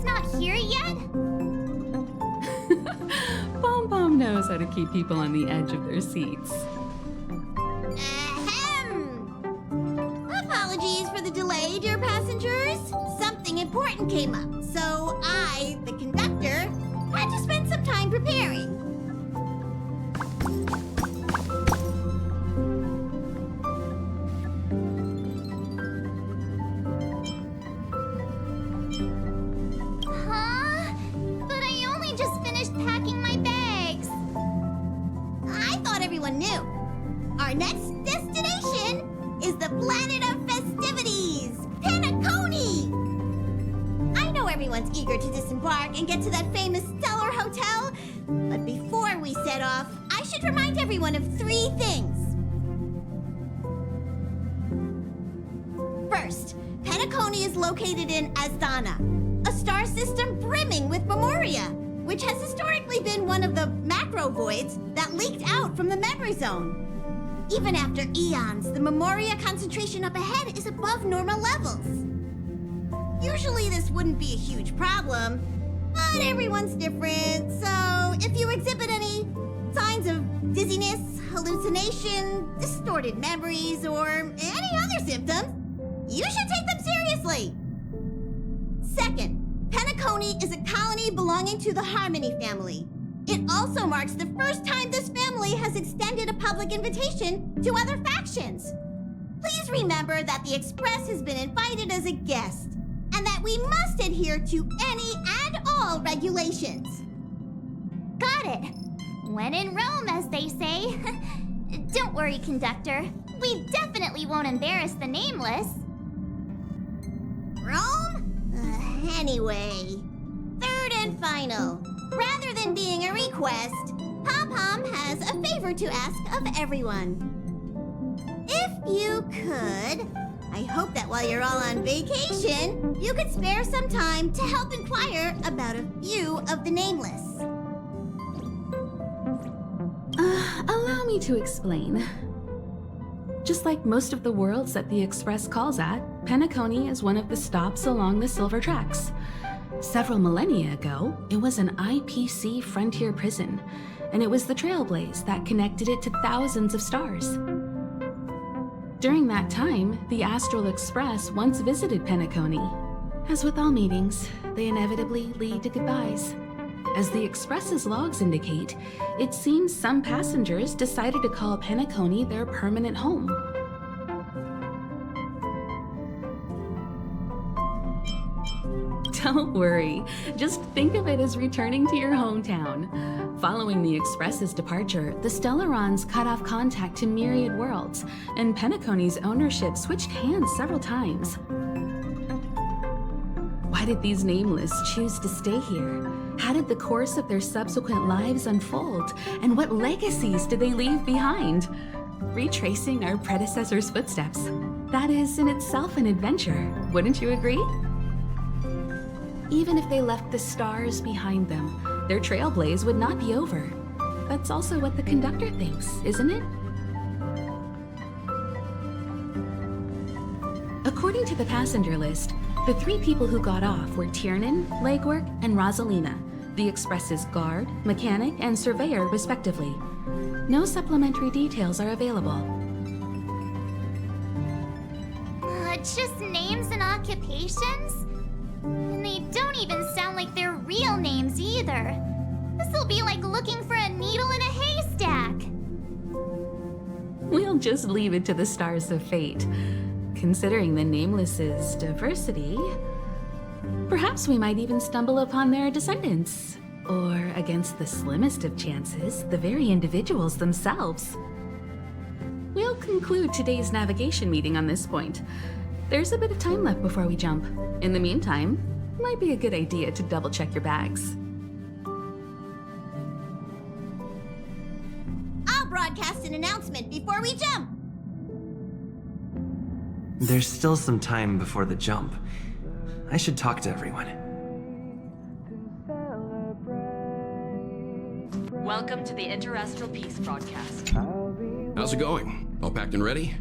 not here yet? Pom Pom knows how to keep people on the edge of their seats. Ahem! Apologies for the delay, dear passengers. Something important came up, so I, the conductor, had to spend some time preparing. New. Our next destination is the planet of festivities, Penacony! I know everyone's eager to disembark and get to that famous Stellar Hotel, but before we set off, I should remind everyone of 3 things. First, Penacony is located in Asdana, a star system brimming with memoria, which has historically been one of the macro voids that leaked out from the memory zone. Even after eons, the memoria concentration up ahead is above normal levels. Usually this wouldn't be a huge problem, but everyone's different, so if you exhibit any signs of dizziness, hallucination, distorted memories, or any other symptoms, you should take them seriously. Second, Penacony is a colony belonging to the Harmony family. It also marks the first time this family has extended a public invitation to other factions. Please remember that the Express has been invited as a guest, and that we must adhere to any and all regulations. Got it. When in Rome, as they say. Don't worry, conductor. We definitely won't embarrass the nameless. Rome? Anyway, third and final. Rather than being a request, Pom Pom has a favor to ask of everyone. If you could, I hope that while you're all on vacation, you could spare some time to help inquire about a few of the nameless. Allow me to explain. Just like most of the worlds that the Express calls at, Penacony is one of the stops along the Silver Tracks. Several millennia ago, it was an IPC frontier prison, and it was the Trailblaze that connected it to thousands of stars. During that time, the Astral Express once visited Penacony. As with all meetings, they inevitably lead to goodbyes. As the Express's logs indicate, it seems some passengers decided to call Penacony their permanent home. Don't worry, just think of it as returning to your hometown. Following the Express's departure, the Stellarons cut off contact to myriad worlds, and Penacony's ownership switched hands several times. Why did these nameless choose to stay here? How did the course of their subsequent lives unfold? And what legacies did they leave behind? Retracing our predecessors' footsteps. That is in itself an adventure, wouldn't you agree? Even if they left the stars behind them, their trailblaze would not be over. That's also what the conductor thinks, isn't it? According to the passenger list, the 3 people who got off were Tiernan, Legwork, and Rosalina, the Express's guard, mechanic, and surveyor, respectively. No supplementary details are available. Just names and occupations? And they don't even sound like their real names either. This'll be like looking for a needle in a haystack. We'll just leave it to the stars of fate. Considering the Nameless's diversity, perhaps we might even stumble upon their descendants. Or, against the slimmest of chances, the very individuals themselves. We'll conclude today's navigation meeting on this point. There's a bit of time left before we jump. In the meantime, it might be a good idea to double-check your bags. I'll broadcast an announcement before we jump. There's still some time before the jump. I should talk to everyone. Welcome to the Interastral Peace broadcast. How's it going? All packed and ready?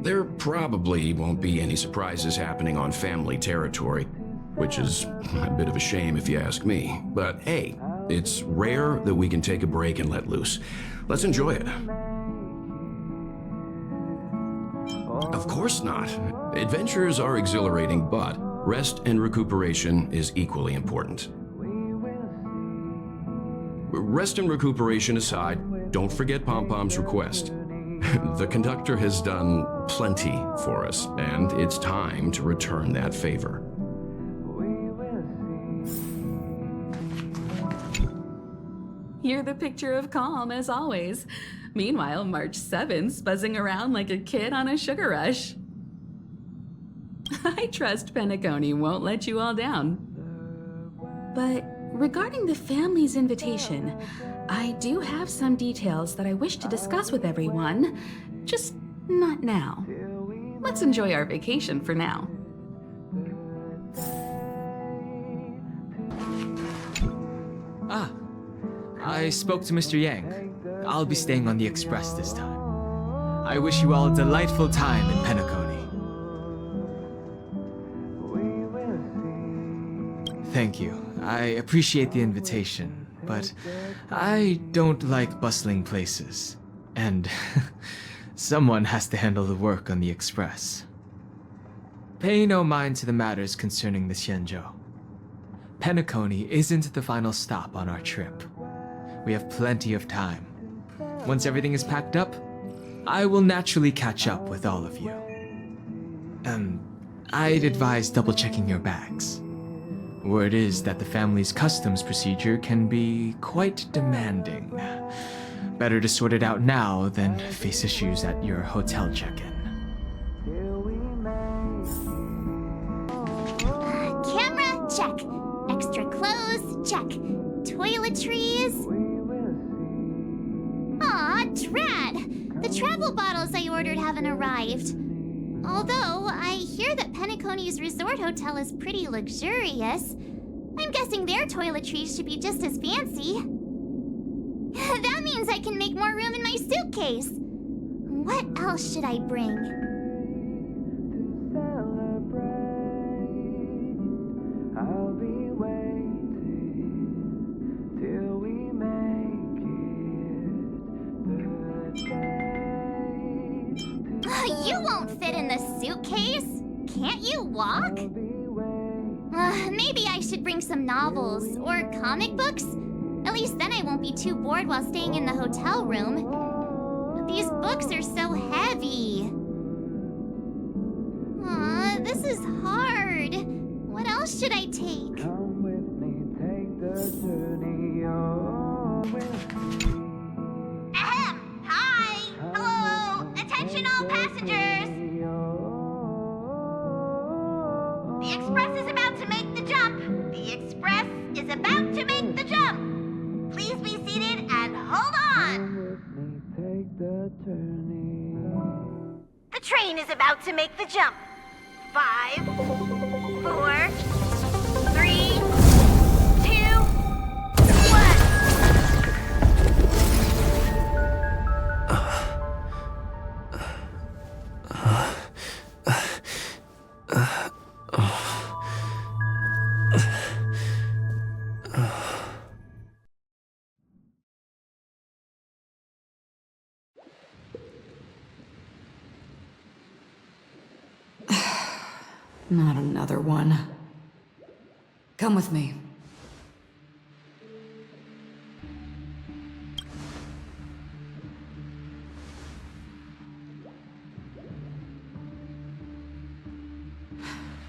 There probably won't be any surprises happening on family territory, which is a bit of a shame if you ask me. But hey, it's rare that we can take a break and let loose. Let's enjoy it. Of course not. Adventures are exhilarating, but rest and recuperation is equally important. Rest and recuperation aside, don't forget Pom-Pom's request. The conductor has done plenty for us, and it's time to return that favor. You're the picture of calm, as always. Meanwhile, March 7th's buzzing around like a kid on a sugar rush. I trust Penacony won't let you all down. But regarding the family's invitation, I do have some details that I wish to discuss with everyone, just not now. Let's enjoy our vacation for now. Ah, I spoke to Mr. Yang. I'll be staying on the express this time. I wish you all a delightful time in Penacony. Thank you. I appreciate the invitation, but I don't like bustling places. And someone has to handle the work on the express. Pay no mind to the matters concerning the Xianzhou. Penacony isn't the final stop on our trip. We have plenty of time. Once everything is packed up, I will naturally catch up with all of you. I'd advise double-checking your bags. Word is that the family's customs procedure can be quite demanding. Better to sort it out now than face issues at your hotel check-in. Camera, check. Extra clothes, check. Toiletries. Aw, trad! The travel bottles I ordered haven't arrived. Although, I hear that Penacony's resort hotel is pretty luxurious. I'm guessing their toiletries should be just as fancy. That means I can make more room in my suitcase. What else should I bring? You won't fit in the suitcase. Can't you walk? Maybe I should bring some novels or comic books. At least then I won't be too bored while staying in the hotel room. But these books are so heavy. Aw, this is hard. What else should I take? Come with me, take the journey Ahem! Hi! Hello! Attention all passengers! The express is about to make the jump! The express is about to make the jump! Please be seated and hold on! The train is about to make the jump. 5, 4, 3, 2, Not another one. Come with me.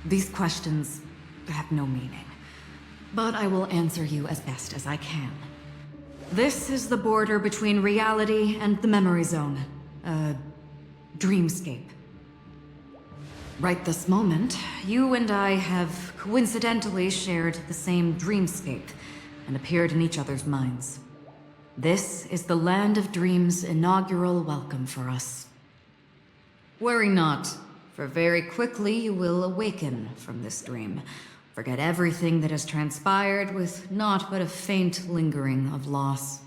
These questions have no meaning, but I will answer you as best as I can. This is the border between reality and the memory zone, a dreamscape. Right this moment, you and I have coincidentally shared the same dreamscape and appeared in each other's minds. This is the Land of Dreams' inaugural welcome for us. Worry not, for very quickly you will awaken from this dream, forget everything that has transpired with naught but a faint lingering of loss.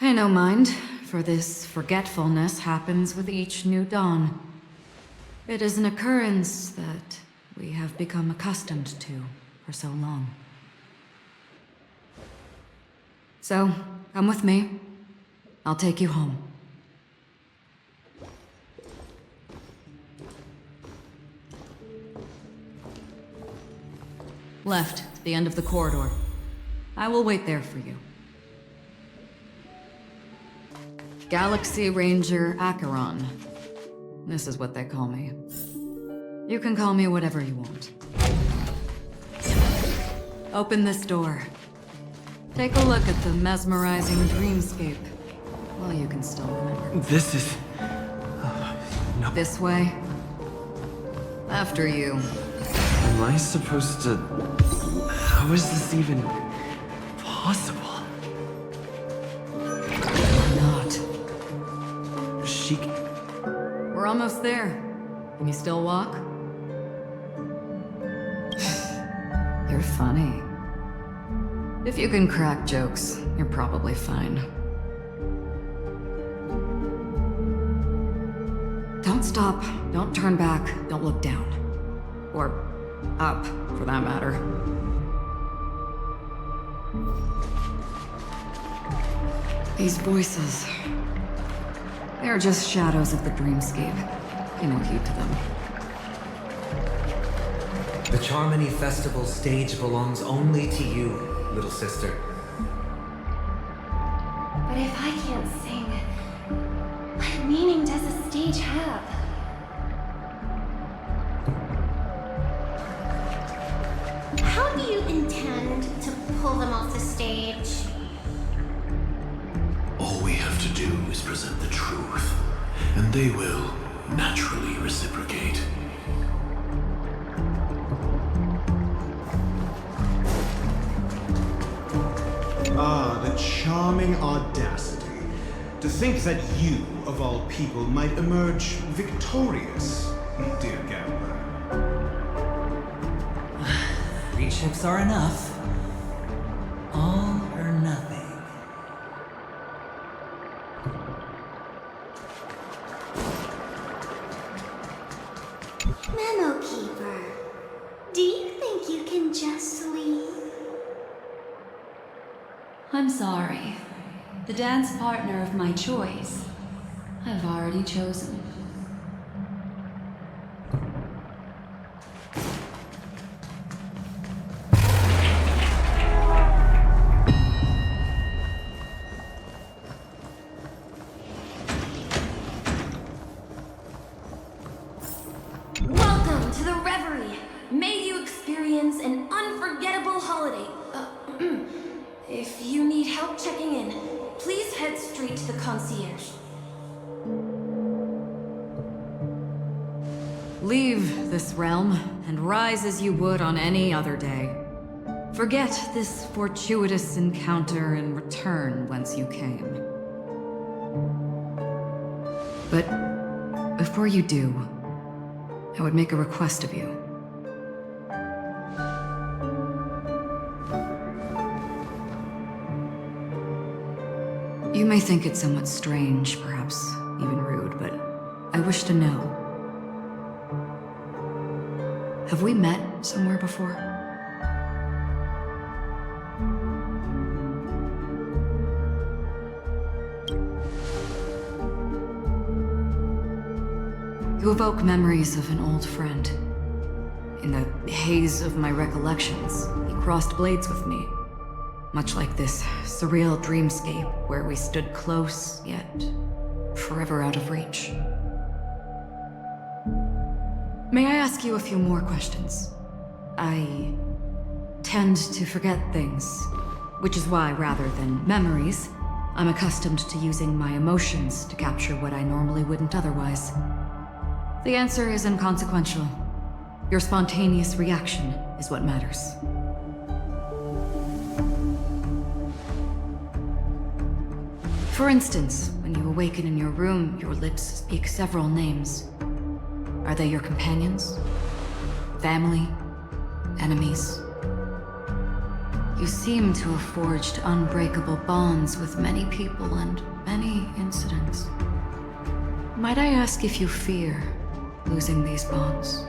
Pay no mind, for this forgetfulness happens with each new dawn. It is an occurrence that we have become accustomed to for so long. So, come with me. I'll take you home. Left, the end of the corridor. I will wait there for you. Galaxy Ranger Acheron. This is what they call me. You can call me whatever you want. Open this door. Take a look at the mesmerizing dreamscape. Well, you can still remember. This is... no. This way. After you. Am I supposed to... How is this even possible? Not. She... We're almost there. Can you still walk? You're funny. If you can crack jokes, you're probably fine. Don't stop, don't turn back, don't look down. Or up, for that matter. These voices... they're just shadows of the dreamscape. Pay no heed to them. The Charmony Festival stage belongs only to you, little sister. But if I can't sing, what meaning does a stage have? How do you intend to pull them off the stage? All we have to do is present the truth, and they will naturally reciprocate. Ah, the charming audacity. To think that you, of all people, might emerge victorious, dear gambler. 3 chips are enough. All or nothing. Memo Keeper, do you think you can just leave? I'm sorry. The dance partner of my choice, I've already chosen. Welcome to the Reverie. May you experience an unforgettable holiday. If you need help checking in, please head straight to the concierge. Leave this realm and rise as you would on any other day. Forget this fortuitous encounter and return whence you came. But before you do, I would make a request of you. You may think it somewhat strange, perhaps even rude, but I wish to know. Have we met somewhere before? You evoke memories of an old friend. In the haze of my recollections, he crossed blades with me. Much like this surreal dreamscape where we stood close, yet forever out of reach. May I ask you a few more questions? I tend to forget things, which is why, rather than memories, I'm accustomed to using my emotions to capture what I normally wouldn't otherwise. The answer is inconsequential. Your spontaneous reaction is what matters. For instance, when you awaken in your room, your lips speak several names. Are they your companions? Family? Enemies? You seem to have forged unbreakable bonds with many people and many incidents. Might I ask if you fear losing these bonds?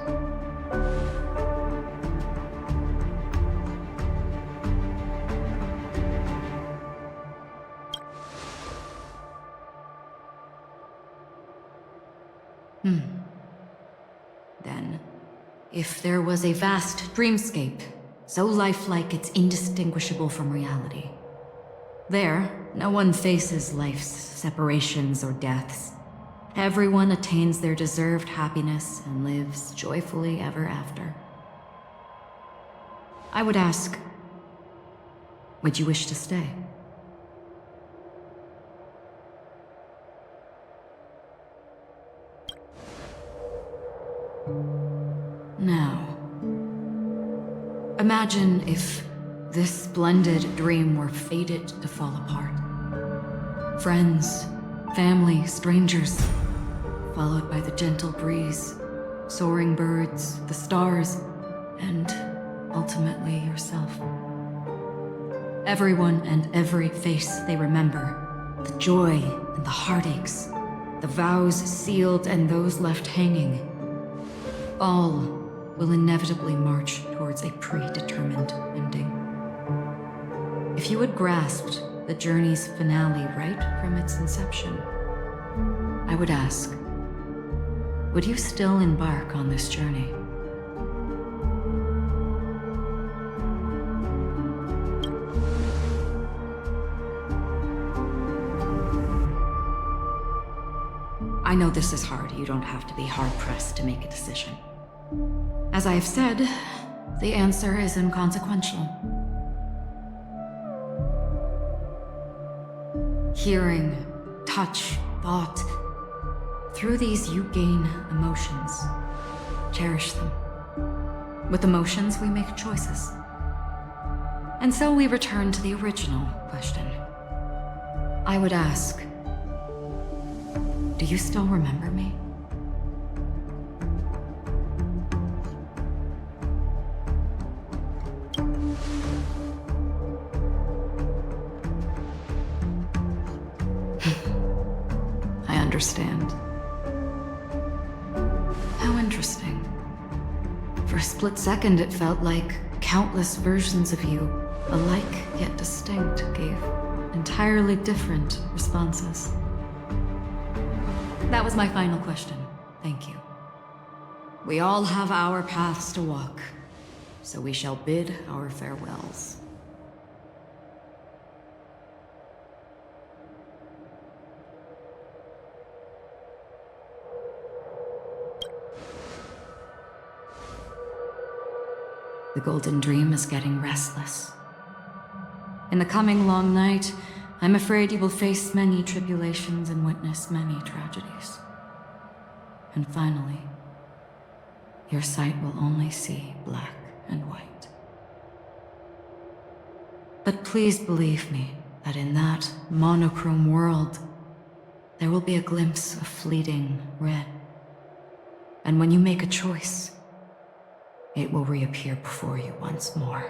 Then, if there was a vast dreamscape, so lifelike it's indistinguishable from reality, there, no one faces life's separations or deaths. Everyone attains their deserved happiness and lives joyfully ever after. I would ask, would you wish to stay? Now, imagine if this splendid dream were fated to fall apart. Friends, family, strangers, followed by the gentle breeze, soaring birds, the stars, and ultimately yourself. Everyone and every face they remember, the joy and the heartaches, the vows sealed and those left hanging, all will inevitably march towards a predetermined ending. If you had grasped the journey's finale right from its inception, I would ask, would you still embark on this journey? I know this is hard. You don't have to be hard-pressed to make a decision. As I have said, the answer is inconsequential. Hearing, touch, thought. Through these you gain emotions. Cherish them. With emotions, we make choices. And so we return to the original question. I would ask, do you still remember me? I understand. How interesting. For a split second, it felt like countless versions of you, alike yet distinct, gave entirely different responses. That was my final question. Thank you. We all have our paths to walk, so we shall bid our farewells. The Golden Dream is getting restless. In the coming long night, I'm afraid you will face many tribulations and witness many tragedies. And finally, your sight will only see black and white. But please believe me that in that monochrome world, there will be a glimpse of fleeting red. And when you make a choice, it will reappear before you once more.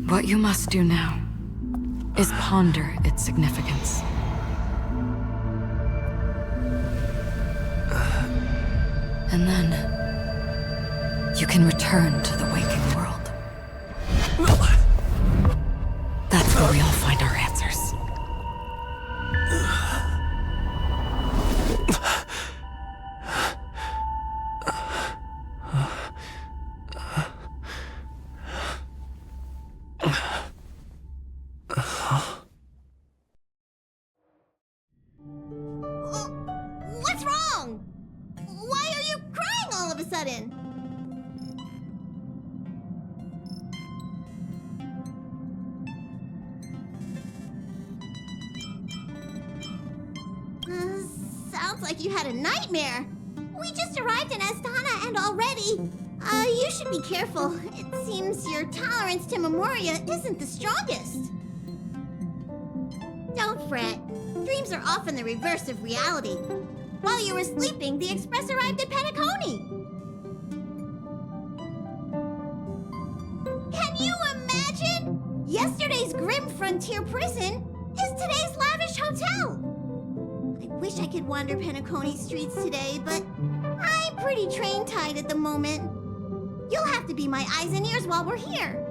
What you must do now is ponder its significance. And then you can return to the waking world. That's where we all find our answers. What's wrong? Why are you crying all of a sudden? Sounds like you had a nightmare. We just arrived in Astana and already... you should be careful. It seems your tolerance to Memoria isn't the strongest. Don't fret. Dreams are often the reverse of reality. While you were sleeping, the express arrived at Penacony. Yesterday's grim frontier prison is today's lavish hotel. I wish I could wander Penacony streets today, but I'm pretty train-tied at the moment. You'll have to be my eyes and ears while we're here.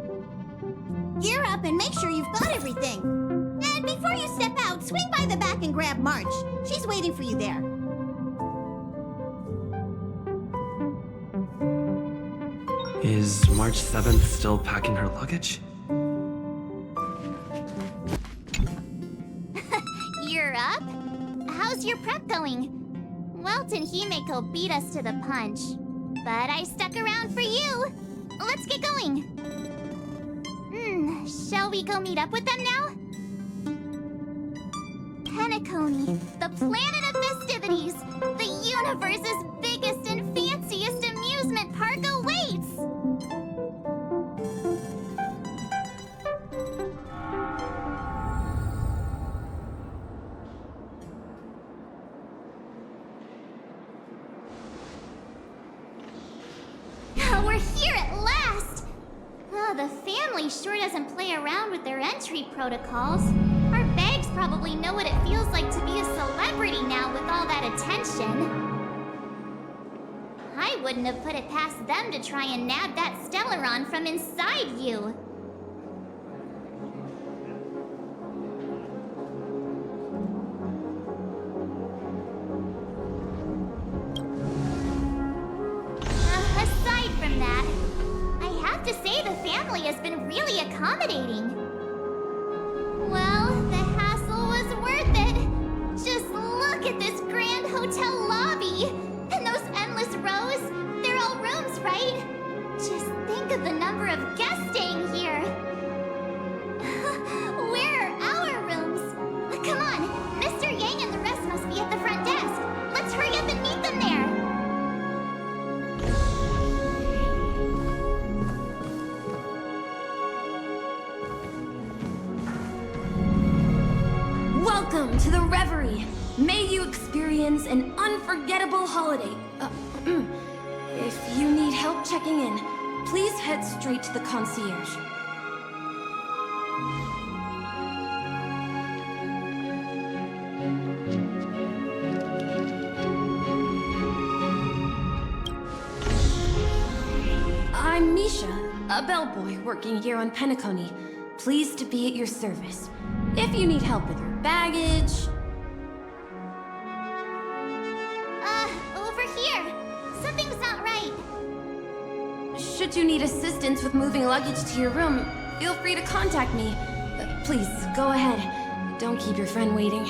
Gear up and make sure you've got everything. And before you step out, swing by the back and grab March. She's waiting for you there. Is March 7th still packing her luggage? You're up? How's your prep going? Welt and Himeko beat us to the punch. But I stuck around for you. Let's get going. Shall we go meet up with them now? Penacony, the planet of festivities. The universe's biggest and fanciest amusement park awaits. We're here at last! Oh, the family sure doesn't play around with their entry protocols. Our bags probably know what it feels like to be a celebrity now with all that attention. I wouldn't have put it past them to try and nab that Stellaron from inside you. Aside from that, I have to say the family has been really accommodating. Well, the hassle was worth it. Just look at this grand hotel lobby. And those endless rows, they're all rooms, right? Just think of the number of guests staying here. Where are our rooms? Come on, Mr. Yang and the rest must be at the front desk. Let's hurry up and meet them there. Welcome to the Reverie. May you experience an unforgettable holiday. If you need help checking in, please head straight to the concierge. I'm Misha, a bellboy working here on Penacony. Pleased to be at your service. If you need help with your baggage... Over here. Something's not right. Should you need assistance with moving luggage to your room, feel free to contact me. Please, go ahead. Don't keep your friend waiting.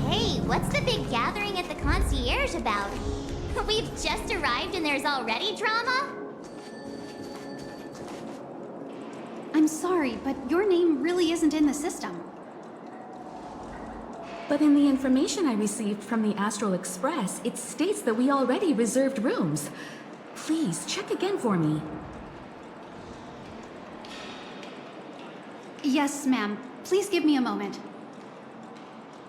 Hey, what's the big gathering at the concierge about? We've just arrived and there's already drama? I'm sorry, but your name really isn't in the system. But in the information I received from the Astral Express, it states that we already reserved rooms. Please, check again for me. Yes, ma'am. Please give me a moment.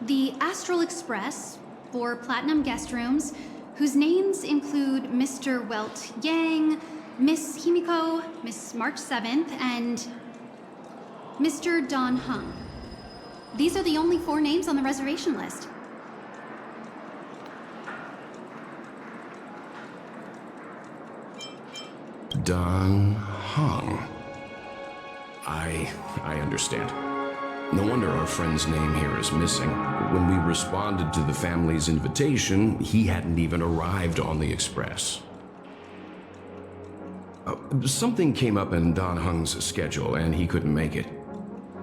The Astral Express, for Platinum guest rooms, whose names include Mr. Welt Yang, Miss Himeko, Miss March 7th, and Mr. Don Heng. These are the only 4 names on the reservation list. Don Heng. I understand. No wonder our friend's name here is missing. When we responded to the family's invitation, he hadn't even arrived on the express. Something came up in Don Heng's schedule and he couldn't make it.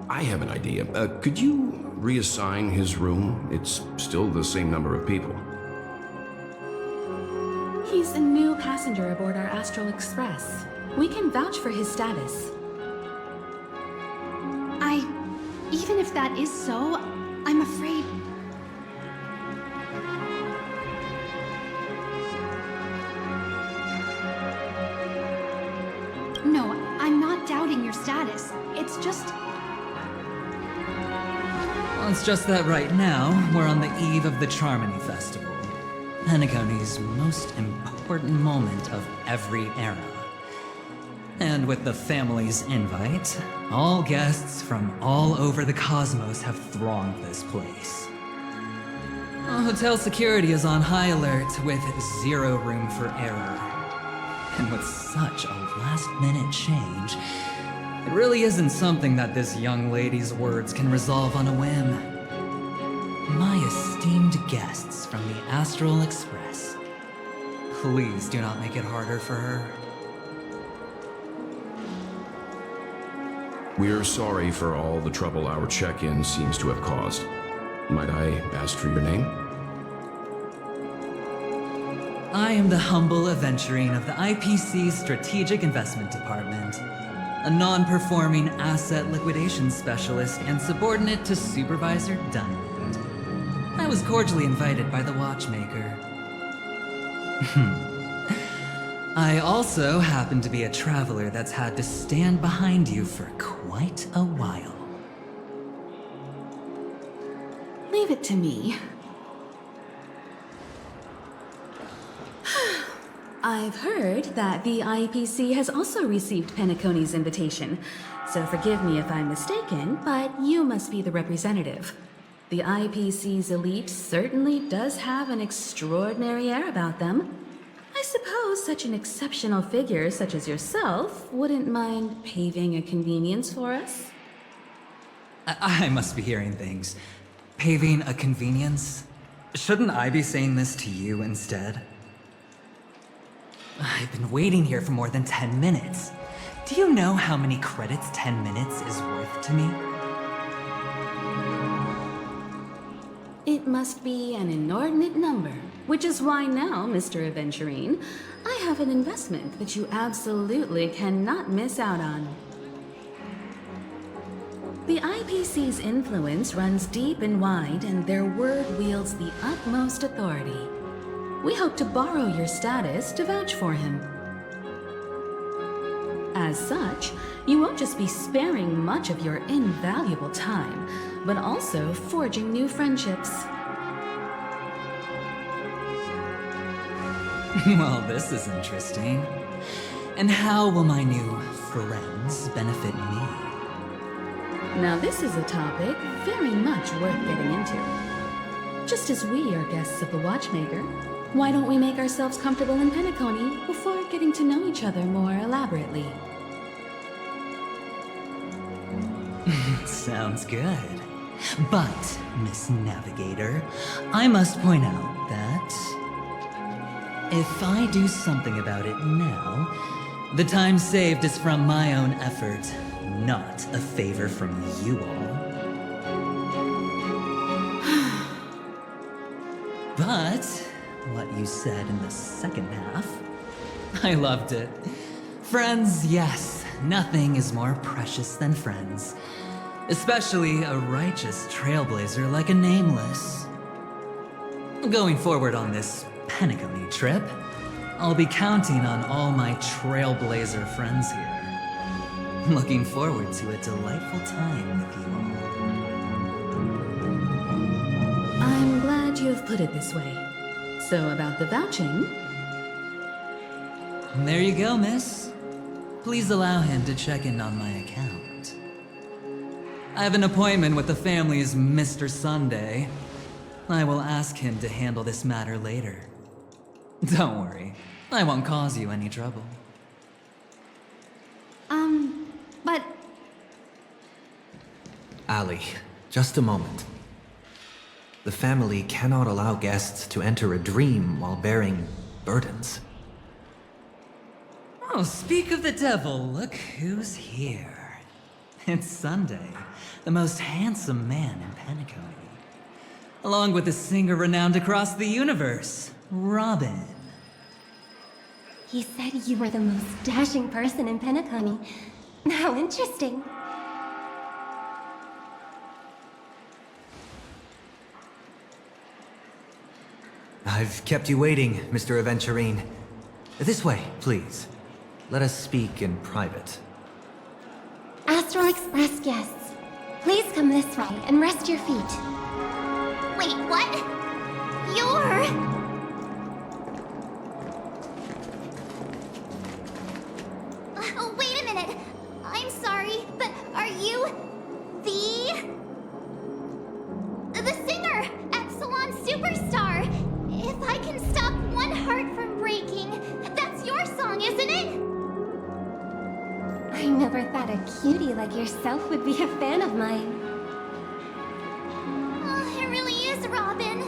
I have an idea. Could you reassign his room? It's still the same number of people. He's a new passenger aboard our Astral Express. We can vouch for his status. Even if that is so, I'm afraid... No, I'm not doubting your status. It's just... Well, it's just that right now, we're on the eve of the Charmony Festival. Penacony's most important moment of every era. And with the family's invite, all guests from all over the cosmos have thronged this place. Hotel security is on high alert with zero room for error. And with such a last-minute change, it really isn't something that this young lady's words can resolve on a whim. My esteemed guests from the Astral Express, please do not make it harder for her. We're sorry for all the trouble our check-in seems to have caused. Might I ask for your name? I am the humble Aventurine of the IPC's Strategic Investment Department, a non-performing asset liquidation specialist and subordinate to Supervisor Diamond. I was cordially invited by the watchmaker. I also happen to be a traveler that's had to stand behind you for quite a while. Leave it to me. I've heard that the IPC has also received Penacony's invitation, so forgive me if I'm mistaken, but you must be the representative. The IPC's elite certainly does have an extraordinary air about them. I suppose such an exceptional figure such as yourself wouldn't mind paving a convenience for us? I must be hearing things. Paving a convenience? Shouldn't I be saying this to you instead? I've been waiting here for more than 10 minutes. Do you know how many credits 10 minutes is worth to me? It must be an inordinate number, which is why now, Mr. Aventurine, I have an investment that you absolutely cannot miss out on. The IPC's influence runs deep and wide, and their word wields the utmost authority. We hope to borrow your status to vouch for him. As such, you won't just be sparing much of your invaluable time, but also forging new friendships. Well, this is interesting. And how will my new friends benefit me? Now this is a topic very much worth getting into. Just as we are guests of the Watchmaker, why don't we make ourselves comfortable in Penacony before getting to know each other more elaborately? Sounds good. But, Miss Navigator, I must point out that if I do something about it now, the time saved is from my own effort, not a favor from you all. But what you said in the second half, I loved it. Friends, yes, nothing is more precious than friends. Especially a righteous trailblazer like a Nameless. Going forward on this Penacony trip, I'll be counting on all my Trailblazer friends here. Looking forward to a delightful time with you all. I'm glad you've put it this way. So about the vouching... There you go, miss. Please allow him to check in on my account. I have an appointment with the family's Mr. Sunday. I will ask him to handle this matter later. Don't worry, I won't cause you any trouble. But... Ali, just a moment. The family cannot allow guests to enter a dream while bearing burdens. Oh, speak of the devil, look who's here. It's Sunday, the most handsome man in Penacony. Along with a singer renowned across the universe, Robin. He said you were the most dashing person in Penacony. How interesting. I've kept you waiting, Mr. Aventurine. This way, please. Let us speak in private. Astral Express guests, Please come this way and rest your feet. Wait, what? You're... wait a minute. I'm sorry, but are you... the singer, Epsilon Superstar? If I can stop one heart from breaking, that's your song, isn't it? I never thought a cutie like yourself would be a fan of mine. Oh, it really is, Robin.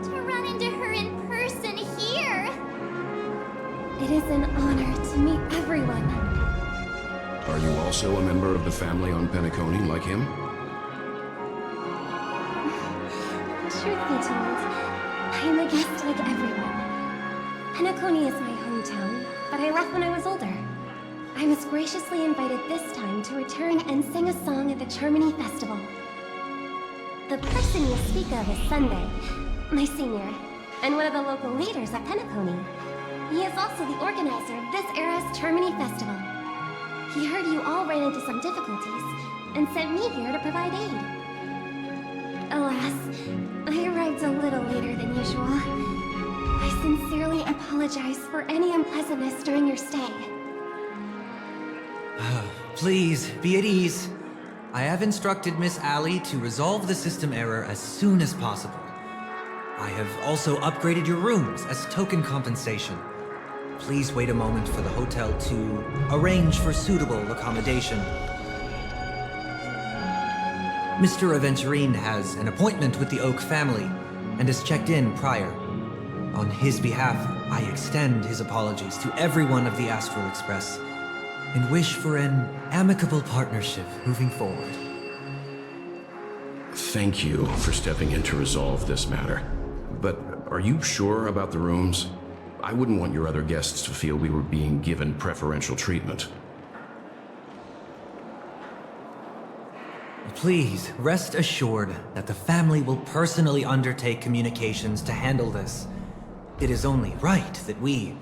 To run into her in person here. It is an honor to meet everyone. Are you also a member of the family on Penacony like him? Truth be told, I am a guest like everyone. Penacony is my hometown, but I left when I was older. I was graciously invited this time to return and sing a song at the Charmony Festival. The person you speak of is Sunday, my senior, and one of the local leaders at Penacony. He is also the organizer of this era's Charmony Festival. He heard you all ran into some difficulties, and sent me here to provide aid. Alas, I arrived a little later than usual. I sincerely apologize for any unpleasantness during your stay. Please, be at ease. I have instructed Miss Allie to resolve the system error as soon as possible. I have also upgraded your rooms as token compensation. Please wait a moment for the hotel to arrange for suitable accommodation. Mr. Aventurine has an appointment with the Oak family and has checked in prior. On his behalf, I extend his apologies to everyone of the Astral Express and wish for an amicable partnership moving forward. Thank you for stepping in to resolve this matter. But are you sure about the rooms? I wouldn't want your other guests to feel we were being given preferential treatment. Please, rest assured that the family will personally undertake communications to handle this. It is only right that we,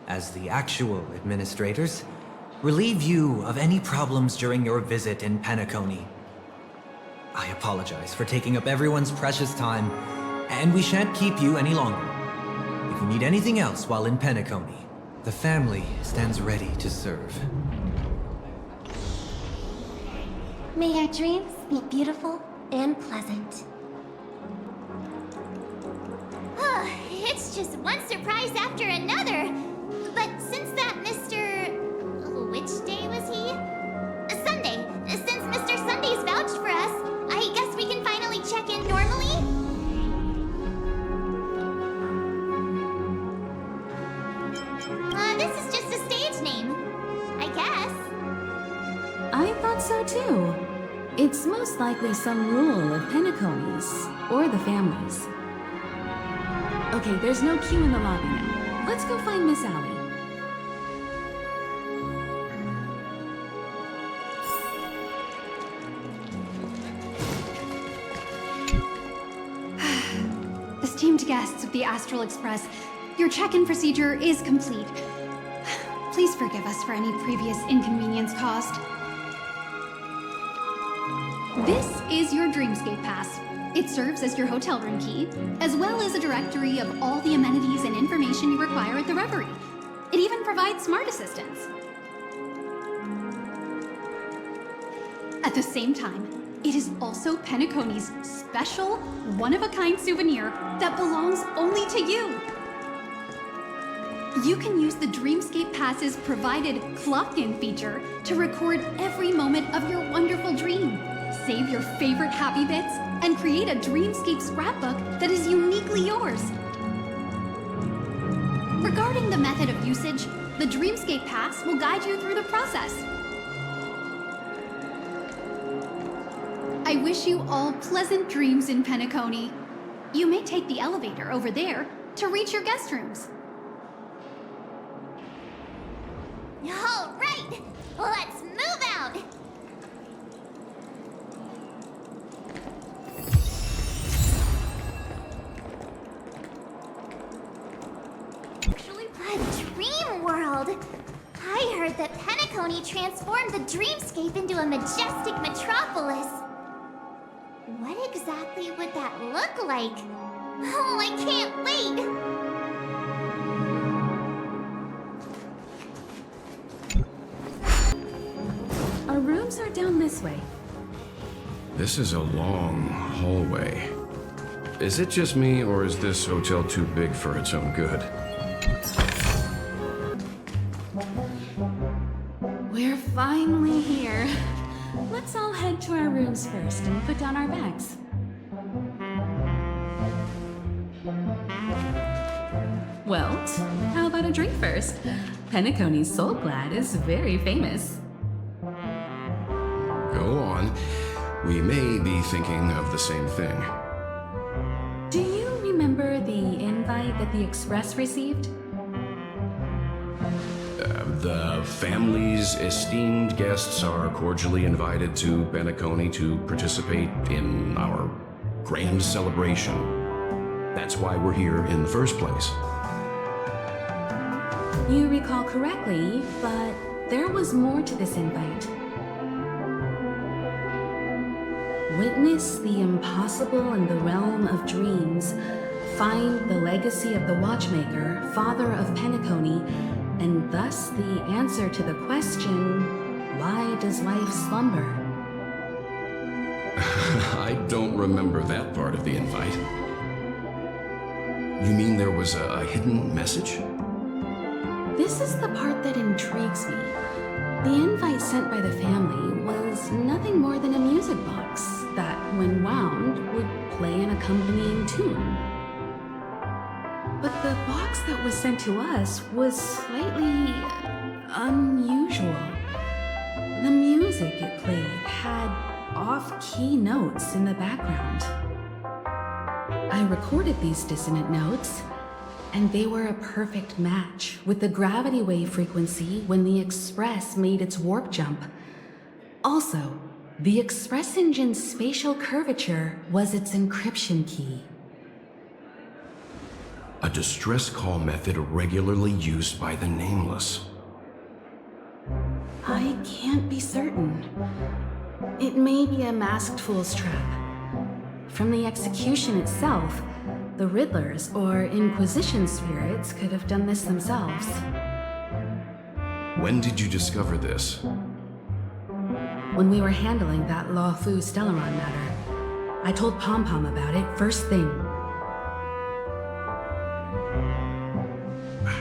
as the actual administrators, relieve you of any problems during your visit in Penacony. I apologize for taking up everyone's precious time, and we shan't keep you any longer. If you need anything else while in Penacony, the family stands ready to serve. May your dreams be beautiful and pleasant. It's just one surprise after another. But since that Mr... which day was he? Sunday. Since Mr. Sunday's vouched for us, I guess we can finally check in normally? This is just a stage name, I guess. I thought so too. It's most likely some rule of Penacony's, or the family's. Okay, there's no queue in the lobby now. Let's go find Miss Allie. Esteemed guests of the Astral Express, your check-in procedure is complete. Please forgive us for any previous inconvenience caused. This is your Dreamscape Pass. It serves as your hotel room key, as well as a directory of all the amenities and information you require at the Reverie. It even provides smart assistants. At the same time, it is also Penacony's special, one-of-a-kind souvenir that belongs only to you. You can use the Dreamscape Pass's provided clock-in feature to record every moment of your wonderful dream. Save your favorite happy bits and create a Dreamscape scrapbook that is uniquely yours. Regarding the method of usage, the Dreamscape Pass will guide you through the process. I wish you all pleasant dreams in Penacony. You may take the elevator over there to reach your guest rooms. All right, let's move out. A dream world. I heard that Penacony transformed the dreamscape into a majestic metropolis. What exactly would that look like? Oh, I can't wait! Our rooms are down this way. This is a long hallway. Is it just me, or is this hotel too big for its own good? We're finally here. Let's all head to our rooms first and put down our bags. Welt, how about a drink first? Penacony's Soul Glad is very famous. Go on. We may be thinking of the same thing. Do you remember the invite that the Express received? The family's esteemed guests are cordially invited to Penacony to participate in our grand celebration. That's why we're here in the first place. You recall correctly, but there was more to this invite. Witness the impossible in the realm of dreams. Find the legacy of the Watchmaker, father of Penacony, and thus the answer to the question, why does life slumber? I don't remember that part of the invite. You mean there was a hidden message? This is the part that intrigues me. The invite sent by the family was nothing more than a music box that, when wound, would play an accompanying tune. But the box that was sent to us was slightly unusual. The music it played had off-key notes in the background. I recorded these dissonant notes, and they were a perfect match with the gravity wave frequency when the Express made its warp jump. Also, the Express engine's spatial curvature was its encryption key. A distress call method regularly used by the Nameless. I can't be certain. It may be a masked fool's trap. From the execution itself, the Riddlers or Inquisition spirits could have done this themselves. When did you discover this? When we were handling that Law Fu Stellaron matter, I told Pom Pom about it first thing.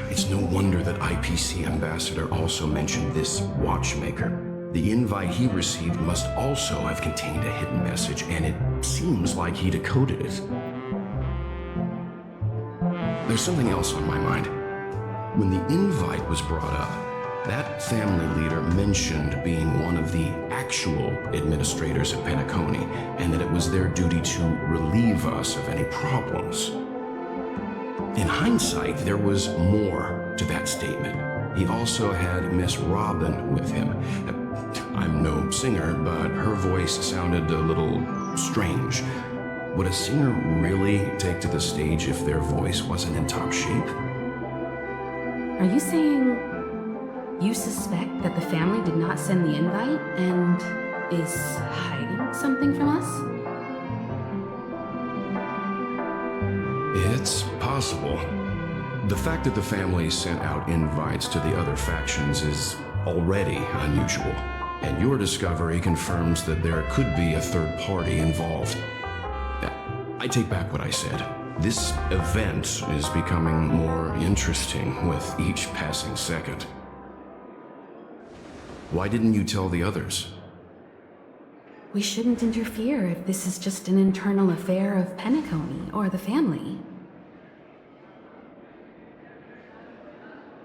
It's no wonder that IPC Ambassador also mentioned this Watchmaker. The invite he received must also have contained a hidden message, and it seems like he decoded it. There's something else on my mind. When the invite was brought up, that family leader mentioned being one of the actual administrators at Penacony, and that it was their duty to relieve us of any problems. In hindsight, there was more to that statement. He also had Miss Robin with him. I'm no singer, but her voice sounded a little strange. Would a singer really take to the stage if their voice wasn't in top shape? Are you saying you suspect that the family did not send the invite and is hiding something from us? It's possible. The fact that the family sent out invites to the other factions is already unusual, and your discovery confirms that there could be a third party involved. I take back what I said. This event is becoming more interesting with each passing second. Why didn't you tell the others? We shouldn't interfere if this is just an internal affair of Penacony or the family.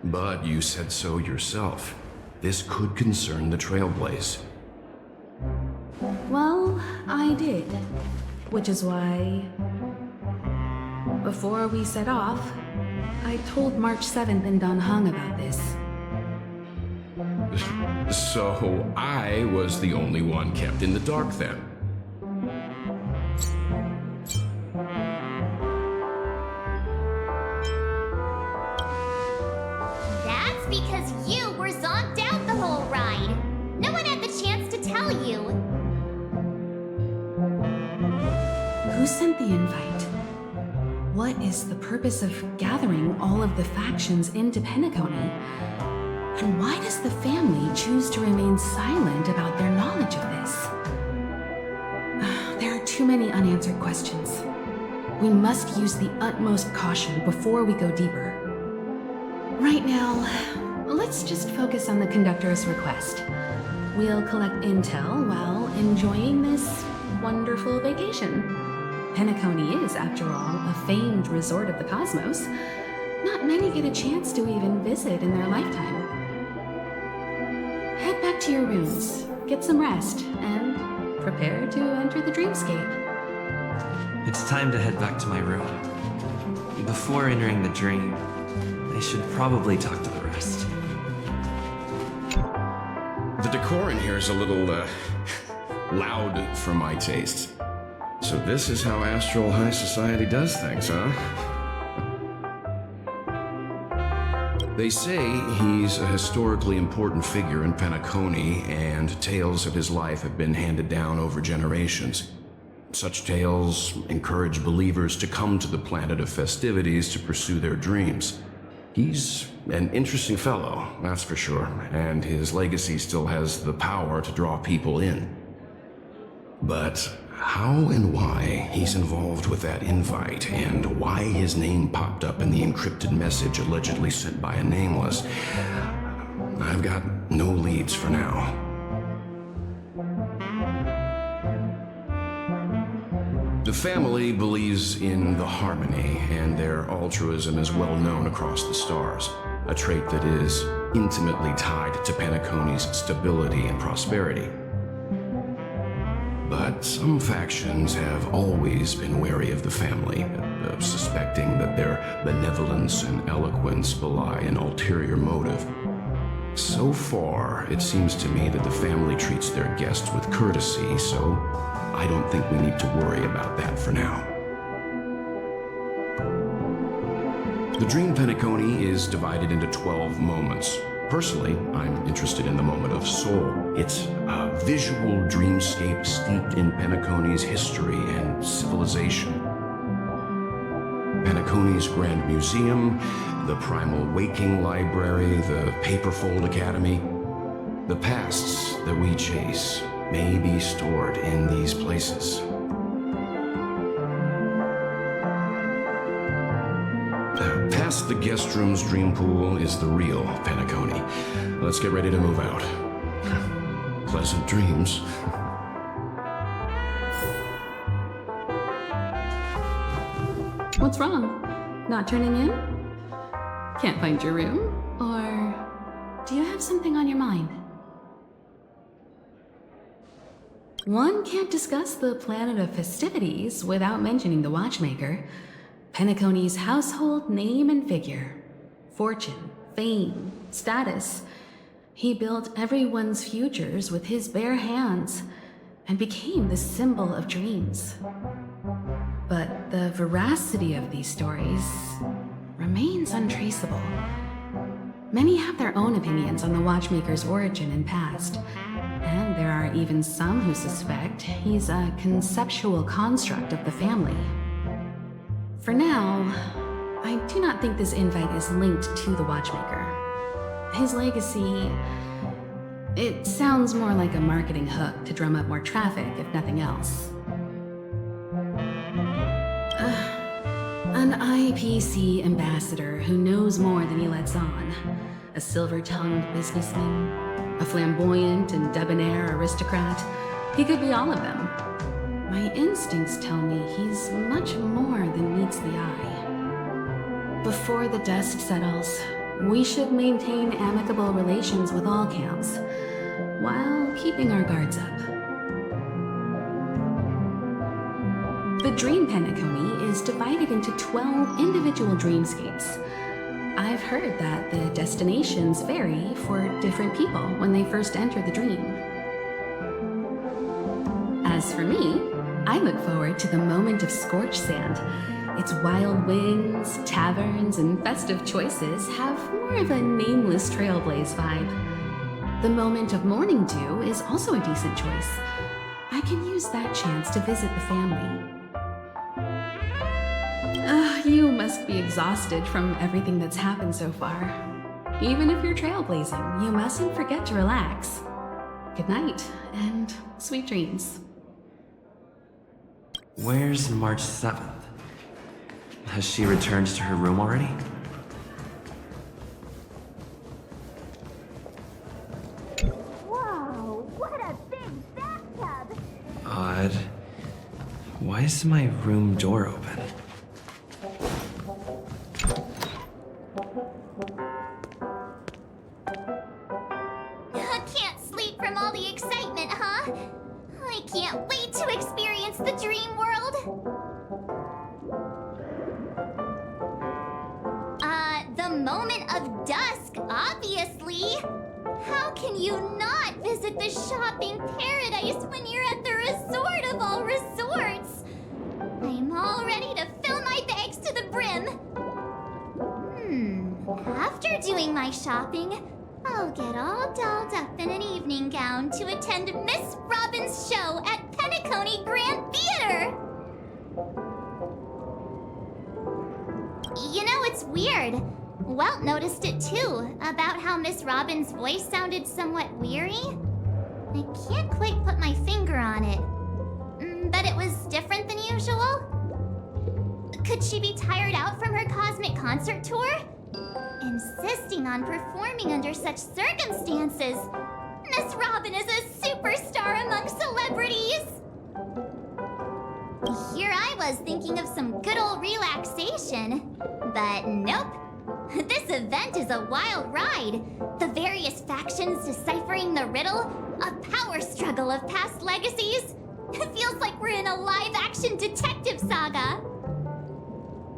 But you said so yourself. This could concern the Trailblaze. Well, I did. Which is why, before we set off, I told March 7th and Don Heng about this. So I was the only one kept in the dark then. That's because you were zonked out the whole ride. No one had the chance to tell you. Who sent the invite? What is the purpose of gathering all of the factions into Penacony? And why does the family choose to remain silent about their knowledge of this? There are too many unanswered questions. We must use the utmost caution before we go deeper. Right now, let's just focus on the conductor's request. We'll collect intel while enjoying this wonderful vacation. Penacony is, after all, a famed resort of the cosmos. Not many get a chance to even visit in their lifetime. Head back to your rooms, get some rest, and prepare to enter the dreamscape. It's time to head back to my room. Before entering the dream, I should probably talk to the rest. The decor in here is a little, loud for my taste. So this is how Astral High Society does things, huh? They say he's a historically important figure in Penacony, and tales of his life have been handed down over generations. Such tales encourage believers to come to the planet of festivities to pursue their dreams. He's an interesting fellow, that's for sure, and his legacy still has the power to draw people in. But how and why he's involved with that invite, and why his name popped up in the encrypted message allegedly sent by a nameless, I've got no leads for now. The family believes in the harmony, and their altruism is well known across the stars, a trait that is intimately tied to Penacony's stability and prosperity. But some factions have always been wary of the family, suspecting that their benevolence and eloquence belie an ulterior motive. So far, it seems to me that the family treats their guests with courtesy, so I don't think we need to worry about that for now. The Dream Penacony is divided into 12 moments. Personally, I'm interested in the moment of Soul. It's a visual dreamscape steeped in Penacony's history and civilization. Penacony's Grand Museum, the Primal Waking Library, the Paperfold Academy. The pasts that we chase may be stored in these places. Past the guest room's dream pool is the real Penacony. Let's get ready to move out. Pleasant dreams. What's wrong? Not turning in? Can't find your room? Or do you have something on your mind? One can't discuss the planet of festivities without mentioning the Watchmaker. Penacony's household name and figure. Fortune, fame, status. He built everyone's futures with his bare hands and became the symbol of dreams. But the veracity of these stories remains untraceable. Many have their own opinions on the Watchmaker's origin and past, and there are even some who suspect he's a conceptual construct of the family. For now, I do not think this invite is linked to the Watchmaker. His legacy, it sounds more like a marketing hook to drum up more traffic, if nothing else. An IPC ambassador who knows more than he lets on. A silver-tongued businessman. A flamboyant and debonair aristocrat. He could be all of them. My instincts tell me he's much more than meets the eye. Before the dust settles, we should maintain amicable relations with all camps, while keeping our guards up. The Dream Penacony is divided into 12 individual dreamscapes. I've heard that the destinations vary for different people when they first enter the dream. As for me, I look forward to the moment of scorched sand. Its wild winds, taverns, and festive choices have more of a nameless Trailblaze vibe. The moment of morning dew is also a decent choice. I can use that chance to visit the family. You must be exhausted from everything that's happened so far. Even if you're trailblazing, you mustn't forget to relax. Good night, and sweet dreams. Where's March 7th? Has she returned to her room already? Whoa, what a big bathtub! Odd. Why is my room door open? I can't sleep from all the excitement, huh? I can't wait to experience the dream world! The moment of dusk, obviously! How can you not visit the shopping paradise when you're at the resort of all resorts? I'm all ready to fill my bags to the brim. After doing my shopping, I'll get all dolled up in an evening gown to attend Miss Robin's show at Penacony Grand Theater. You know, it's weird. Welt noticed it too, about how Miss Robin's voice sounded somewhat weary. I can't quite put my finger on it, but it was different than usual. Could she be tired out from her cosmic concert tour? Insisting on performing under such circumstances. Miss Robin is a superstar among celebrities. Here I was thinking of some good old relaxation, but nope. This event is a wild ride. The various factions deciphering the riddle, a power struggle of past legacies. It feels like we're in a live-action detective saga.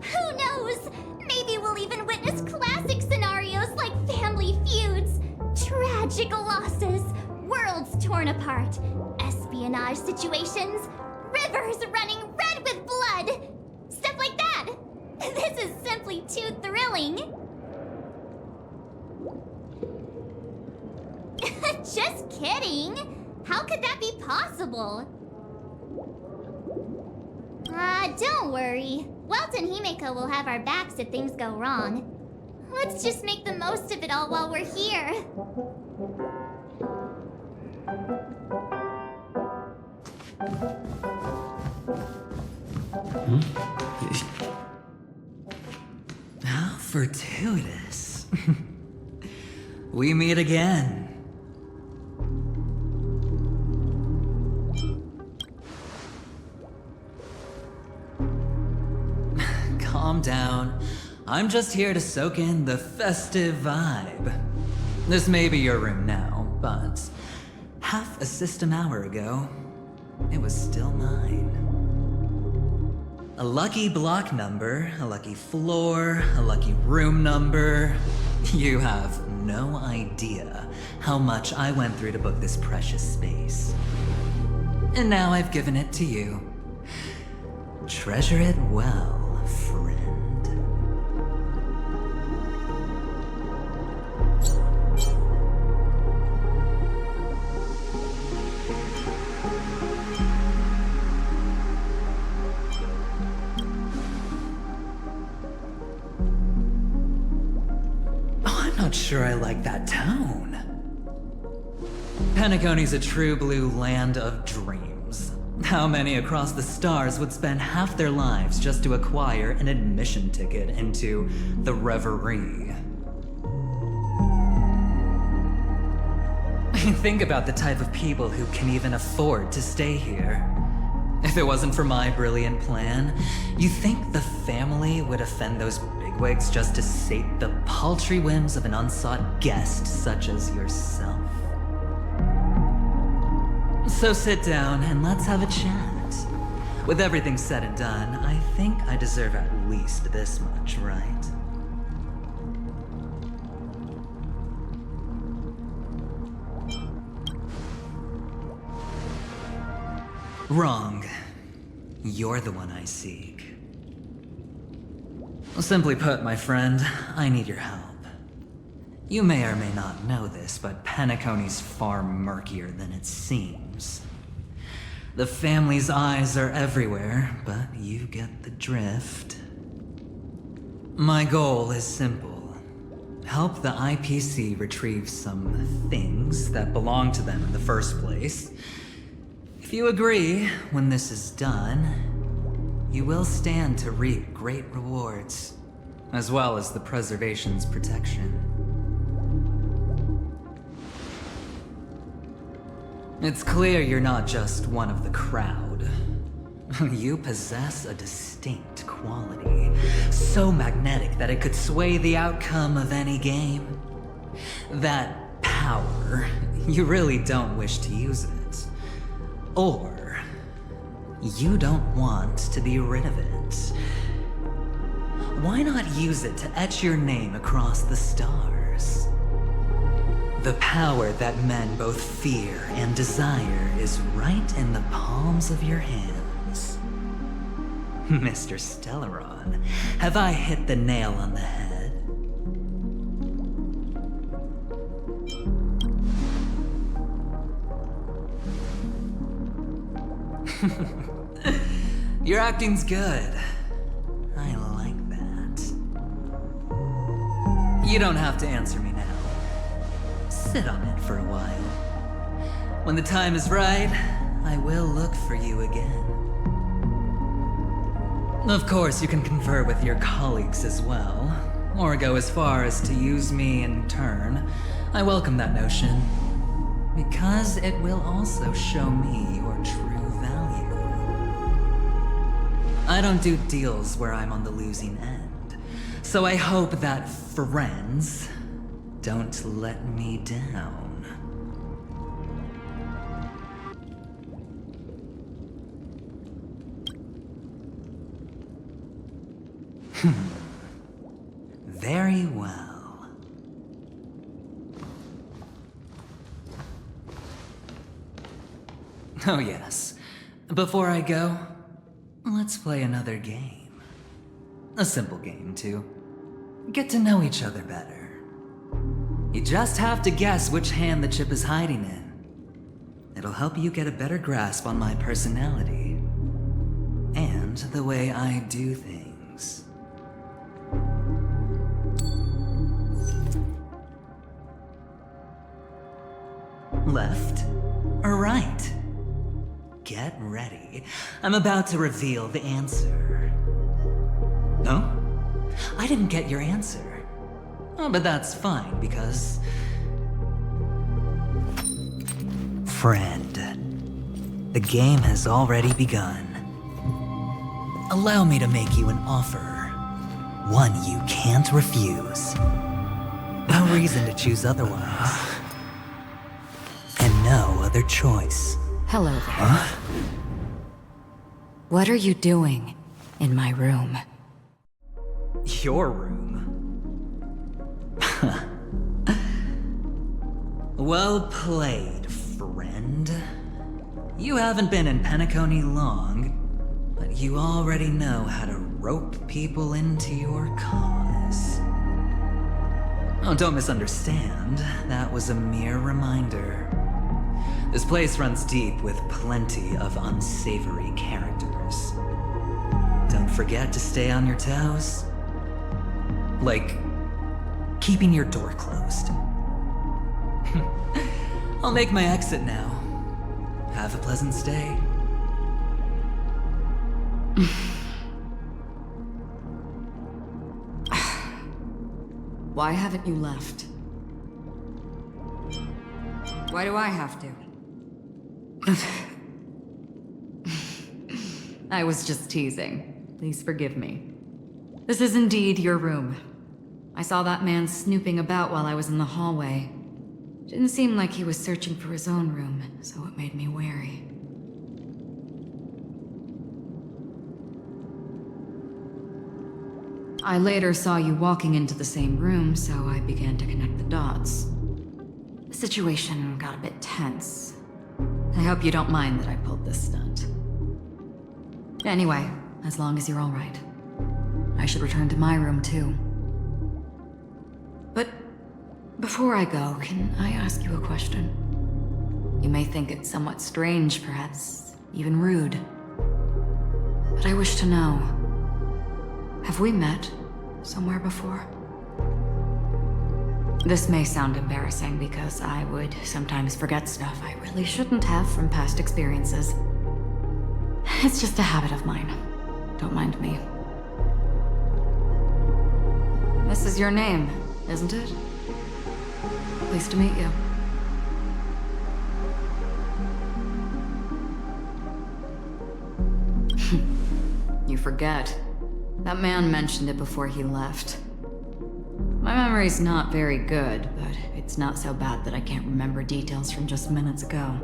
Who knows? Maybe we'll even witness classic scenarios like family feuds, tragic losses, worlds torn apart, espionage situations, rivers running red with blood. Stuff like that. This is simply too thrilling. Just kidding. How could that be possible? Don't worry. Welt and Himeko will have our backs if things go wrong. Let's just make the most of it all while we're here. How fortuitous. We meet again. Calm down. I'm just here to soak in the festive vibe. This may be your room now, but half a system hour ago, it was still mine. A lucky block number, a lucky floor, a lucky room number. You have no idea how much I went through to book this precious space. And now I've given it to you. Treasure it well, friend. Not sure I like that tone. Penacony's a true blue land of dreams. How many across the stars would spend half their lives just to acquire an admission ticket into the reverie? Think about the type of people who can even afford to stay here. If it wasn't for my brilliant plan, you think the family would offend those bigwigs just to sate the paltry whims of an unsought guest such as yourself? So sit down and let's have a chat. With everything said and done, I think I deserve at least this much, right? Wrong. You're the one I seek. Simply put, my friend, I need your help. You may or may not know this, but Penacony's far murkier than it seems. The family's eyes are everywhere, but you get the drift. My goal is simple. Help the IPC retrieve some things that belong to them in the first place. If you agree, when this is done, you will stand to reap great rewards, as well as the preservation's protection. It's clear you're not just one of the crowd. You possess a distinct quality, so magnetic that it could sway the outcome of any game. That power, you really don't wish to use it. Or, you don't want to be rid of it. Why not use it to etch your name across the stars? The power that men both fear and desire is right in the palms of your hands. Mr. Stellaron, have I hit the nail on the head? Your acting's good. I like that. You don't have to answer me now. Sit on it for a while. When the time is right, I will look for you again. Of course, you can confer with your colleagues as well, or go as far as to use me in turn. I welcome that notion, because it will also show me your true value. I don't do deals where I'm on the losing end, so I hope that friends don't let me down. Very well. Oh yes. Before I go, let's play another game. A simple game, too. Get to know each other better. You just have to guess which hand the chip is hiding in. It'll help you get a better grasp on my personality and the way I do things. Left or right? Get ready. I'm about to reveal the answer. No? I didn't get your answer. Oh, but that's fine, because... Friend, the game has already begun. Allow me to make you an offer. One you can't refuse. No reason to choose otherwise. And no other choice. Hello there. Huh? What are you doing in my room? Your room? Well played, friend. You haven't been in Penacony long, but you already know how to rope people into your cause. Oh, don't misunderstand. That was a mere reminder. This place runs deep with plenty of unsavory characters. Don't forget to stay on your toes. Like, keeping your door closed. I'll make my exit now. Have a pleasant stay. Why haven't you left? Why do I have to? I was just teasing. Please forgive me. This is indeed your room. I saw that man snooping about while I was in the hallway. Didn't seem like he was searching for his own room, so it made me wary. I later saw you walking into the same room, so I began to connect the dots. The situation got a bit tense. I hope you don't mind that I pulled this stunt. Anyway, as long as you're all right. I should return to my room, too. But before I go, can I ask you a question? You may think it somewhat strange, perhaps even rude. But I wish to know, have we met somewhere before. This may sound embarrassing because I would sometimes forget stuff I really shouldn't have from past experiences. It's just a habit of mine. Don't mind me. This is your name, isn't it? Pleased to meet you. You forget. That man mentioned it before he left. My memory's not very good, but it's not so bad that I can't remember details from just minutes ago.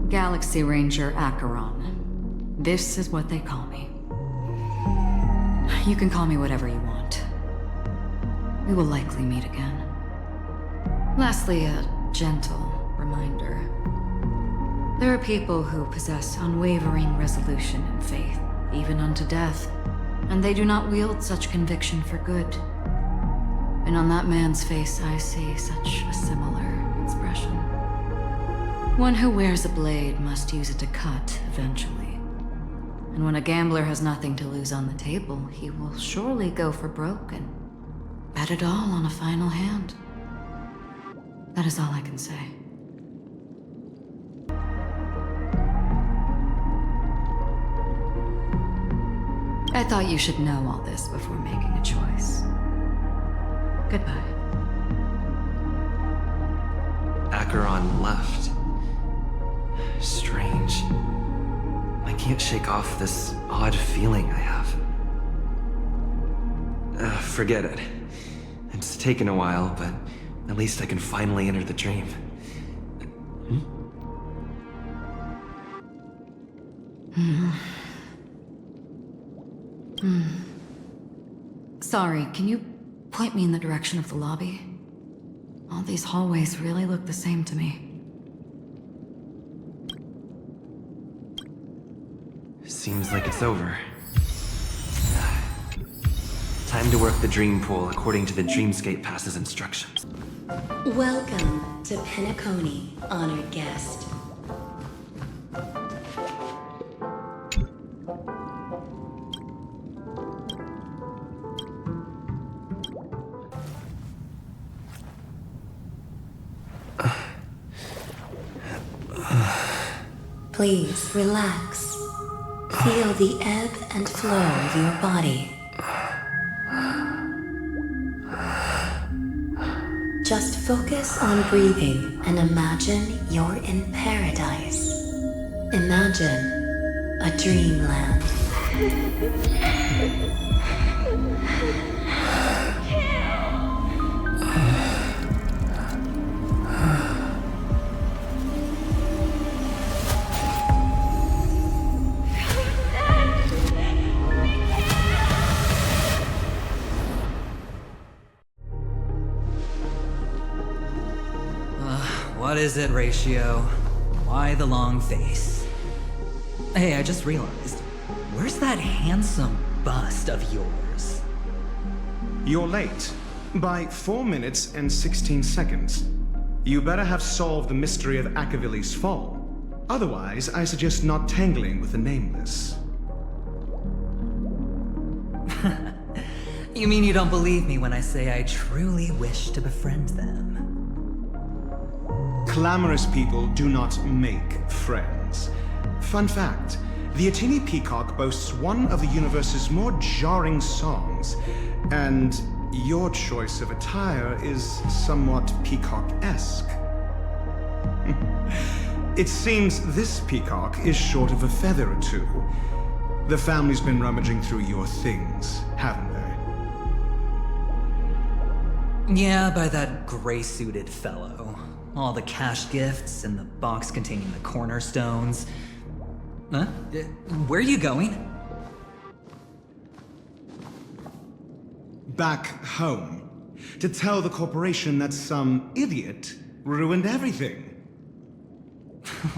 Galaxy Ranger Acheron. This is what they call me. You can call me whatever you want. We will likely meet again. Lastly, a gentle reminder. There are people who possess unwavering resolution and faith, even unto death, and they do not wield such conviction for good. And on that man's face I see such a similar expression. One who wears a blade must use it to cut eventually. And when a gambler has nothing to lose on the table, he will surely go for broke and bet it all on a final hand. That is all I can say. I thought you should know all this before making a choice. Goodbye. Acheron left. Strange. I can't shake off this odd feeling I have. Forget it. It's taken a while, but at least I can finally enter the dream. Sorry, can you point me in the direction of the lobby? All these hallways really look the same to me. Seems like it's over. Time to work the dream pool according to the Dreamscape Pass's instructions. Welcome to Penacony, honored guest. Please relax. Feel the ebb and flow of your body. Just focus on breathing and imagine you're in paradise. Imagine a dreamland. What is it, Ratio? Why the long face? Hey, I just realized. Where's that handsome bust of yours? You're late. By 4 minutes and 16 seconds. You better have solved the mystery of Akavili's fall. Otherwise, I suggest not tangling with the Nameless. You mean you don't believe me when I say I truly wish to befriend them? Clamorous people do not make friends. Fun fact, the Atini Peacock boasts one of the universe's more jarring songs, and your choice of attire is somewhat peacock-esque. It seems this peacock is short of a feather or two. The family's been rummaging through your things, haven't they? Yeah, by that gray-suited fellow. All the cash gifts and the box containing the cornerstones. Huh? Where are you going? Back home. To tell the corporation that some idiot ruined everything.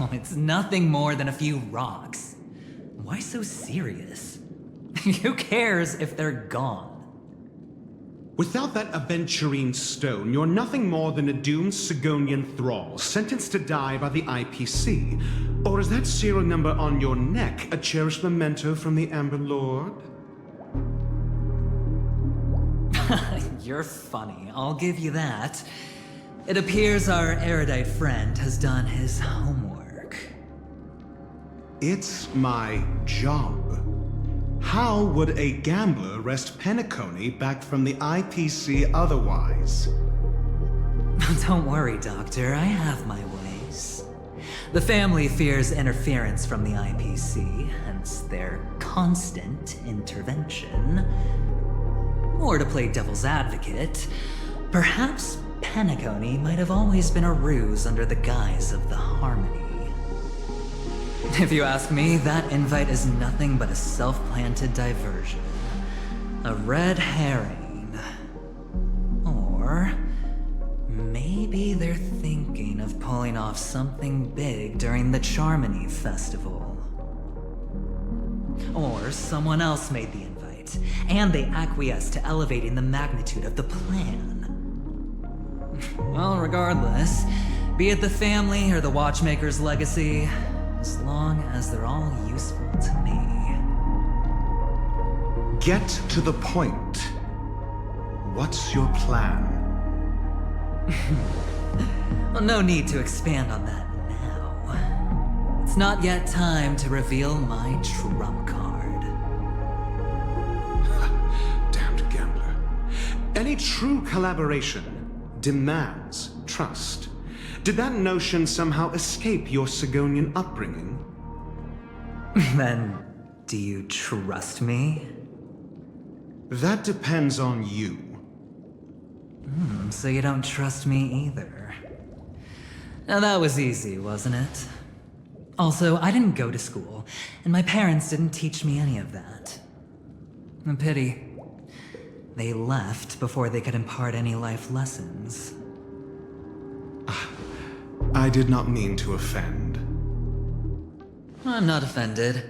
Oh, it's nothing more than a few rocks. Why so serious? Who cares if they're gone? Without that Aventurine stone, you're nothing more than a doomed Sigonian thrall, sentenced to die by the IPC. Or is that serial number on your neck a cherished memento from the Amber Lord? You're funny, I'll give you that. It appears our erudite friend has done his homework. It's my job. How would a gambler wrest Penacony back from the IPC otherwise? Don't worry, Doctor, I have my ways. The family fears interference from the IPC, hence their constant intervention. Or to play devil's advocate, perhaps Penacony might have always been a ruse under the guise of the Harmony. If you ask me, that invite is nothing but a self-planted diversion. A red herring. Or maybe they're thinking of pulling off something big during the Charmony Festival. Or someone else made the invite, and they acquiesced to elevating the magnitude of the plan. Well, regardless, be it the family or the Watchmaker's legacy, as long as they're all useful to me. Get to the point. What's your plan? Well, no need to expand on that now. It's not yet time to reveal my trump card. Damned gambler. Any true collaboration demands trust. Did that notion somehow escape your Sigonian upbringing? Then, do you trust me? That depends on you. So you don't trust me either. Now that was easy, wasn't it? Also, I didn't go to school, and my parents didn't teach me any of that. A pity. They left before they could impart any life lessons. I did not mean to offend. I'm not offended.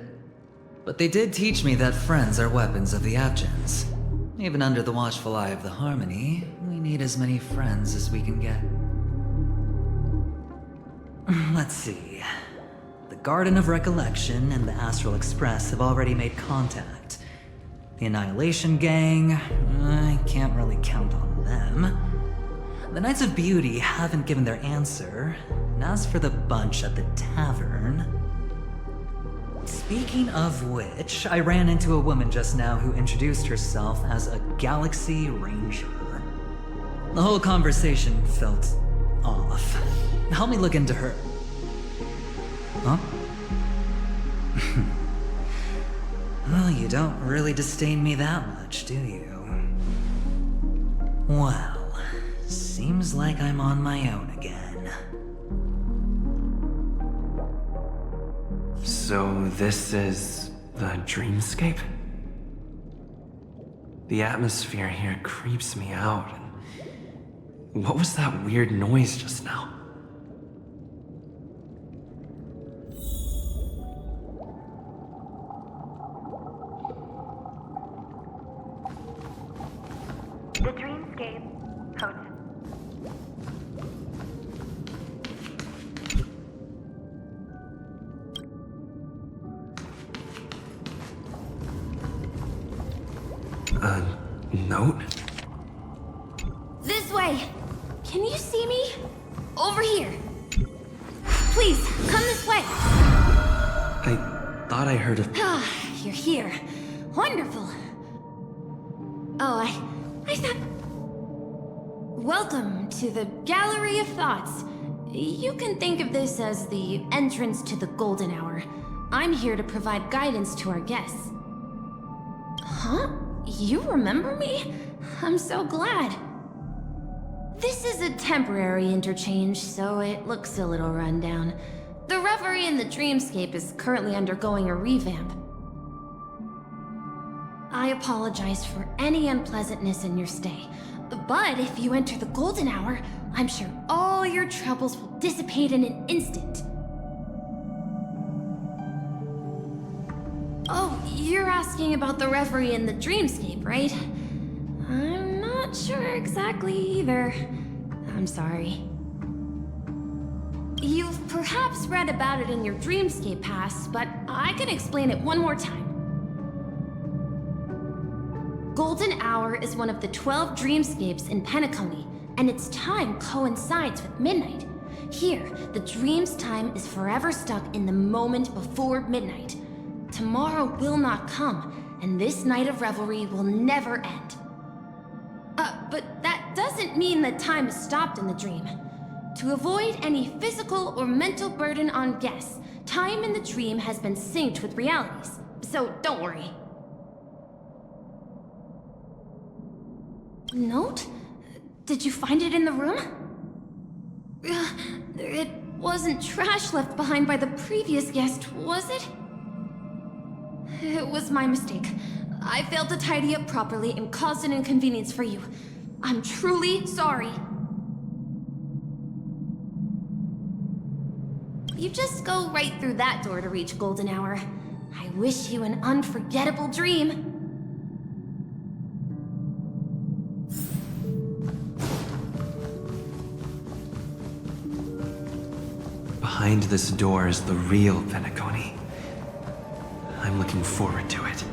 But they did teach me that friends are weapons of the Abgens. Even under the watchful eye of the Harmony, we need as many friends as we can get. Let's see. The Garden of Recollection and the Astral Express have already made contact. The Annihilation Gang, I can't really count on them. The Knights of Beauty haven't given their answer, and as for the bunch at the tavern... Speaking of which, I ran into a woman just now who introduced herself as a Galaxy Ranger. The whole conversation felt off. Help me look into her... Huh? Well, you don't really disdain me that much, do you? Well, seems like I'm on my own again. So this is the dreamscape? The atmosphere here creeps me out. And what was that weird noise just now? The dreamscape potent. A note? This way! Can you see me? Over here! Please, come this way! I thought I heard a... Ah, you're here. Wonderful. Oh, I thought... Welcome to the Gallery of Thoughts. You can think of this as the entrance to the Golden Hour. I'm here to provide guidance to our guests. Huh? You remember me? I'm so glad. This is a temporary interchange, so it looks a little rundown. The Reverie in the Dreamscape is currently undergoing a revamp. I apologize for any unpleasantness in your stay, but if you enter the Golden Hour, I'm sure all your troubles will dissipate in an instant. Oh, you're asking about the Reverie in the Dreamscape, right? I'm not sure exactly either. I'm sorry. You've perhaps read about it in your Dreamscape Pass, but I can explain it one more time. golden hour is one of the 12 dreamscapes in Penacony, and its time coincides with midnight. Here, the dream's time is forever stuck in the moment before midnight. Tomorrow will not come, and this night of revelry will never end. But that doesn't mean that time is stopped in the dream. To avoid any physical or mental burden on guests, time in the dream has been synced with realities, so don't worry. Note? Did you find it in the room? It wasn't trash left behind by the previous guest, was it? It was my mistake. I failed to tidy up properly and caused an inconvenience for you. I'm truly sorry. You just go right through that door to reach golden hour. I wish you an unforgettable dream. Behind this door is the real Penacony. I'm looking forward to it.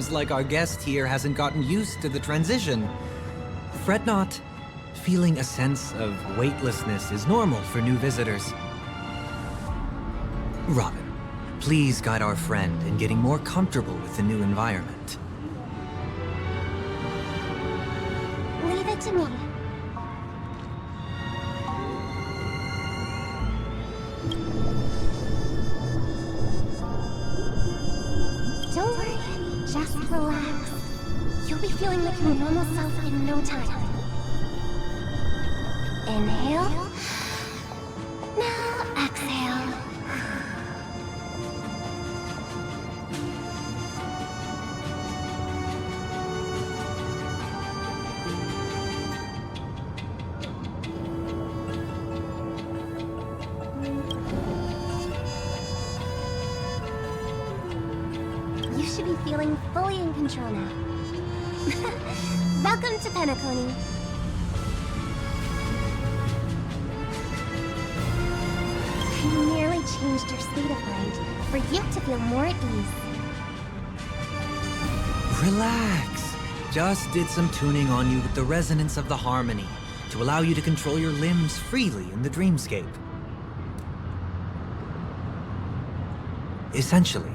Like our guest here hasn't gotten used to the transition. Fret not. Feeling a sense of weightlessness is normal for new visitors. Robin, please guide our friend in getting more comfortable with the new environment. Leave it to me. Don't worry. Just relax. You'll be feeling like your normal self in no time. Inhale. Now exhale. Feeling fully in control now. Welcome to Penacony. I merely changed your state of mind for you to feel more at ease. Relax. Just did some tuning on you with the resonance of the harmony to allow you to control your limbs freely in the dreamscape. Essentially,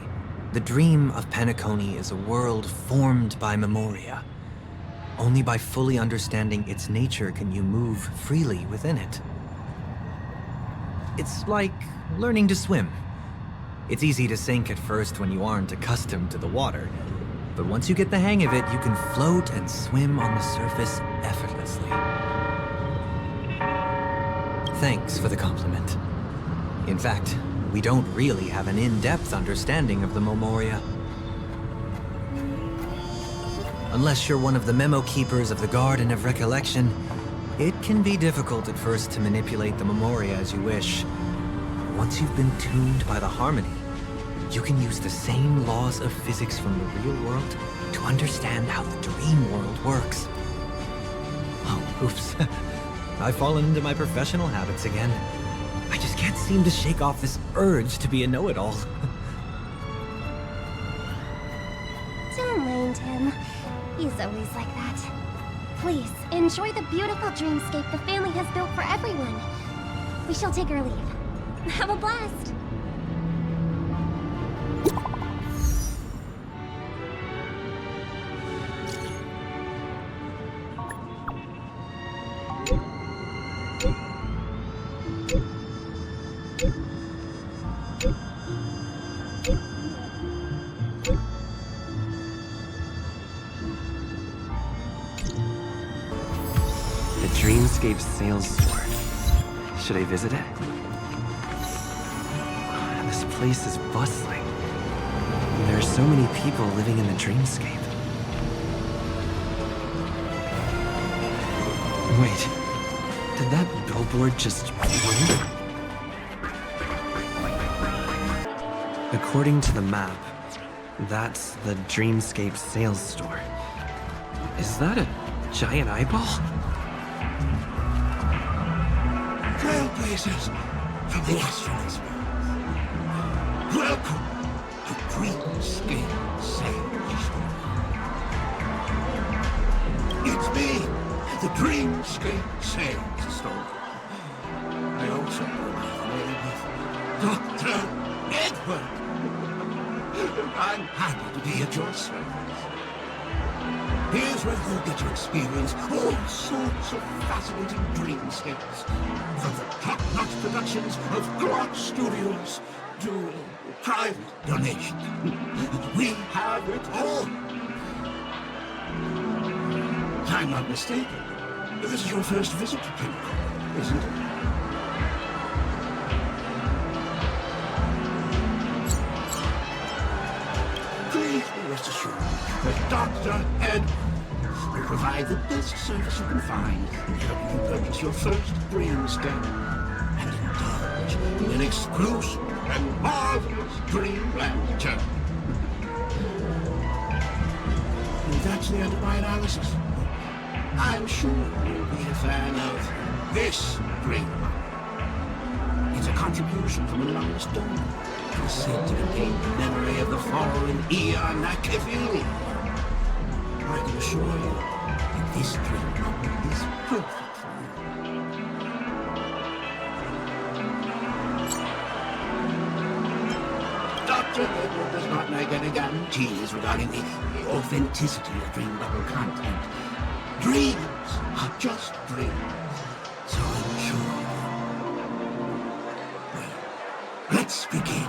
the dream of Penacony is a world formed by Memoria. Only by fully understanding its nature can you move freely within it. It's like learning to swim. It's easy to sink at first when you aren't accustomed to the water, but once you get the hang of it, you can float and swim on the surface effortlessly. Thanks for the compliment. In fact, we don't really have an in-depth understanding of the Memoria. Unless you're one of the memo keepers of the Garden of Recollection, it can be difficult at first to manipulate the Memoria as you wish. Once you've been tuned by the harmony, you can use the same laws of physics from the real world to understand how the dream world works. Oh, oops. I've fallen into my professional habits again. I just can't seem to shake off this urge to be a know-it-all. Don't mind him. He's always like that. Please, enjoy the beautiful dreamscape the family has built for everyone. We shall take our leave. Have a blast! Dreamscape sales store. Should I visit it? This place is bustling. There are so many people living in the dreamscape. Wait, did that billboard just move? According to the map, that's the Dreamscape sales store. Is that a giant eyeball? Trailblazers from the Astral Express. Welcome to Dreamscape Sales Store. It's me, the Dreamscape Sales Store. I also go by the name of Dr. Edward. I'm happy to be at your service. Here's where you'll get to experience all sorts of fascinating dreamscapes. From the top-notch productions of Glock Studios to private donations. We have it all. If I'm not mistaken, this is your first visit to Penacony, isn't it? Please be rest assured that Dr. Ed will provide the best service you can find in helping you purchase your first dreamscape and indulge in an exclusive and marvelous dreamland journey. And that's the end of my analysis. I'm sure you'll be a fan of this dream. It's a contribution from an anonymous donor. It's said to contain the memory of the fallen Eon Acheron. I can assure you that this dream is perfect for you. Dr. Edward does not make any guarantees regarding the authenticity of dream bubble content. Dreams are just dreams, so enjoy them. Well, let's begin.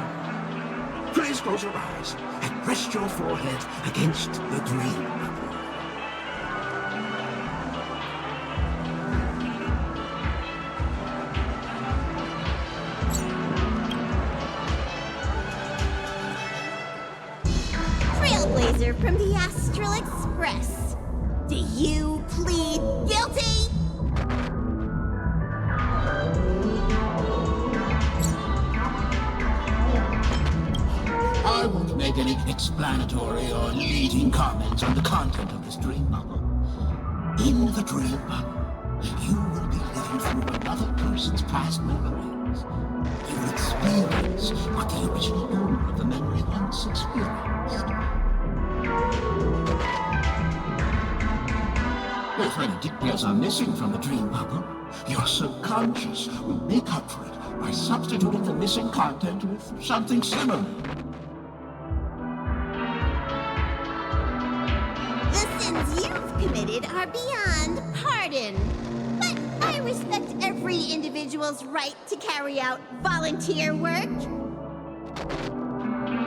Please close your eyes and rest your forehead against the dream bubble. Trailblazer from the Astral Express. Do you plead guilty? I won't make any explanatory or leading comments on the content of this dream bubble. In the dream bubble, you will be living through another person's past memories. You will experience what the original owner of the memory once experienced. If any details are missing from the dream bubble, your subconscious will make up for it by substituting the missing content with something similar. The sins you've committed are beyond pardon. But I respect every individual's right to carry out volunteer work.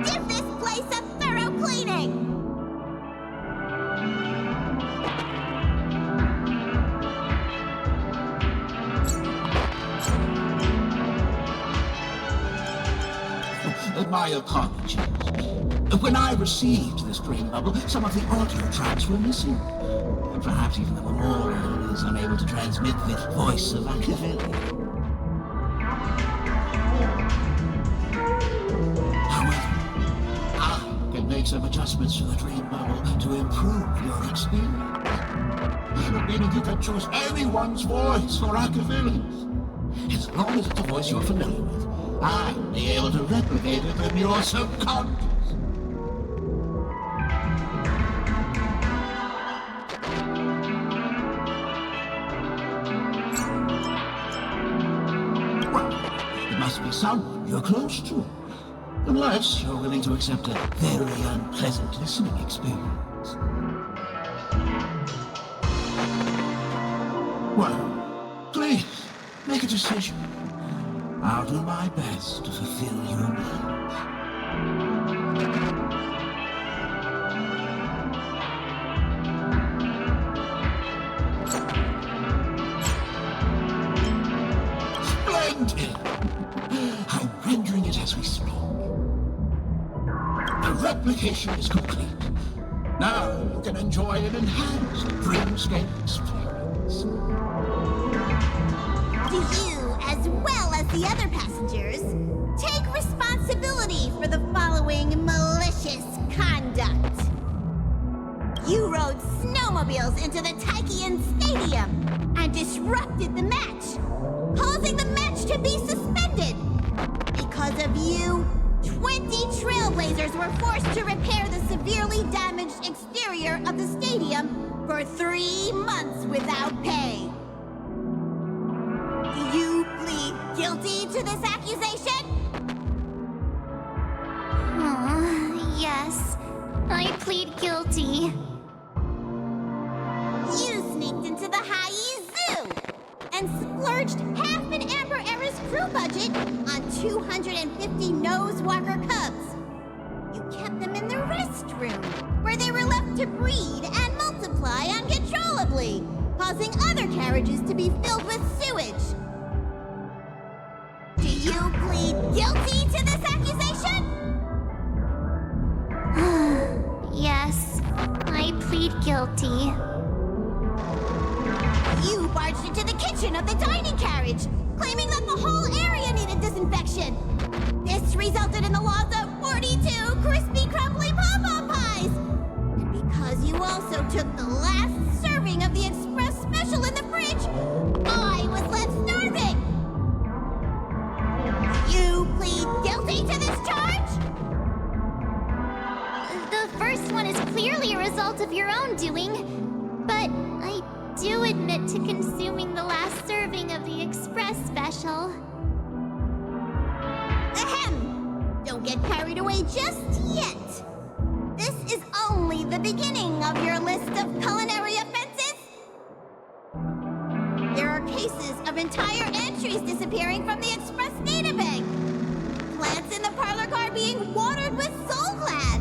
Give this place a thorough cleaning! My apologies. When I received this dream bubble, some of the audio tracks were missing. Perhaps even the memorial is unable to transmit the voice of Acheron. However, I can make some adjustments to the dream bubble to improve your experience. Meaning you can choose anyone's voice for Acheron. As long as it's a voice you're familiar with, I'll be able to replicate it in your subconscious. Well, it must be someone you're close to. Unless you're willing to accept a very unpleasant listening experience. Well, please, make a decision. I'll do my best to fulfill your needs. Granted. I'm rendering it as we speak. The replication is complete. Now you can enjoy an enhanced dreamscape experience. Do you, as well as the other passengers, take responsibility for the following malicious conduct? You rode snowmobiles into the Taikian Stadium and disrupted the match, causing the match to be suspended. Because of you, 20 Trailblazers were forced to repair the severely damaged exterior of the stadium for 3 months without pay. Do you plead guilty to this accusation? Yes. I plead guilty. You sneaked into the High Zoo and splurged half an Amber Era's crew budget on 250 Nosewalker cubs. You kept them in the restroom, where they were left to breed and multiply uncontrollably, causing other carriages to be filled with sewage. Do you plead guilty to this accusation? Yes, I plead guilty. You barged into the kitchen of the dining carriage, claiming that the whole area needed disinfection. This resulted in the loss of 42 crispy, crumbly pom-pom pies. And because you also took the last serving of the express special in the fridge, I was left starving. You plead guilty to this charge? The first one is clearly a result of your own doing, but I do admit to consuming the last serving of the express special. Ahem! Don't get carried away just yet. This is only the beginning of your list of culinary offenses. There are cases of entire entries disappearing from the express databank. Plants in the parlor car being watered with soul glad.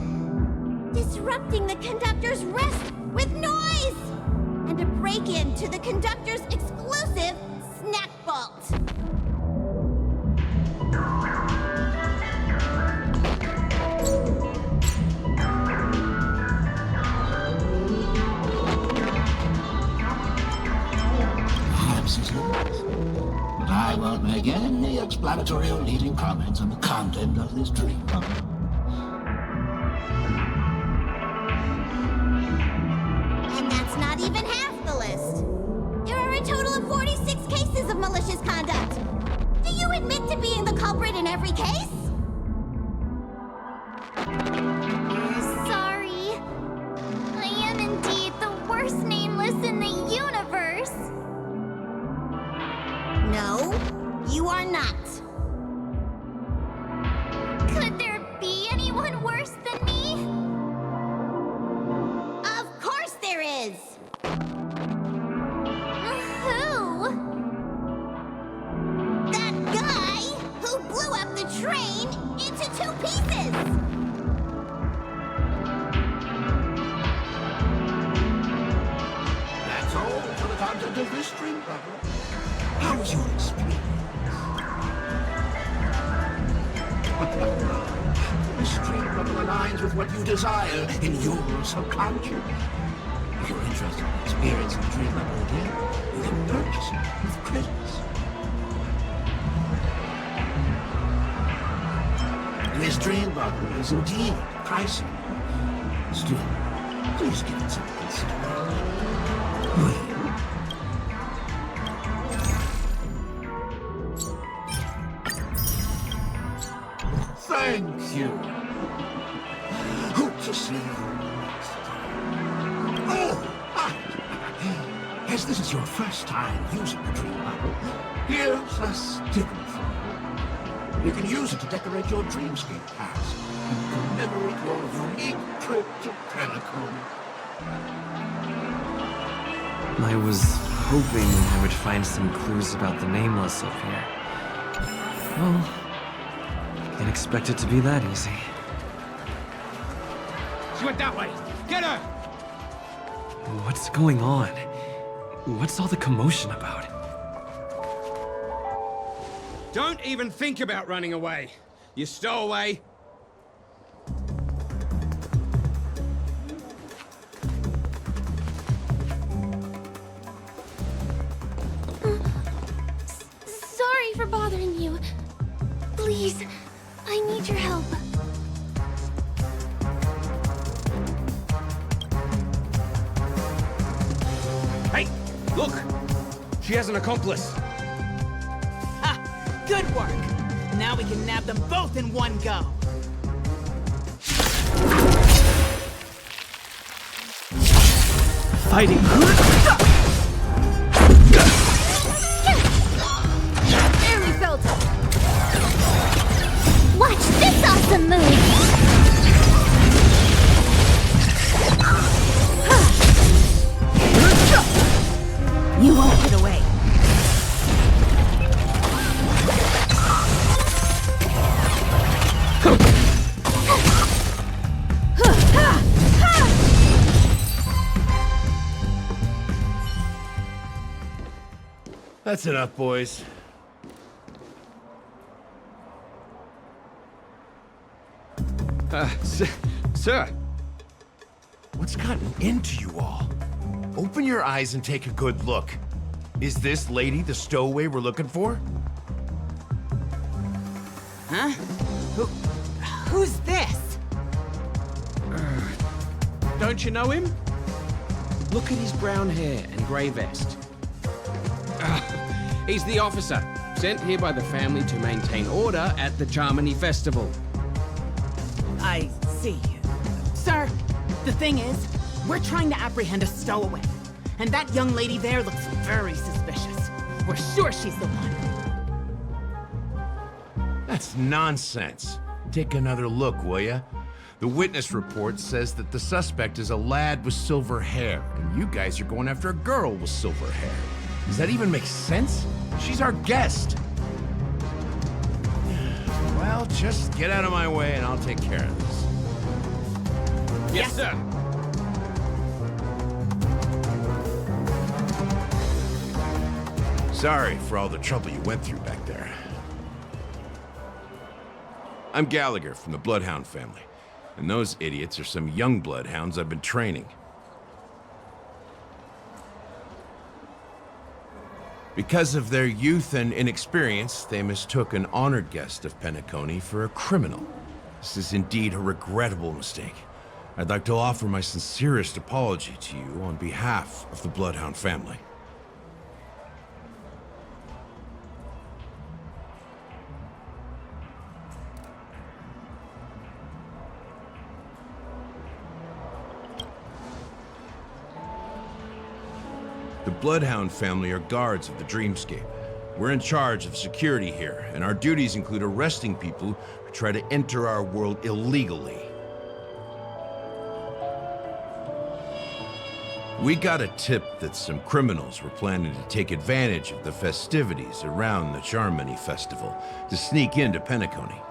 Disrupting the conductor's rest with noise. And a break-in to the conductor's exclusive snack vault. Perhaps it is, but I won't make any explanatory or leading comments on the content of this dream. And that's not even half the list. There are a total of 46 cases of malicious conduct. Do you admit to being the culprit in every case? Sorry. I am indeed the worst nameless in the universe. No, you are not. Could there be anyone worse than me? Of course there is. Who? That guy who blew up the train into 2 pieces. That's all for the content of this dream, brother. How was your experience? This dream level aligns with what you desire in your subconscious. If you're interested in experiencing the dream level again, you can purchase it with credits. This dream bubble is indeed pricey. Still, please give it some consideration. Well, thank you. Hope to see you next time. Oh, as this is your first time using the dream bubble, here's a sticker for you. You can use it to decorate your dreamscape past and commemorate your unique trip to Penacony. I was hoping I would find some clues about the Nameless up here. Well, can't expect it to be that easy. She went that way! Get her! What's going on? What's all the commotion about? Don't even think about running away. You stowaway. Sorry for bothering you. Please, I need your help. Hey, look! She has an accomplice. Ha! Good work! Now we can nab them both in one go. Fighting. Barely felt it. Watch this awesome move. You won't get away. That's enough, boys. Sir. What's gotten into you all? Open your eyes and take a good look. Is this lady the stowaway we're looking for? Huh? Who's this? Don't you know him? Look at his brown hair and grey vest. He's the officer, sent here by the family to maintain order at the Charmony Festival. I see. Sir, the thing is, we're trying to apprehend a stowaway. And that young lady there looks very suspicious. We're sure she's the one. That's nonsense. Take another look, will ya? The witness report says that the suspect is a lad with silver hair, and you guys are going after a girl with silver hair. Does that even make sense? She's our guest. Well, just get out of my way and I'll take care of this. Yes, sir. Sorry for all the trouble you went through back there. I'm Gallagher from the Bloodhound family, and those idiots are some young bloodhounds I've been training. Because of their youth and inexperience, they mistook an honored guest of Penacony for a criminal. This is indeed a regrettable mistake. I'd like to offer my sincerest apology to you on behalf of the Bloodhound family. The Bloodhound family are guards of the Dreamscape. We're in charge of security here, and our duties include arresting people who try to enter our world illegally. We got a tip that some criminals were planning to take advantage of the festivities around the Charmony Festival to sneak into Penacony.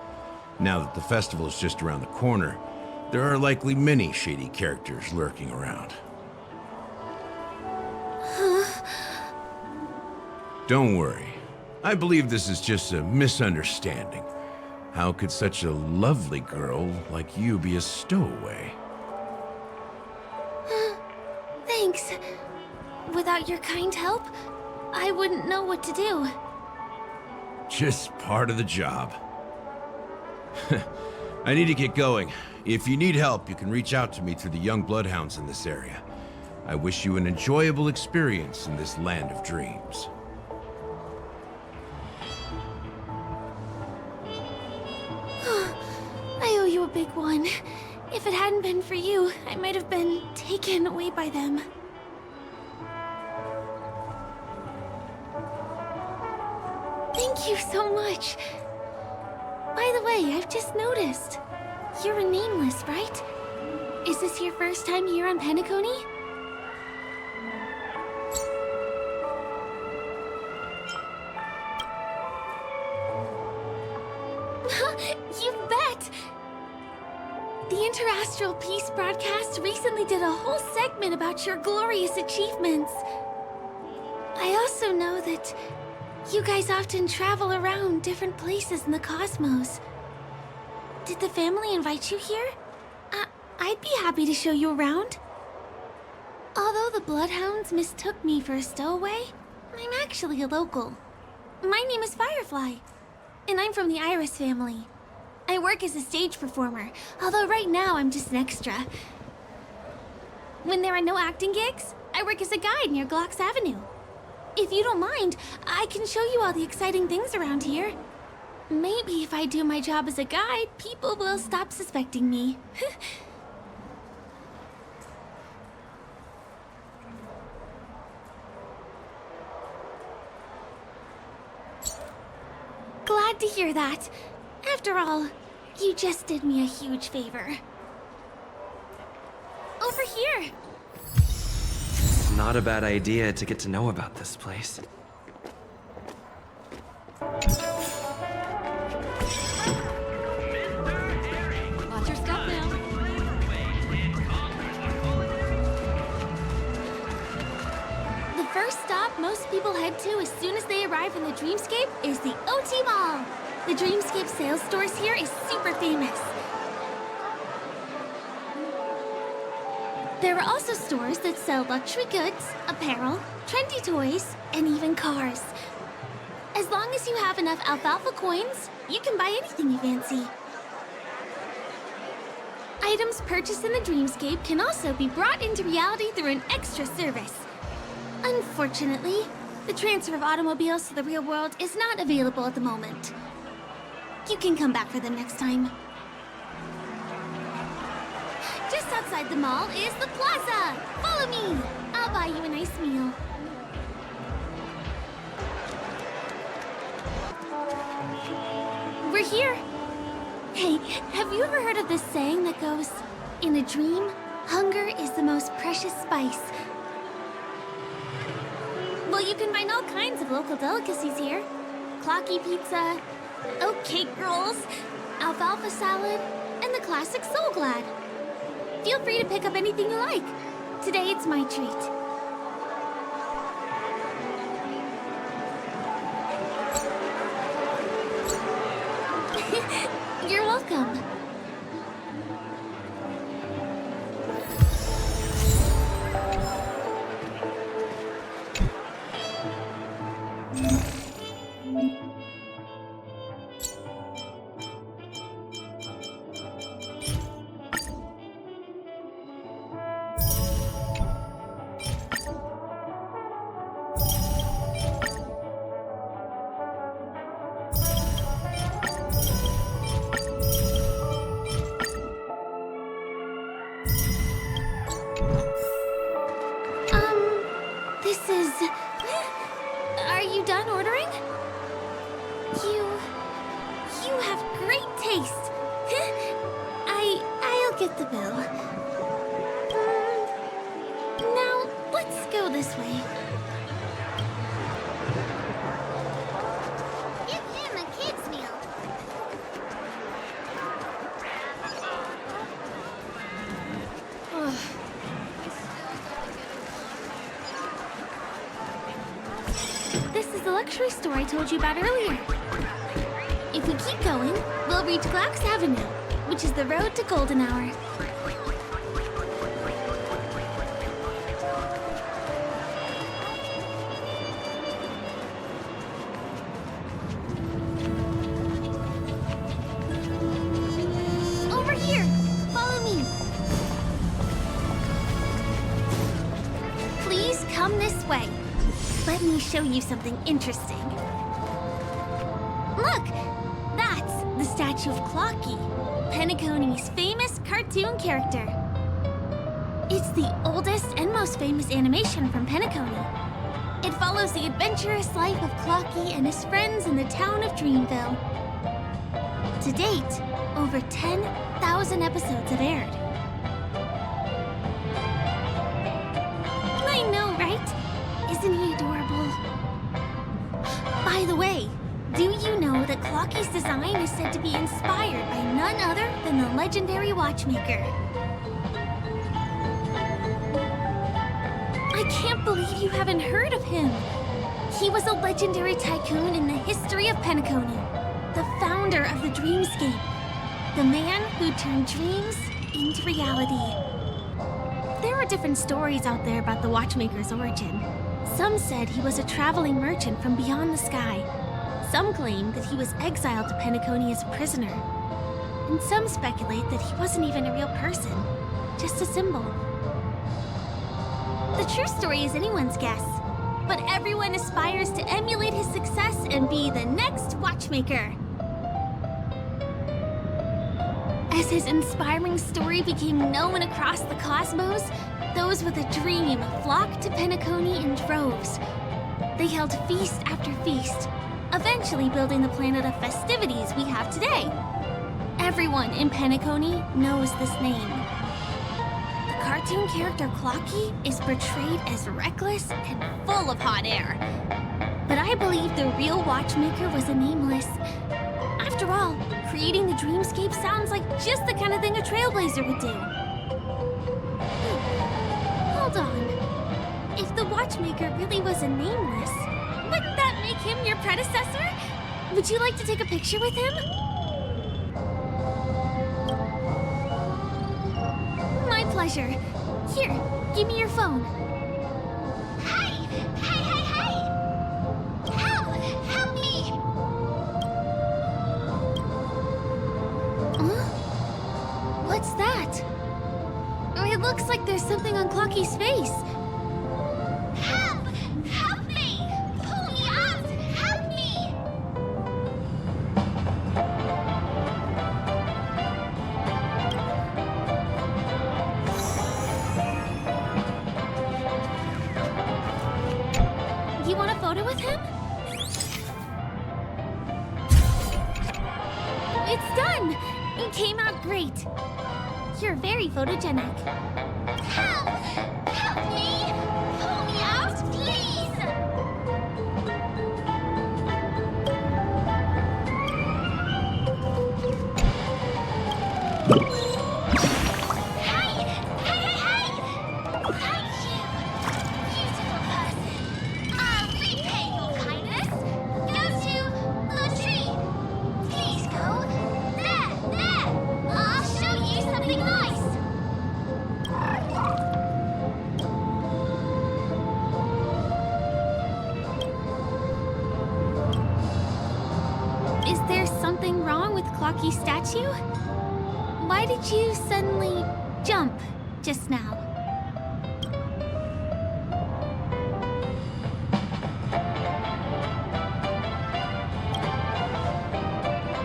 Now that the festival is just around the corner, there are likely many shady characters lurking around. Don't worry. I believe this is just a misunderstanding. How could such a lovely girl like you be a stowaway? Thanks. Without your kind help, I wouldn't know what to do. Just part of the job. I need to get going. If you need help, you can reach out to me through the young bloodhounds in this area. I wish you an enjoyable experience in this land of dreams. I owe you a big one. If it hadn't been for you, I might have been taken away by them. Thank you so much. By the way, I've just noticed. You're a nameless, right? Is this your first time here on Penacony? You bet! The Interastral Peace broadcast recently did a whole segment about your glorious achievements. I also know that You guys often travel around different places in the cosmos. Did the family invite you here? I'd be happy to show you around. Although the Bloodhounds mistook me for a stowaway, I'm actually a local. My name is Firefly, and I'm from the Iris family. I work as a stage performer, although right now I'm just an extra. When there are no acting gigs, I work as a guide near Glock's Avenue. If you don't mind, I can show you all the exciting things around here. Maybe if I do my job as a guide, people will stop suspecting me. Glad to hear that. After all, you just did me a huge favor. Over here! Not a bad idea to get to know about this place. Watch your step now. The first stop most people head to as soon as they arrive in the Dreamscape is the OT Mall. The Dreamscape sales stores here is super famous. There are also stores that sell luxury goods, apparel, trendy toys, and even cars. As long as you have enough alfalfa coins, you can buy anything you fancy. Items purchased in the Dreamscape can also be brought into reality through an extra service. Unfortunately, the transfer of automobiles to the real world is not available at the moment. You can come back for them next time. Just outside the mall is the plaza! Follow me! I'll buy you a nice meal. We're here! Hey, have you ever heard of this saying that goes, in a dream, hunger is the most precious spice? Well, you can find all kinds of local delicacies here. Clocky pizza, oat cake rolls, alfalfa salad, and the classic Soul Glad. Feel free to pick up anything you like. Today it's my treat. You're welcome. This is... Are you done ordering? You have great taste. I'll get the bill. Now, let's go this way. Give him a kid's meal. This is the luxury store I told you about earlier. If we keep going, we'll reach Glax Avenue, which is the road to Golden Hour. Over here! Follow me! Please come this way. Let me show you something interesting. Look! That's the statue of Clocky, Penacony's famous cartoon character. It's the oldest and most famous animation from Penacony. It follows the adventurous life of Clocky and his friends in the town of Dreamville. To date, over 10,000 episodes have aired. I know, right? Isn't he adorable? By the way, do you know that Clocky's design is said to be inspired by none other than the legendary watchmaker? I can't believe you haven't heard of him. He was a legendary tycoon in the history of Penacony, the founder of the dreamscape, the man who turned dreams into reality. There are different stories out there about the Watchmaker's origin. Some said he was a traveling merchant from beyond the sky. Some claim that he was exiled to Penacony as a prisoner. And some speculate that he wasn't even a real person, just a symbol. The true story is anyone's guess, but everyone aspires to emulate his success and be the next Watchmaker. As his inspiring story became known across the cosmos, those with a dream flocked to Penacony in droves. They held feast after feast, eventually building the planet of festivities we have today. Everyone in Penacony knows this name. The cartoon character Clocky is portrayed as reckless and full of hot air. But I believe the real Watchmaker was a nameless. After all, creating the dreamscape sounds like just the kind of thing a Trailblazer would do. Hold on. If the Watchmaker really was a nameless, wouldn't that make him your predecessor? Would you like to take a picture with him? My pleasure. Here, give me your phone. Hey! Hey, hey, hey! Help! Help me! Huh? What's that? It looks like there's something on Clocky's face. Help! Help me! Pull me out! Help me! You want a photo with him? It's done! It came out great. You're very photogenic. Help! Help me! Pull me out, please! Hey! Hey, hey, hey! Thank you, beautiful person. I'll repay your kindness. Go to Latrine. Please go. There! I'll show you something nice. Is there something wrong with Clocky's statue? Why did you suddenly jump just now?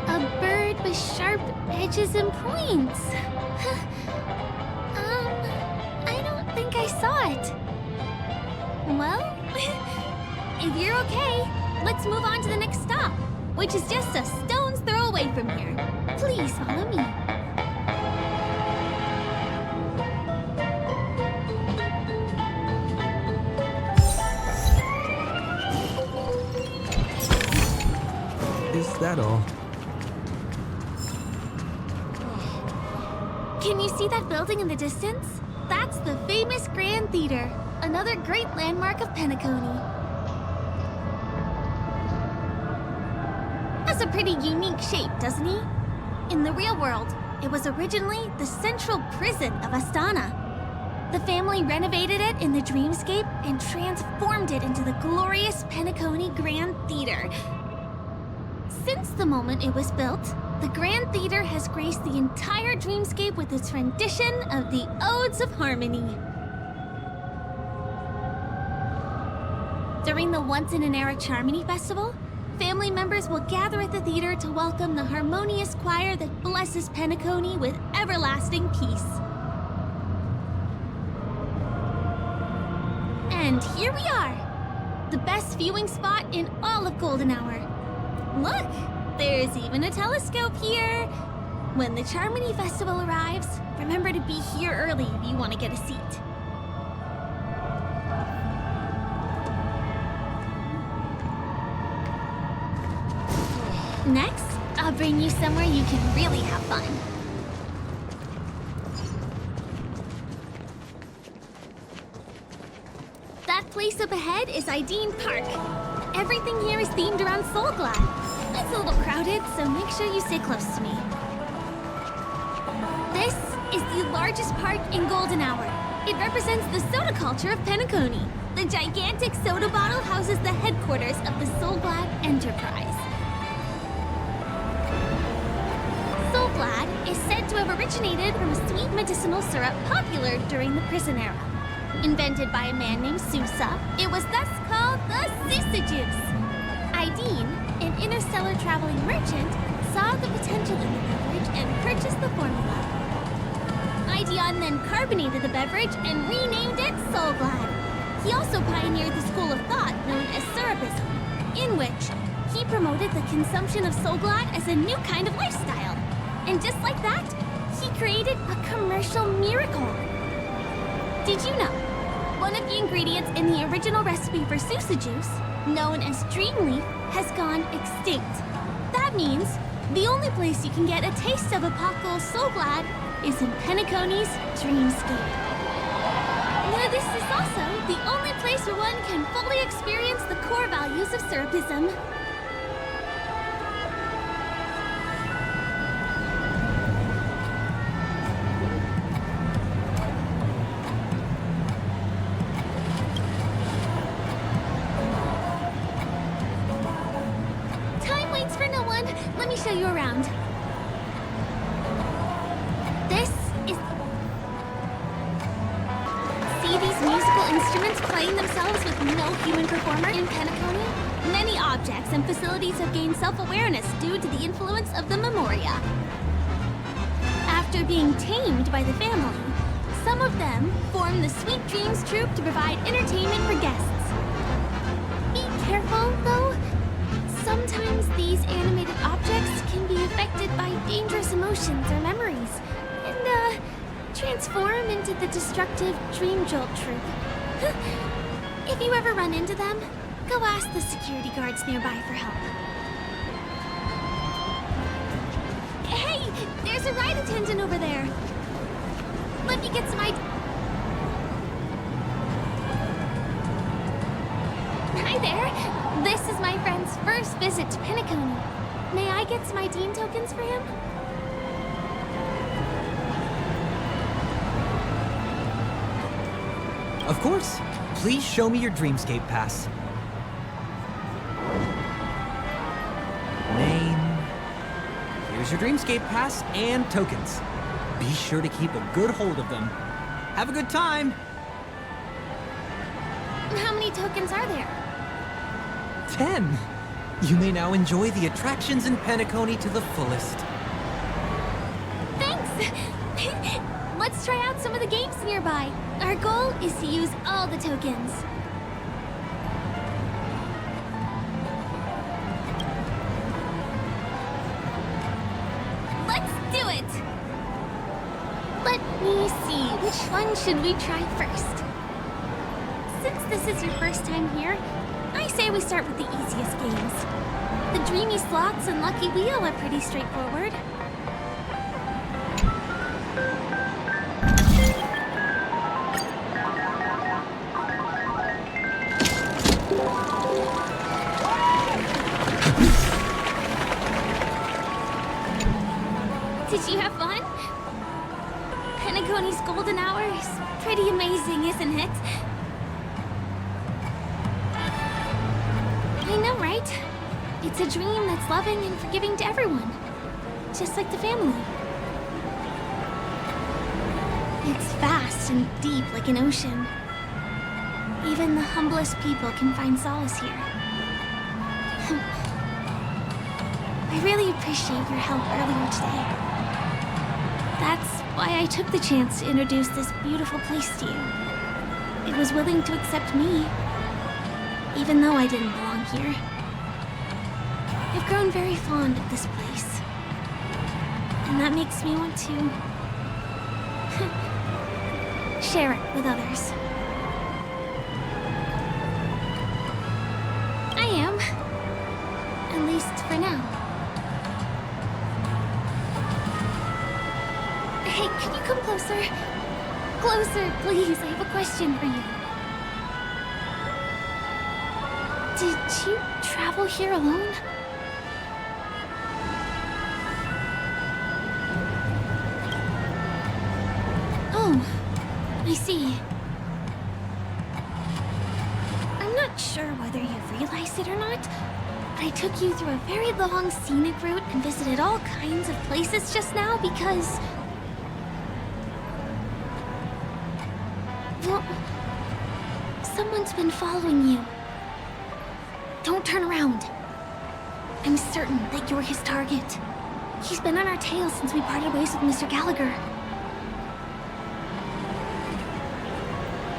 A bird with sharp edges and points. I don't think I saw it. Well, if you're okay, let's move on to the next stop, which is just a stone's throw away from here. Please follow me. Is that all? Can you see that building in the distance? That's the famous Grand Theater, another great landmark of Penacony. Has a pretty unique shape, doesn't he? In the real world, it was originally the central prison of Astana. The family renovated it in the dreamscape and transformed it into the glorious Penacony Grand Theater. Since the moment it was built, the Grand Theater has graced the entire dreamscape with its rendition of the Odes of Harmony. During the once-in-an-era Charmony Festival, family members will gather at the theater to welcome the harmonious choir that blesses Penacony with everlasting peace. And here we are, the best viewing spot in all of Golden Hour. Look, there's even a telescope here. When the Charmony Festival arrives, remember to be here early if you want to get a seat. Next, I'll bring you somewhere you can really have fun. That place up ahead is Ideen Park. everything here is themed around Soulglad. It's a little crowded, so make sure you stay close to me. This is the largest park in Golden Hour. It represents the soda culture of Penacony. The gigantic soda bottle houses the headquarters of the Soulglad Enterprise. Soulglad is said to have originated from a sweet medicinal syrup popular during the prison era. Invented by a man named Sousa, it was thus called the Sousa Juice. Ideen, an interstellar traveling merchant, saw the potential in the beverage and purchased the formula. Ideon then carbonated the beverage and renamed it Soulglad. He also pioneered the school of thought known as Syrupism, in which he promoted the consumption of Soulglad as a new kind of lifestyle. And just like that, he created a commercial miracle. Did you know? One of the ingredients in the original recipe for Sousa Juice, known as Dreamleaf, has gone extinct. That means the only place you can get a taste of Apocalypse Soulglad is in Penacony's Dreamscape. Now, this is also the only place where one can fully experience the core values of Syrupism. Time waits for no one. Let me show you around. This is... See these musical instruments playing themselves with no human performer in Penacony? Many objects and facilities have gained self-awareness due to the influence of the Memoria. After being tamed by the family, some of them form the Sweet Dreams Troupe to provide entertainment for guests. Be careful, though. Sometimes these animated objects can be affected by dangerous emotions or memories, and, transform into the destructive Dream Jolt Troupe. If you ever run into them, go ask the security guards nearby for help. Hey, there's a ride attendant over there. Let me get some Hi there. This is my friend's first visit to Penacony. May I get some ID tokens for him? Of course. Please show me your Dreamscape pass. Name. Here's your Dreamscape pass and tokens. Be sure to keep a good hold of them. Have a good time! How many tokens are there? 10! You may now enjoy the attractions in Penacony to the fullest. Thanks! Let's try out some of the games nearby. Our goal is to use all the tokens. Let's do it! Let me see, which one should we try first? Since this is your first time here, I say we start with the easiest games. The Dreamy Slots and Lucky Wheel are pretty straightforward. Did you have fun? Penacony's golden hour is pretty amazing, isn't it? I know, right? It's a dream that's loving and forgiving to everyone. Just like the family. It's vast and deep like an ocean. Even the humblest people can find solace here. I really appreciate your help earlier today. That's why I took the chance to introduce this beautiful place to you. It was willing to accept me, even though I didn't belong here. I've grown very fond of this place, and that makes me want to share it with others. I am, at least for now. Hey, can you come closer? Closer, please. I have a question for you. Did you travel here alone? Oh, I see. I'm not sure whether you've realized it or not, but I took you through a very long scenic route and visited all kinds of places just now because... well, someone's been following you. Don't turn around. I'm certain that you're his target. He's been on our tail since we parted ways with Mr. Gallagher.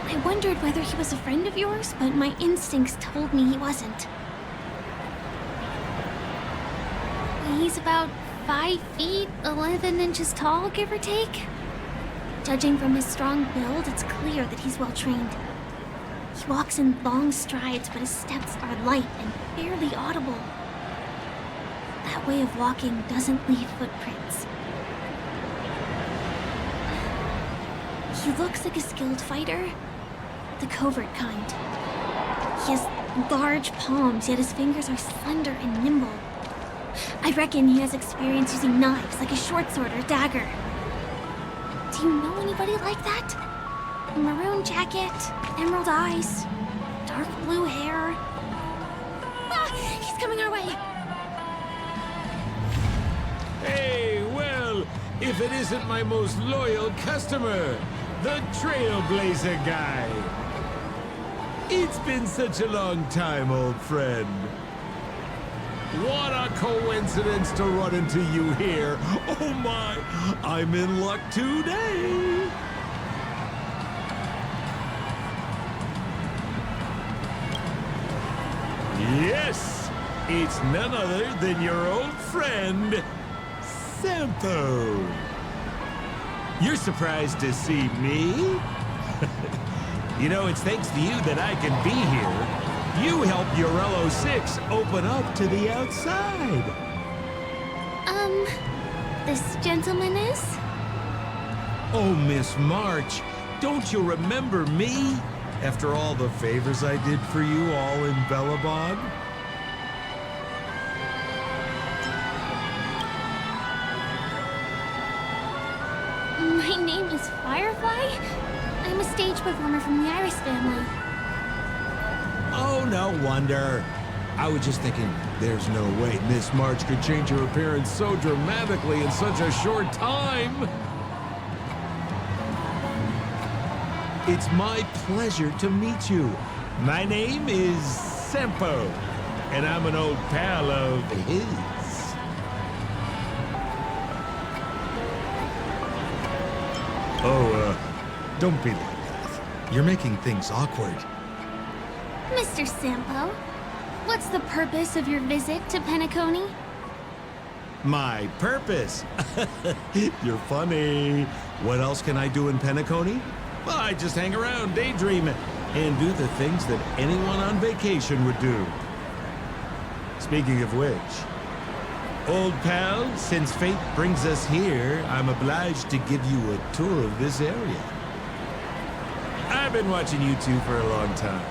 I wondered whether he was a friend of yours, but my instincts told me he wasn't. He's about 5 feet, 11 inches tall, give or take. Judging from his strong build, it's clear that he's well trained. He walks in long strides, but his steps are light and barely audible. That way of walking doesn't leave footprints. He looks like a skilled fighter, the covert kind. He has large palms, yet his fingers are slender and nimble. I reckon he has experience using knives, like a short sword or dagger. Do you know anybody like that? A maroon jacket, emerald eyes, dark blue hair. Ah, he's coming our way. Hey, well, if it isn't my most loyal customer, the Trailblazer guy. It's been such a long time, old friend. What a coincidence to run into you here. Oh my, I'm in luck today. Yes, it's none other than your old friend, Sampo. You're surprised to see me? You know, it's thanks to you that I can be here. You helped Urello 6 open up to the outside. This gentleman is? Oh, Miss March, don't you remember me? After all the favors I did for you all in Bellabog? My name is Firefly. I'm a stage performer from the Iris family. Oh, no wonder. I was just thinking, there's no way Miss March could change her appearance so dramatically in such a short time. It's my pleasure to meet you. My name is Sampo, and I'm an old pal of his. Oh, don't be like that. You're making things awkward. Mr. Sampo, what's the purpose of your visit to Penacony? My purpose? You're funny. What else can I do in Penacony? Well, I just hang around, daydream, and do the things that anyone on vacation would do. Speaking of which, old pal, since fate brings us here, I'm obliged to give you a tour of this area. I've been watching you two for a long time.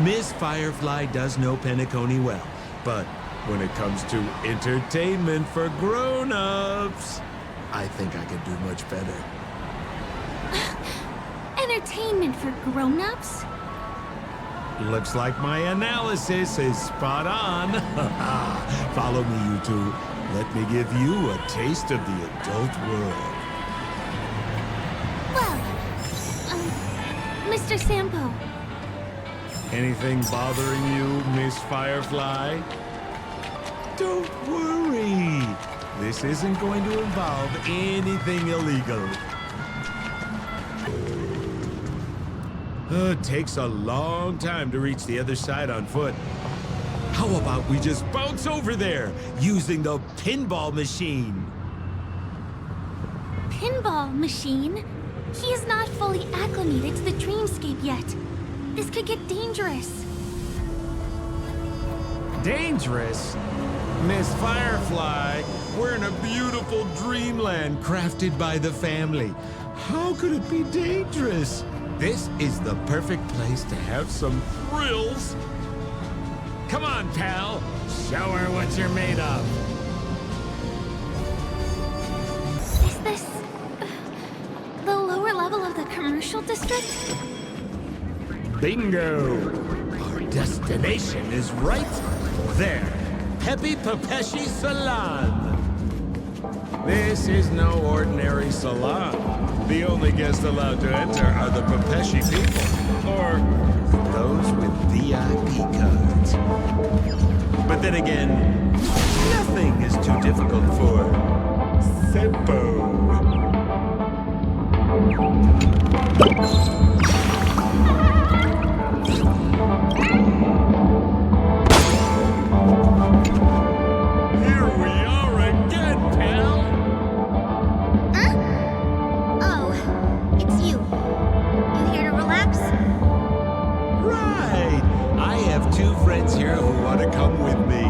Miss Firefly does know Penacony well, but when it comes to entertainment for grown-ups, I think I could do much better. Entertainment for grown-ups? Looks like my analysis is spot on. Follow me, you two. Let me give you a taste of the adult world. Well, Mr. Sampo. Anything bothering you, Miss Firefly? Don't worry. This isn't going to involve anything illegal. It takes a long time to reach the other side on foot. How about we just bounce over there using the pinball machine? Pinball machine? He is not fully acclimated to the dreamscape yet. This could get dangerous. Dangerous? Miss Firefly, we're in a beautiful dreamland crafted by the family. How could it be dangerous? This is the perfect place to have some thrills. Come on, pal. Show her what you're made of. Is this the lower level of the commercial district? Bingo! Our destination is right there. Happy Papeshi Salon. This is no ordinary salon. The only guests allowed to enter are the Papeshi people, or those with VIP cards. But then again, nothing is too difficult for Seppo. Here we are again, pal! Oh, it's you. You here to relax? Right! I have 2 friends here who want to come with me.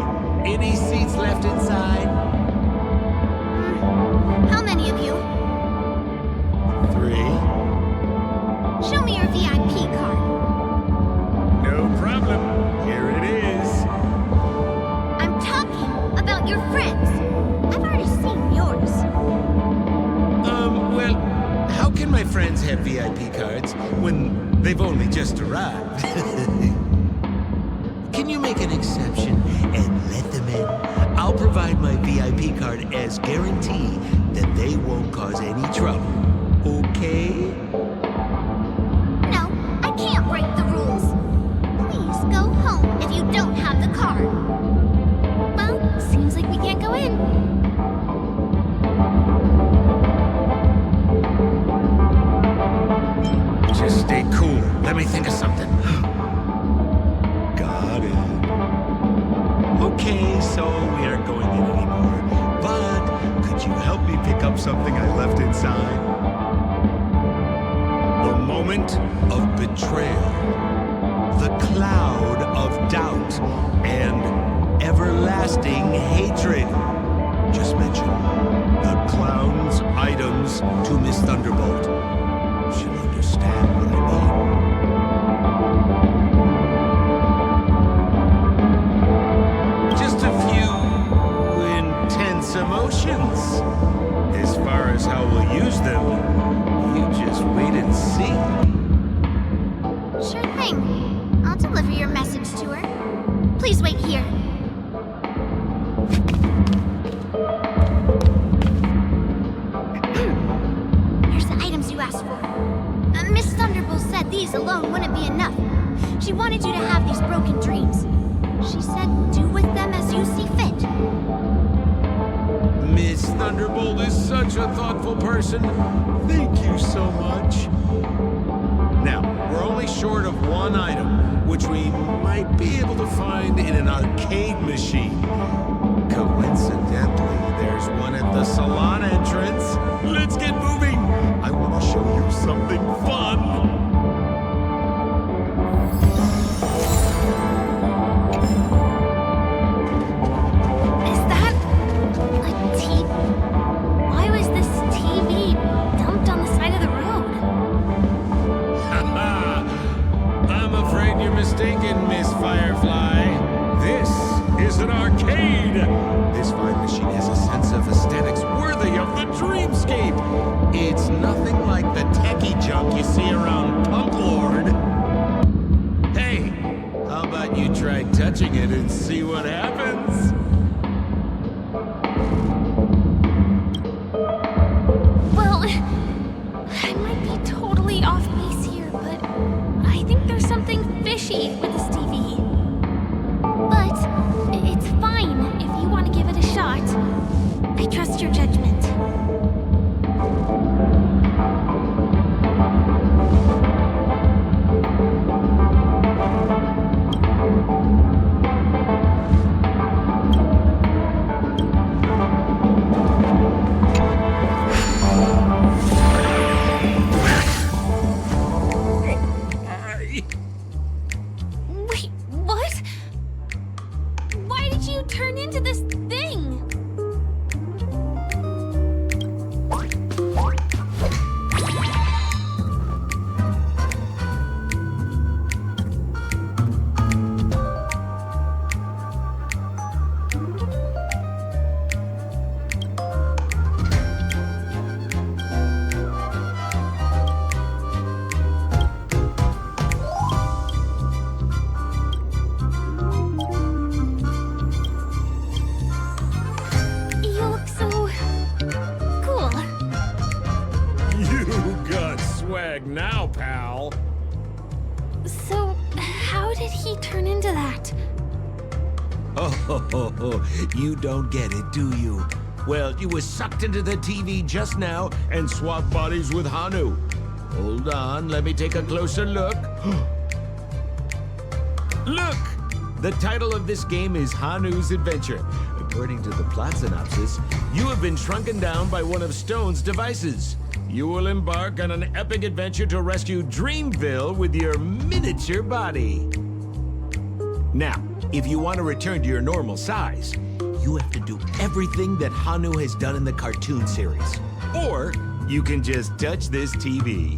Any seats left inside? How many of you? 3. Show me your VIP card. No problem. Here it is. I'm talking about your friends. I've already seen yours. Well, how can my friends have VIP cards when they've only just arrived? Can you make an exception and let them in? I'll provide my VIP card as guarantee that they won't cause any trouble. Okay? No, I can't break the rules. Please go home if you don't have the card. Well, seems like we can't go in. Just stay cool. Let me think of something. Got it. Okay, so we aren't going in anymore. But could you help me pick up something I left inside? The moment of betrayal. The cloud of doubt. And everlasting hatred. Just mention the clown's items to Miss Thunderbolt. She'll understand what I mean. Just a few intense emotions. As far as how we'll use them, you just wait and see. Sure thing. I'll deliver your message to her. Please wait here. Here's the items you asked for. Miss Thunderbolt said these alone wouldn't be enough. She wanted you to have these broken dreams. She said do with them as you see fit. Miss Thunderbolt is such a thoughtful person. Thank you so much. Now, we're only short of one item, which we might be able to find in an arcade machine. Coincidentally, there's one at the salon entrance. Let's get moving. I want to show you something fun. Is that a TV? Why was this TV dumped on the side of the road? I'm afraid you're mistaken, Miss Firefly. This is an arcade. This fine machine has a sense of aesthetics worthy of the dreamscape. It's nothing like the techie junk you see around Punk Lord. Hey, how about you try touching it and see what happens? Well, I might be totally off base here, but I think there's something fishy with this TV. But it's fine if you want to give it a shot. I trust your judgment. Wait, what? Why did you turn into this thing? You don't get it, do you? Well, you were sucked into the TV just now and swapped bodies with Hanu. Hold on, let me take a closer look. Look! The title of this game is Hanu's Adventure. According to the plot synopsis, you have been shrunken down by one of Stone's devices. You will embark on an epic adventure to rescue Dreamville with your miniature body. Now, if you want to return to your normal size, you have to do everything that Hanu has done in the cartoon series. Or you can just touch this TV.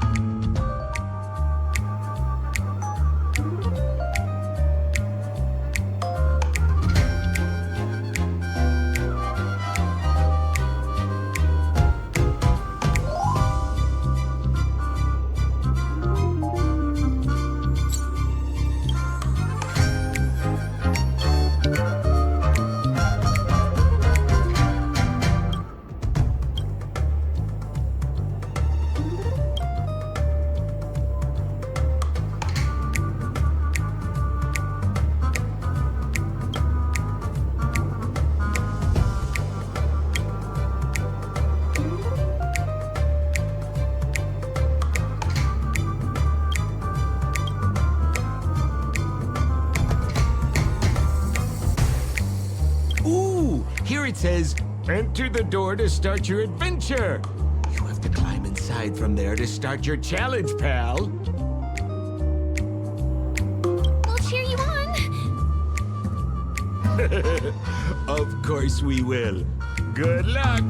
It says, enter the door to start your adventure. You have to climb inside from there to start your challenge, pal. We'll cheer you on. Of course we will. Good luck.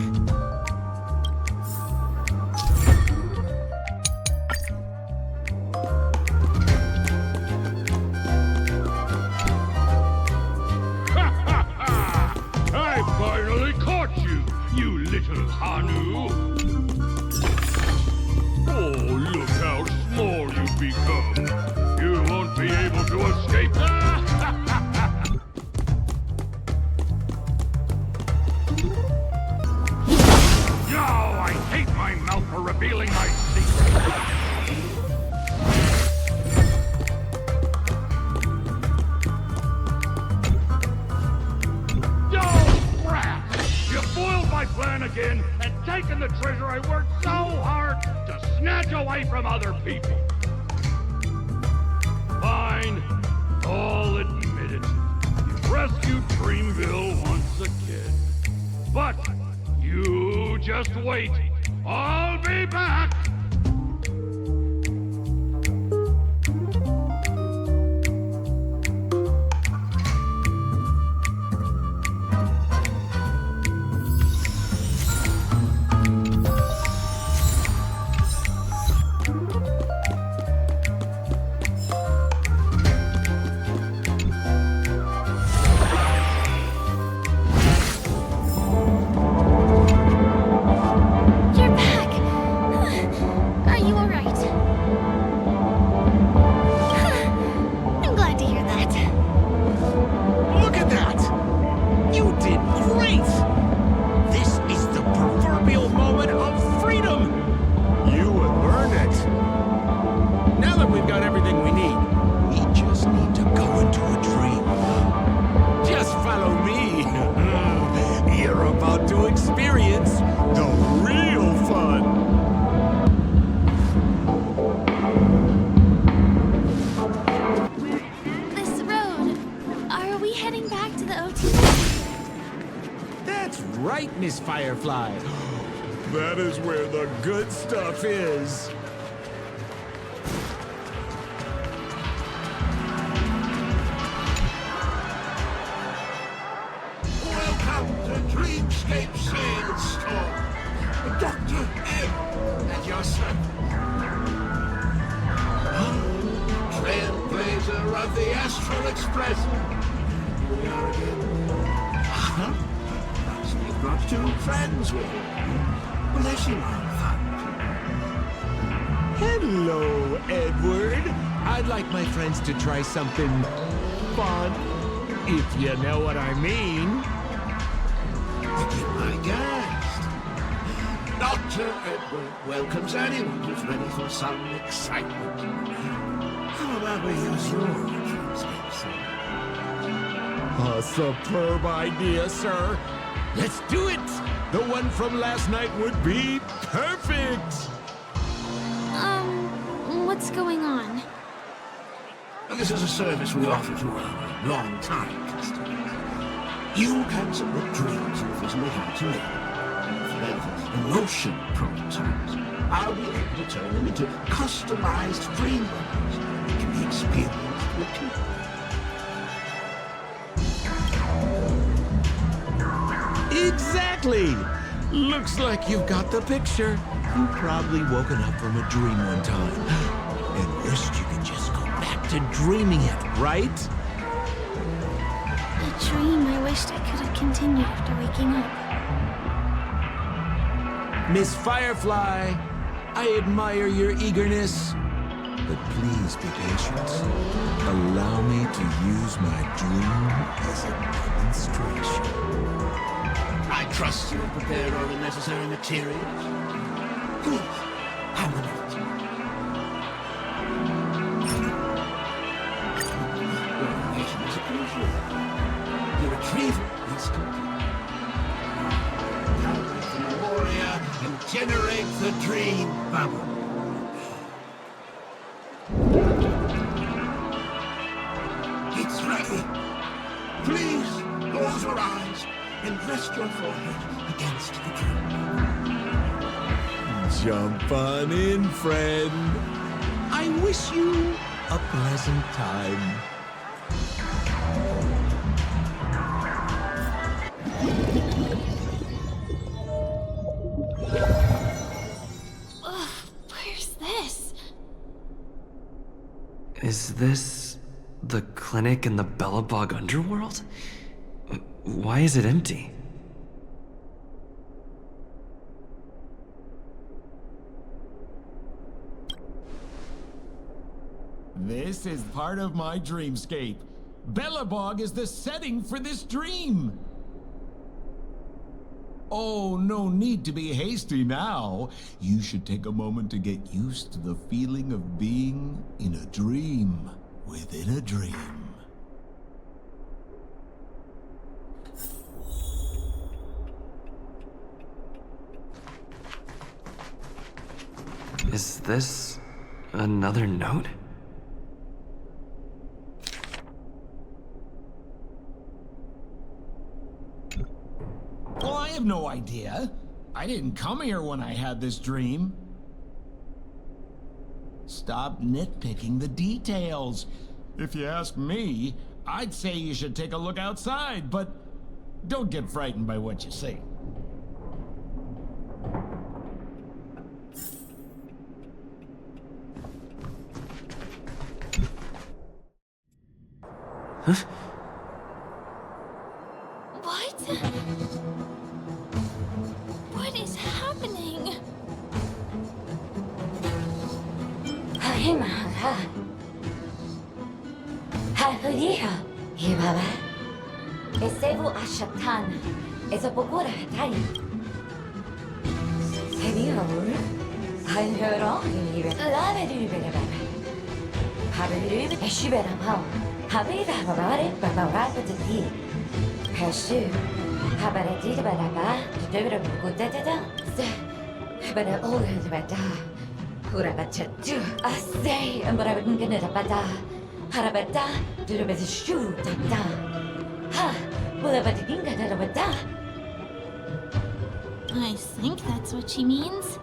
Miss Firefly. That is where the good stuff is. Welcome to Dreamscape Sales Store. Dr. Heng and your son. Trailblazer of the Astral Express. We are again. We've got two friends with you. Will they seem fun? Hello, Edward. I'd like my friends to try something fun, if you know what I mean. Look at my guest. Dr. Edward welcomes anyone who's ready for some excitement. How about we use your dreamscape? A superb idea, sir. Let's do it! The one from last night would be perfect! What's going on? This is a service we offer to our long-time customers. You can submit dreams in physical to me. For emotion prototypes, I'll be able to turn them into customized dream bubbles that can be experienced with people. Exactly! Looks like you've got the picture. You've probably woken up from a dream one time and wished you could just go back to dreaming it, right? A dream I wished I could have continued after waking up. Miss Firefly, I admire your eagerness, but please be patient. Allow me to use my dream as a demonstration. I trust you prepared all the necessary materials. Please, have a minute. Your information is appreciated. Your retrieval is complete. Calibrate the memoria and generate the dream bubble. It's ready. Please close your eyes and rest your forehead against the dream. Jump on in, friend. I wish you a pleasant time. Ugh, where's this? Is this the clinic in the Bellabog underworld? Why is it empty? This is part of my dreamscape. Bellabog is the setting for this dream. Oh, no need to be hasty now. You should take a moment to get used to the feeling of being in a dream within a dream. Is this another note? Well, I have no idea. I didn't come here when I had this dream. Stop nitpicking the details. If you ask me, I'd say you should take a look outside, but don't get frightened by what you see. Huh? What? What is happening? I think that's what she means.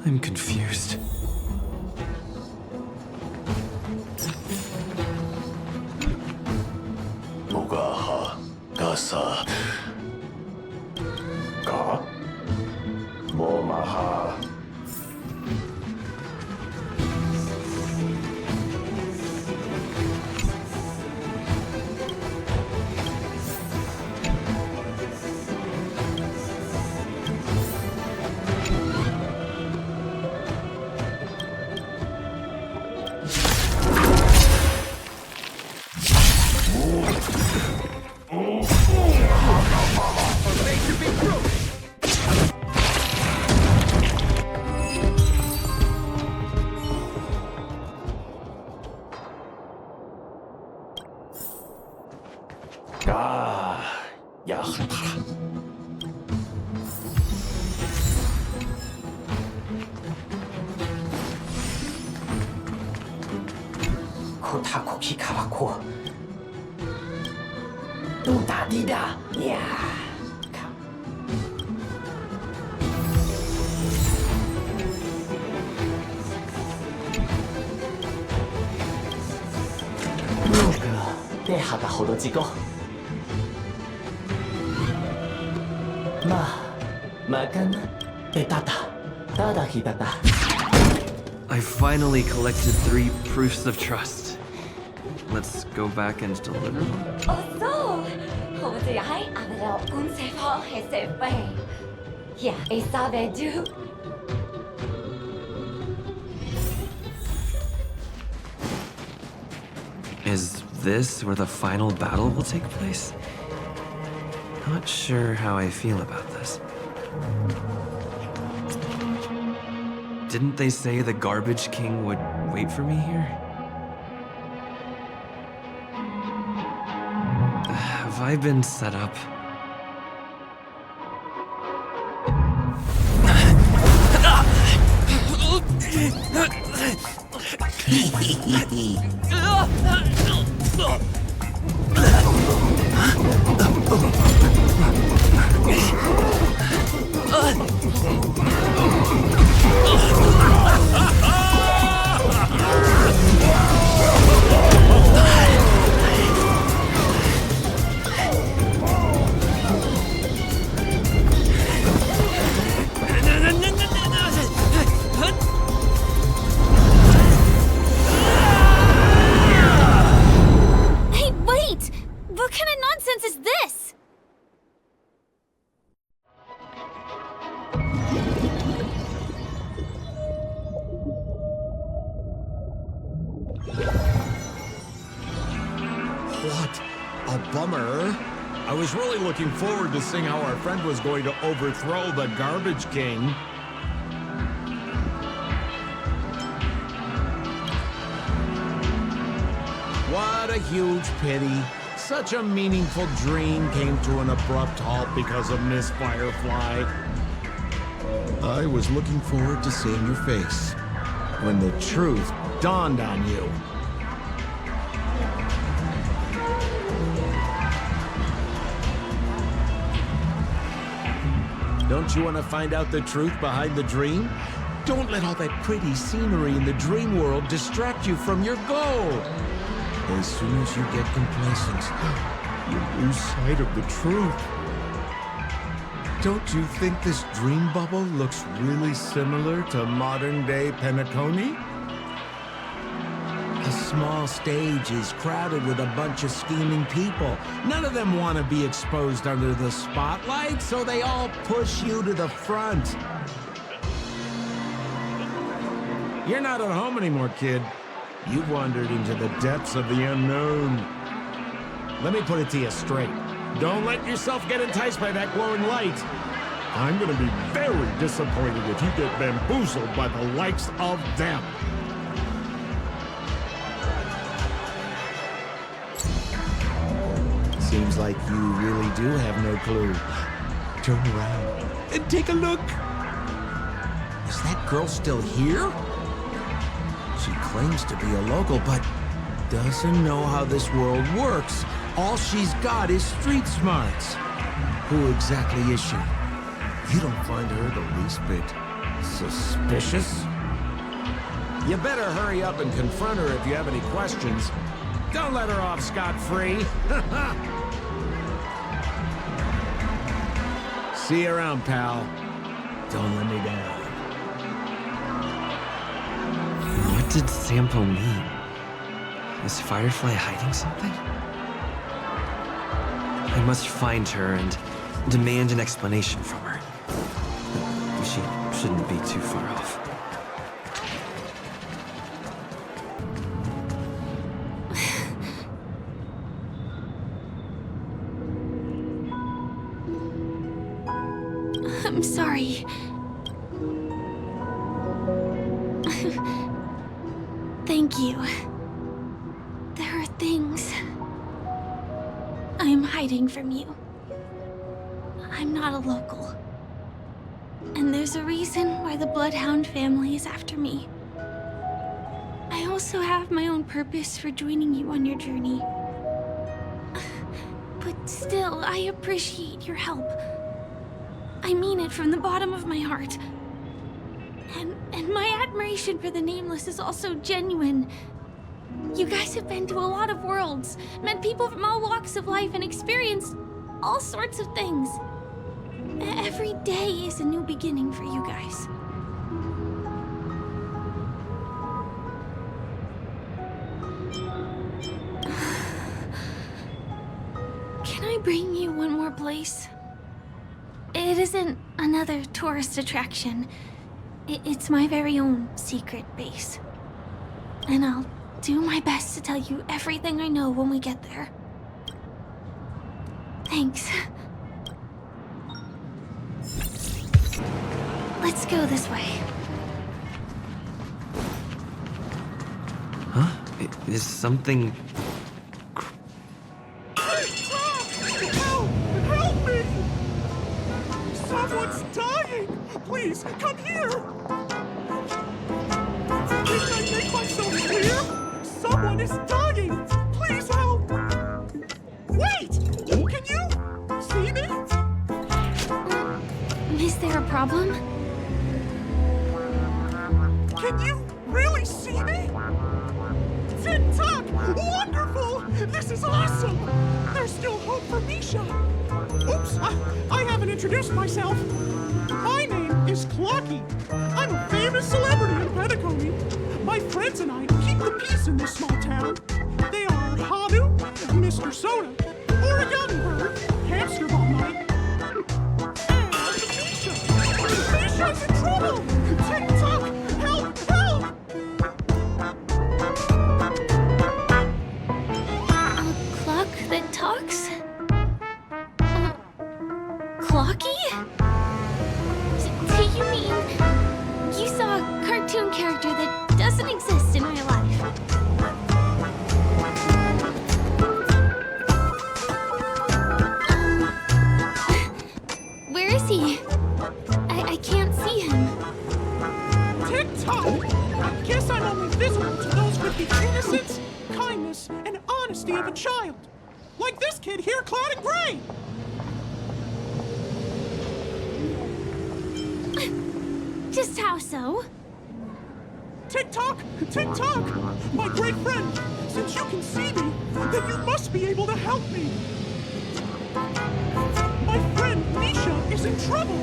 I'm confused. Mugaha, Gasa, Ka, Momaha. I finally collected 3 proofs of trust. Let's go back and deliver them. Is this where the final battle will take place? Not sure how I feel about this. Didn't they say the Garbage King would wait for me here? Have I been set up? Hey, wait! What kind of nonsense is this? What a bummer. I was really looking forward to seeing how our friend was going to overthrow the Garbage King. What a huge pity. Such a meaningful dream came to an abrupt halt because of Miss Firefly. I was looking forward to seeing your face when the truth dawned on you. Don't you want to find out the truth behind the dream? Don't let all that pretty scenery in the dream world distract you from your goal. As soon as you get complacent, you lose sight of the truth. Don't you think this dream bubble looks really similar to modern-day Penacony? A small stage is crowded with a bunch of scheming people. None of them want to be exposed under the spotlight, so they all push you to the front. You're not at home anymore, kid. You've wandered into the depths of the unknown. Let me put it to you straight. Don't let yourself get enticed by that glowing light. I'm gonna be very disappointed if you get bamboozled by the likes of them. Seems like you really do have no clue. Turn around and take a look. Is that girl still here? She claims to be a local, but doesn't know how this world works. All she's got is street smarts. Who exactly is she? You don't find her the least bit suspicious? You better hurry up and confront her if you have any questions. Don't let her off scot-free. See you around, pal. Don't let me down. What did Sampo mean? Is Firefly hiding something? I must find her and demand an explanation from her. She shouldn't be too far off. I'm sorry. Thank you. There are things I'm hiding from you. I'm not a local. And there's a reason why the Bloodhound family is after me. I also have my own purpose for joining you on your journey. But still, I appreciate your help. I mean it from the bottom of my heart. And my admiration for the Nameless is also genuine. You guys have been to a lot of worlds, met people from all walks of life, and experienced all sorts of things. Every day is a new beginning for you guys. Can I bring you one more place? It isn't another tourist attraction. It's my very own secret base. And I'll do my best to tell you everything I know when we get there. Thanks. Let's go this way. Huh? Is something... Help me! Someone's dying! Please, come here! Didn't I make myself clear? Someone is dying! Please help! Wait! Can you see me? Is there a problem? Can you really see me? Tick-tock! Wonderful! This is awesome! There's still hope for Misha! Oops, I haven't introduced myself. My name is Clocky. I'm a famous celebrity in Penacony. My friends and I keep the peace in this small town. They are Hanu, Mr. Soda, Origami Bird, Hamster Ball Night, and Misha. Misha's in trouble! Tick-tock! Help! Help! A clock that talks? Clocky? Do you mean you saw a cartoon character that doesn't exist in real life? Where is he? I can't see him. Tick-tock! I guess I'm only visible to those with the innocence, kindness, and honesty of a child. Like this kid here clad in gray! Just how so? Tick-tock! Tick-tock! My great friend, since you can see me, then you must be able to help me. My friend Misha is in trouble.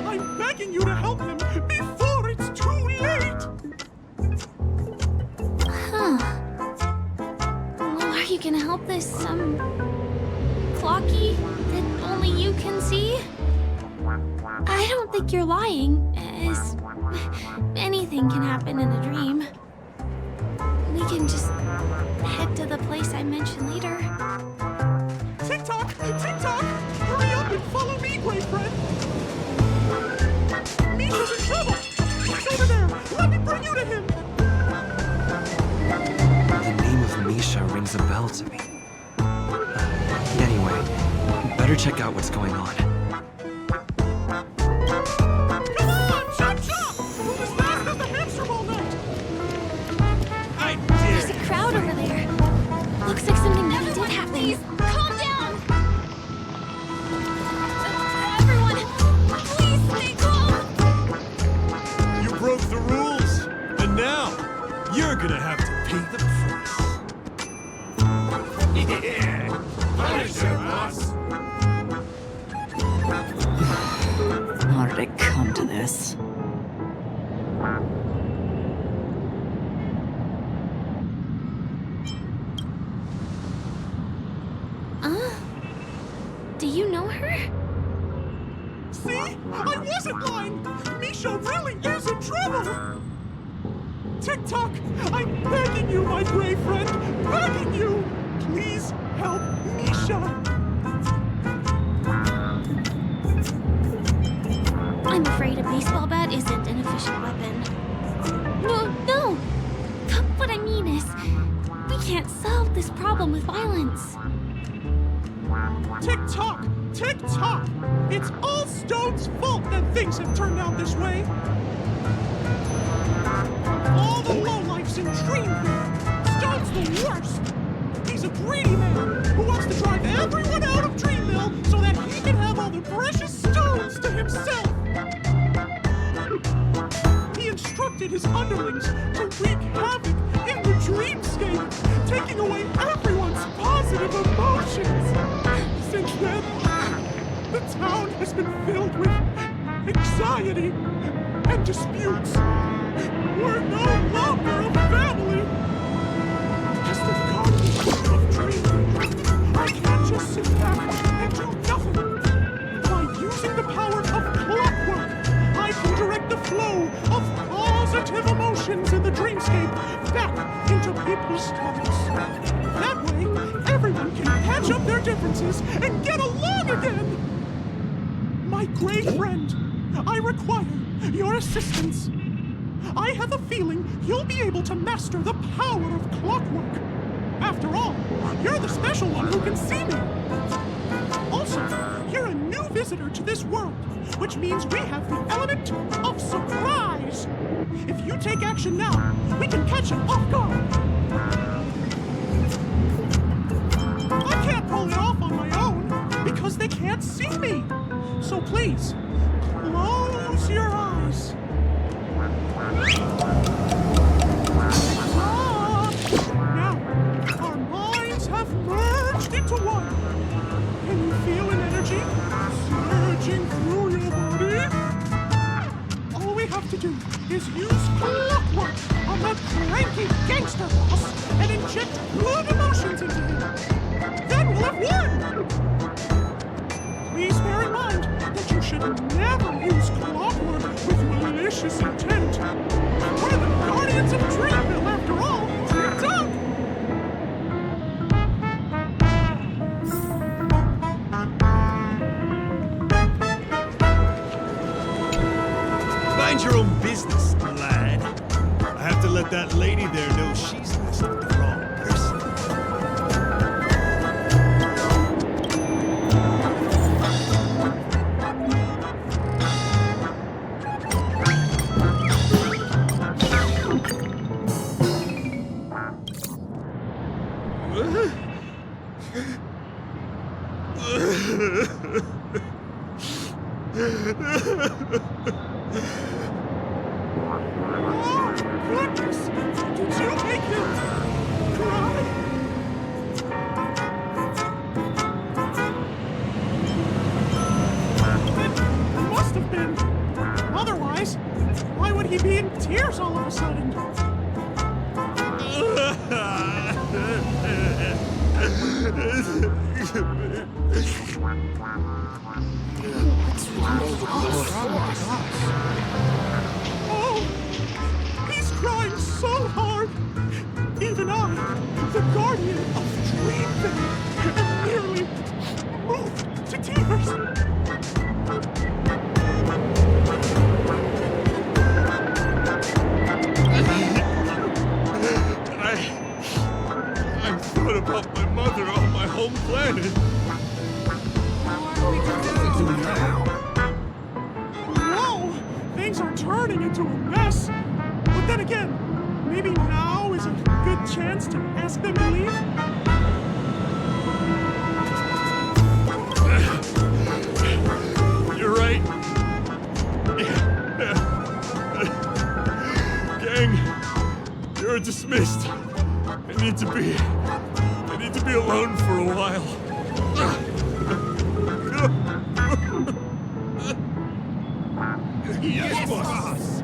I'm begging you to help him before it's too late. Huh. Well, are you gonna help this, Clocky that only you can see? I don't think you're lying, as anything can happen in a dream. We can just head to the place I mentioned later. Tick-tock! Tick-tock! Hurry up and follow me, great friend! Misha's in trouble! He's over there! Let me bring you to him! The name of Misha rings a bell to me. Anyway, better check out what's going on. Come on! Chop, chop! Move as fast as the hamster ball night! I did! There's a crowd over there. Looks like something really did happen. Please, calm down! Everyone, please stay calm! You broke the rules, and now you're gonna have to pay the price. Yeah! Punisher, boss! How did it come to this? Do you know her? See? I wasn't lying! Misha really is in trouble! Tick-tock! I'm begging you, my brave friend! Begging you! Please help Misha! I'm afraid a baseball bat isn't an efficient weapon. No! But what I mean is, we can't solve this problem with violence. Tick-tock! Tick-tock! It's all Stone's fault that things have turned out this way! All the lowlifes in Dreamville! Stone's the worst! He's a greedy man who wants to drive everyone out of Dreamville so that he can have all the precious stones to himself! He instructed his underlings to wreak havoc in the dreamscape, taking away everyone's positive emotions! Since then, the town has been filled with anxiety and disputes. We're no longer a family! As the guardian of Dreamville, I can't just sit back and do nothing. By using the power of clockwork, I can direct the flow of positive emotions in the dreamscape back into people's stomachs. That way, everyone can patch up their differences and get along again! My gray friend, I require your assistance. I have a feeling you'll be able to master the power of clockwork. After all, you're the special one who can see me. Also, you're a new visitor to this world, which means we have the element of surprise. If you take action now, we can catch him off guard. I can't pull it off on my own because they can't see me. So please, close your eyes. Now, our minds have merged into one. Can you feel an energy surging through your body? All we have to do is use clockwork on that cranky gangster boss and inject good emotions into him. Then we'll have won! Please bear in mind that you should never use clockwork with malicious intent. We're the guardians of Dreamville, after all. Tick-tock! Mind your own business, lad. I have to let that lady there know she's messing with the wrong person. Goodness! Did you make them cry? It must have been. Otherwise, why would he be in tears all of a sudden? Oh, he's crying so hard. Even I, the guardian of Dreamville, am nearly moved to tears. I've thought about my mother on my home planet. What are we going to do now? Whoa! Things are turning into a mess. But then again, maybe now is a good chance to ask them to leave? You're right. Gang, you're dismissed. I need to be alone for a while. Yes, boss!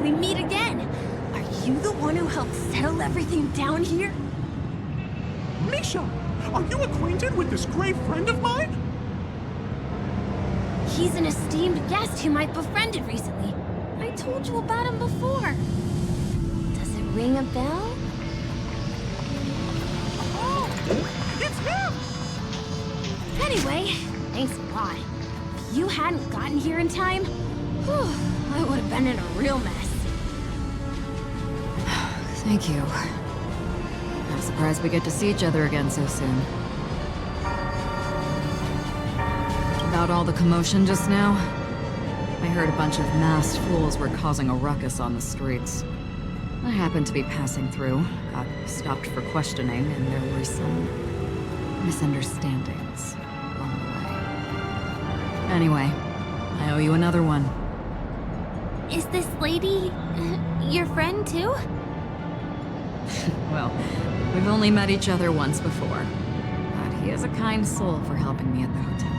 We meet again. Are you the one who helped settle everything down here? Misha, are you acquainted with this great friend of mine? He's an esteemed guest whom I befriended recently. I told you about him before. Does it ring a bell? Oh, it's him! Anyway, thanks a lot. If you hadn't gotten here in time, whew, I would have been in a real mess. Thank you. I'm surprised we get to see each other again so soon. About all the commotion just now, I heard a bunch of masked fools were causing a ruckus on the streets. I happened to be passing through, got stopped for questioning, and there were some misunderstandings along the way. Anyway, I owe you another one. Is this lady your friend too? Well, we've only met each other once before, but he is a kind soul for helping me at the hotel.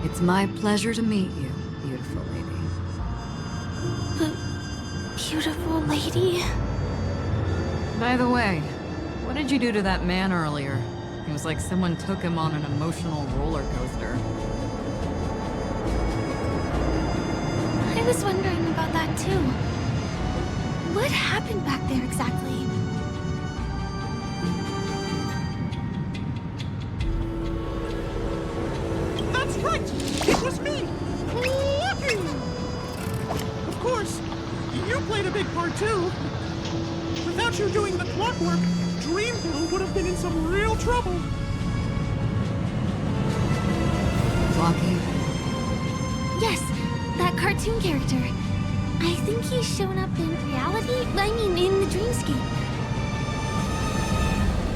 It's my pleasure to meet you, beautiful lady. Beautiful lady? By the way, what did you do to that man earlier? It was like someone took him on an emotional roller coaster. I was wondering about that too. What happened back there exactly? That's right! It was me! Lucky! Of course, you played a big part too. Without you doing the clockwork, Dreamville would have been in some real trouble. Lucky? Yes, that cartoon character. I think he's shown up in reality? I mean, in the dreamscape.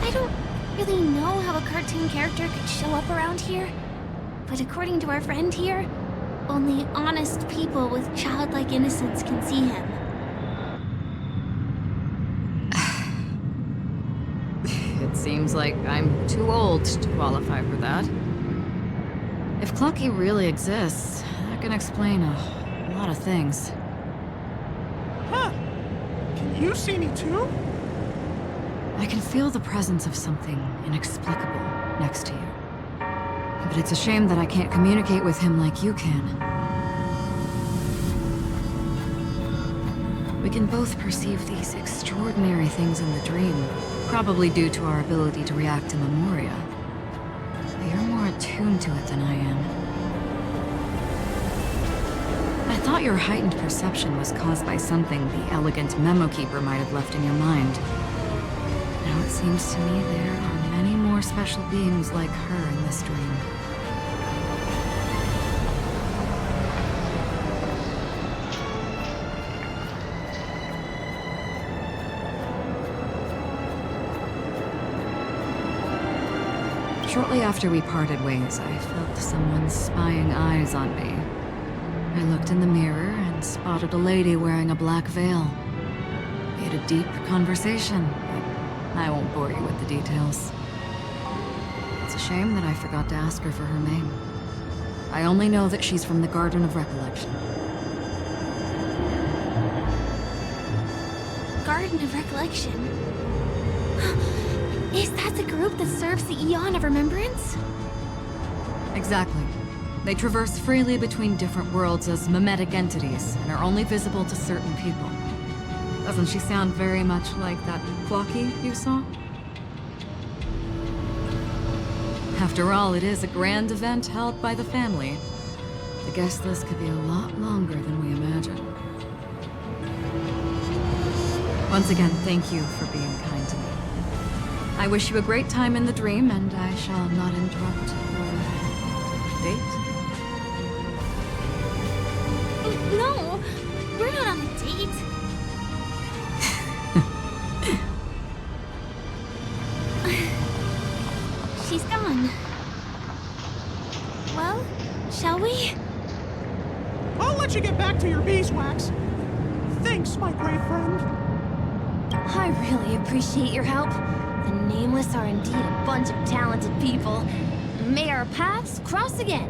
I don't really know how a cartoon character could show up around here, but according to our friend here, only honest people with childlike innocence can see him. It seems like I'm too old to qualify for that. If Clucky really exists, that can explain a lot of things. Huh. Can you see me too? I can feel the presence of something inexplicable next to you. But it's a shame that I can't communicate with him like you can. We can both perceive these extraordinary things in the dream, probably due to our ability to react to Memoria. But you're more attuned to it than I am. I thought your heightened perception was caused by something the elegant memo keeper might have left in your mind. Now it seems to me there are many more special beings like her in this dream. Shortly after we parted ways, I felt someone's spying eyes on me. I looked in the mirror and spotted a lady wearing a black veil. We had a deep conversation, but I won't bore you with the details. It's a shame that I forgot to ask her for her name. I only know that she's from the Garden of Recollection. Garden of Recollection? Is that the group that serves the Eon of Remembrance? Exactly. They traverse freely between different worlds as mimetic entities and are only visible to certain people. Doesn't she sound very much like that Clocky you saw? After all, it is a grand event held by the family. The guest list could be a lot longer than we imagined. Once again, thank you for being kind to me. I wish you a great time in the dream, and I shall not interrupt your date. No, we're not on a date. She's gone. Well, shall we? I'll let you get back to your beeswax. Thanks, my great friend. I really appreciate your help. The Nameless are indeed a bunch of talented people. May our paths cross again.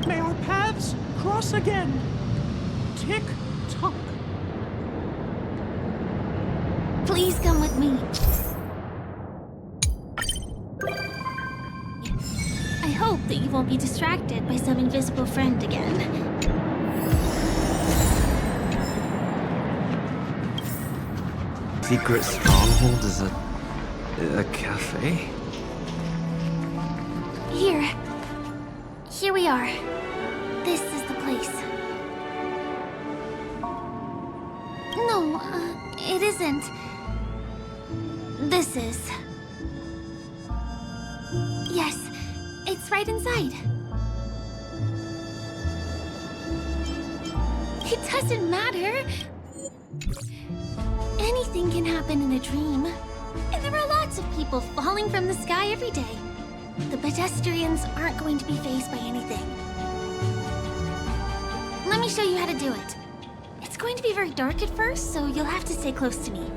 May our paths cross again. Tick-tock. Please come with me. I hope that you won't be distracted by some invisible friend again. Secret stronghold is a cafe? Here we are. This is the place. No, it isn't. This is. Yes, it's right inside. It doesn't matter. Anything can happen in a dream. And there are lots of people falling from the sky every day. The pedestrians aren't going to be fazed by anything. Let me show you how to do it. It's going to be very dark at first, so you'll have to stay close to me.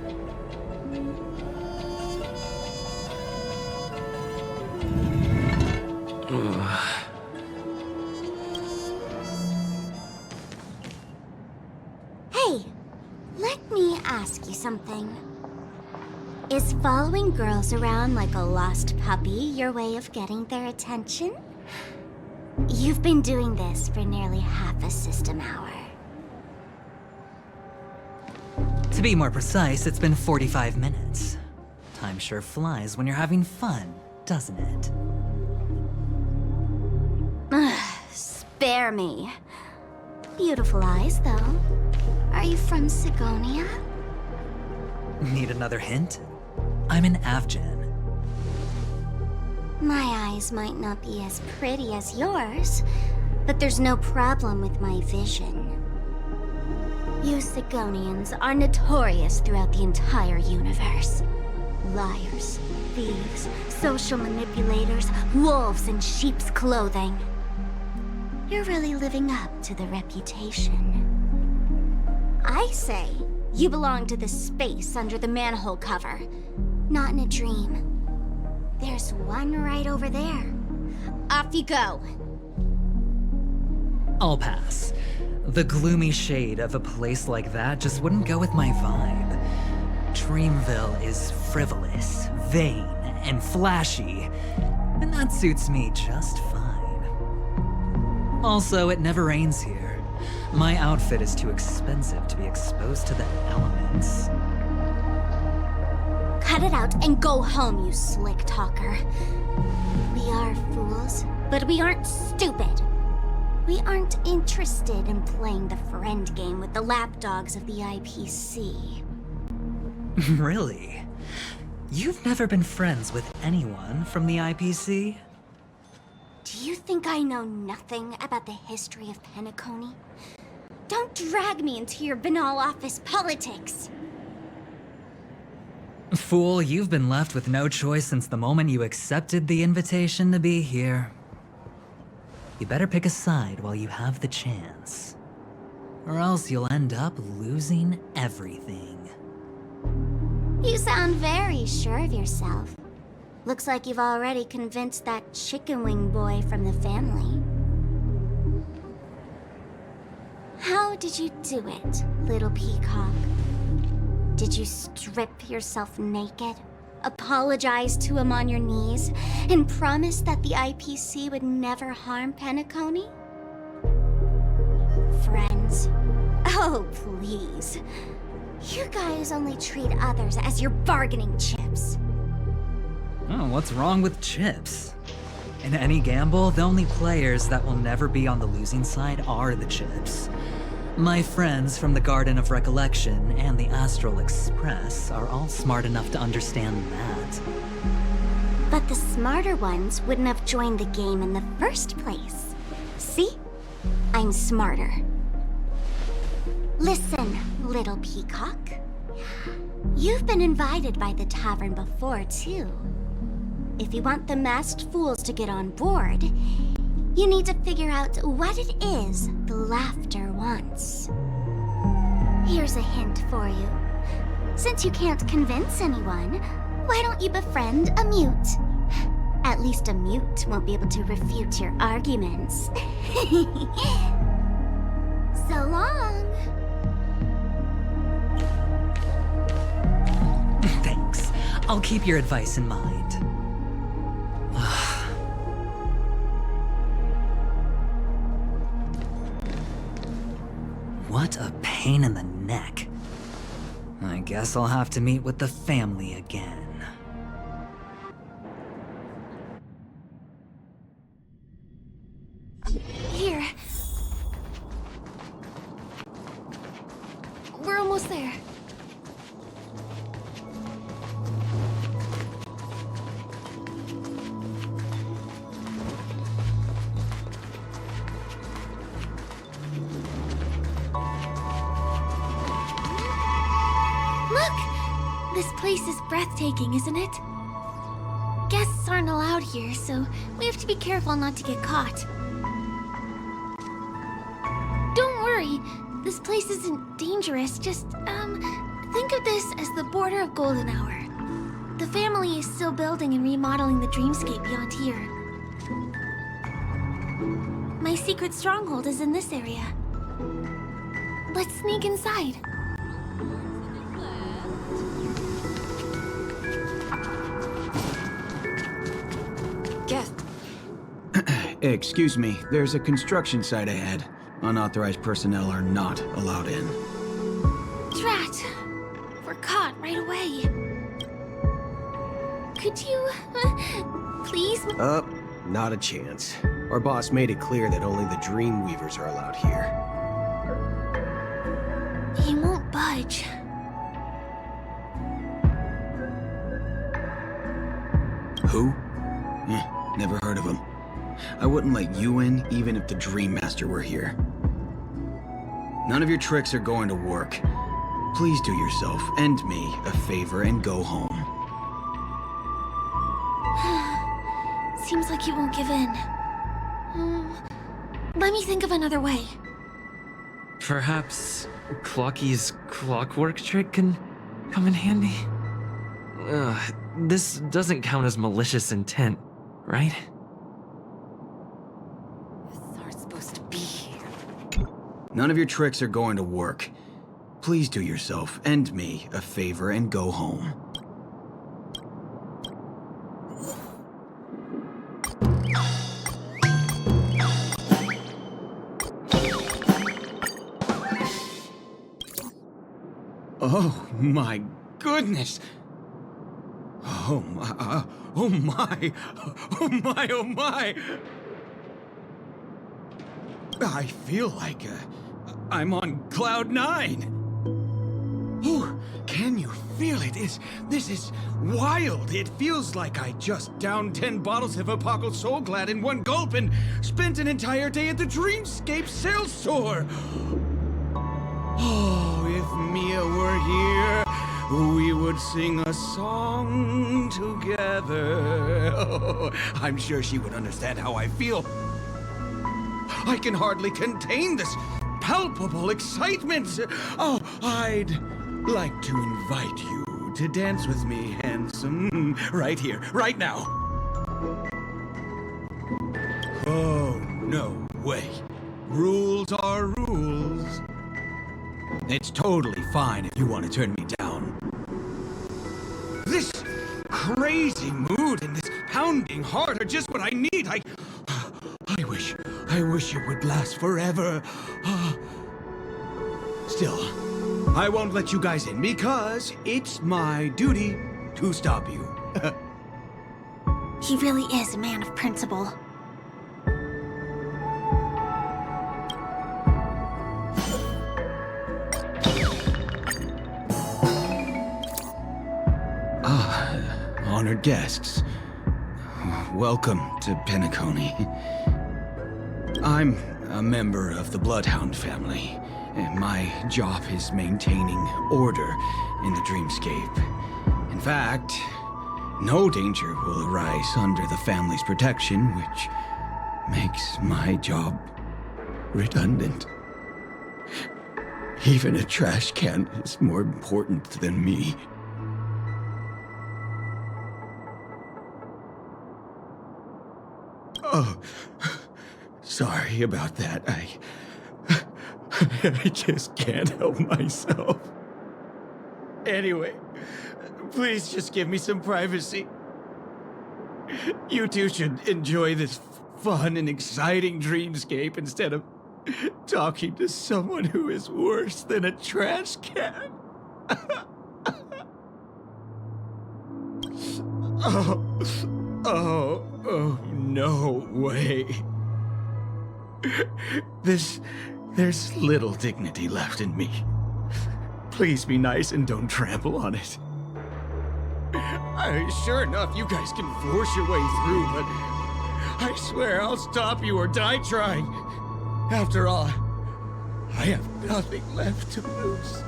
Hey, let me ask you something. Is following girls around like a lost puppy your way of getting their attention? You've been doing this for nearly half a system hour. To be more precise, it's been 45 minutes. Time sure flies when you're having fun, doesn't it? Spare me. Beautiful eyes, though. Are you from Sigonia? Need another hint? I'm an Avgen. My eyes might not be as pretty as yours, but there's no problem with my vision. You Sigonians are notorious throughout the entire universe. Liars, thieves, social manipulators, wolves in sheep's clothing. You're really living up to the reputation. I say, you belong to the space under the manhole cover, not in a dream. There's one right over there. Off you go. I'll pass. The gloomy shade of a place like that just wouldn't go with my vibe. Dreamville is frivolous, vain, and flashy, and that suits me just fine. Also, it never rains here. My outfit is too expensive to be exposed to the elements. Cut it out and go home, you slick talker. We are fools, but we aren't stupid. We aren't interested in playing the friend game with the lapdogs of the IPC. Really? You've never been friends with anyone from the IPC? Do you think I know nothing about the history of Penacony? Don't drag me into your banal office politics! Fool, you've been left with no choice since the moment you accepted the invitation to be here. You better pick a side while you have the chance. Or else you'll end up losing everything. You sound very sure of yourself. Looks like you've already convinced that chicken wing boy from the family. How did you do it, little peacock? Did you strip yourself naked, apologize to him on your knees, and promise that the IPC would never harm Penacony? Friends? Oh, please. You guys only treat others as your bargaining chips. Oh, what's wrong with chips? In any gamble, the only players that will never be on the losing side are the chips. My friends from the Garden of Recollection and the Astral Express are all smart enough to understand that. But the smarter ones wouldn't have joined the game in the first place. See? I'm smarter. Listen, little peacock. You've been invited by the tavern before, too. If you want the masked fools to get on board, you need to figure out what it is the laughter wants. Here's a hint for you. Since you can't convince anyone, why don't you befriend a mute? At least a mute won't be able to refute your arguments. So long. Thanks. I'll keep your advice in mind. What a pain in the neck. I guess I'll have to meet with the family again. Here. We're almost there. place is breathtaking, isn't it? Guests aren't allowed here, so we have to be careful not to get caught. Don't worry, this place isn't dangerous. Just, think of this as the border of Golden Hour. The family is still building and remodeling the dreamscape beyond here. My secret stronghold is in this area. Let's sneak inside. Guest. Excuse me, there's a construction site ahead. Unauthorized personnel are not allowed in. Drat! We're caught right away. Could you, please? Not a chance. Our boss made it clear that only the Dreamweavers are allowed here. He won't budge. Who? Never heard of him. I wouldn't let you in, even if the Dream Master were here. None of your tricks are going to work. Please do yourself and me a favor and go home. Seems like you won't give in. Let me think of another way. Perhaps Clocky's clockwork trick can come in handy? This doesn't count as malicious intent, right? Are supposed to be here. None of your tricks are going to work. Please do yourself and me a favor and go home. Oh my goodness! Oh my, oh my, oh my, oh my! I feel like I'm on cloud 9. Oh, can you feel it? This is wild. It feels like I just downed 10 bottles of Apocal Soul Glad in one gulp and spent an entire day at the Dreamscape sales store. Oh, if Mia were here, we would sing a song together. Oh, I'm sure she would understand how I feel. I can hardly contain this palpable excitement. Oh, I'd like to invite you to dance with me, handsome. Right here, right now. Oh, no way. Rules are rules. It's totally fine if you want to turn me down. This crazy mood and this pounding heart are just what I need. I wish it would last forever. Still, I won't let you guys in because it's my duty to stop you. He really is a man of principle. Honored guests, welcome to Penacony. I'm a member of the Bloodhound family, and my job is maintaining order in the Dreamscape. In fact, no danger will arise under the family's protection, which makes my job redundant. Even a trash can is more important than me. Oh, sorry about that. I just can't help myself. Anyway, please just give me some privacy. You two should enjoy this fun and exciting dreamscape instead of talking to someone who is worse than a trash can. Oh, no way. There's little dignity left in me. Please be nice and don't trample on it. Sure enough, you guys can force your way through, but I swear I'll stop you or die trying. After all, I have nothing left to lose.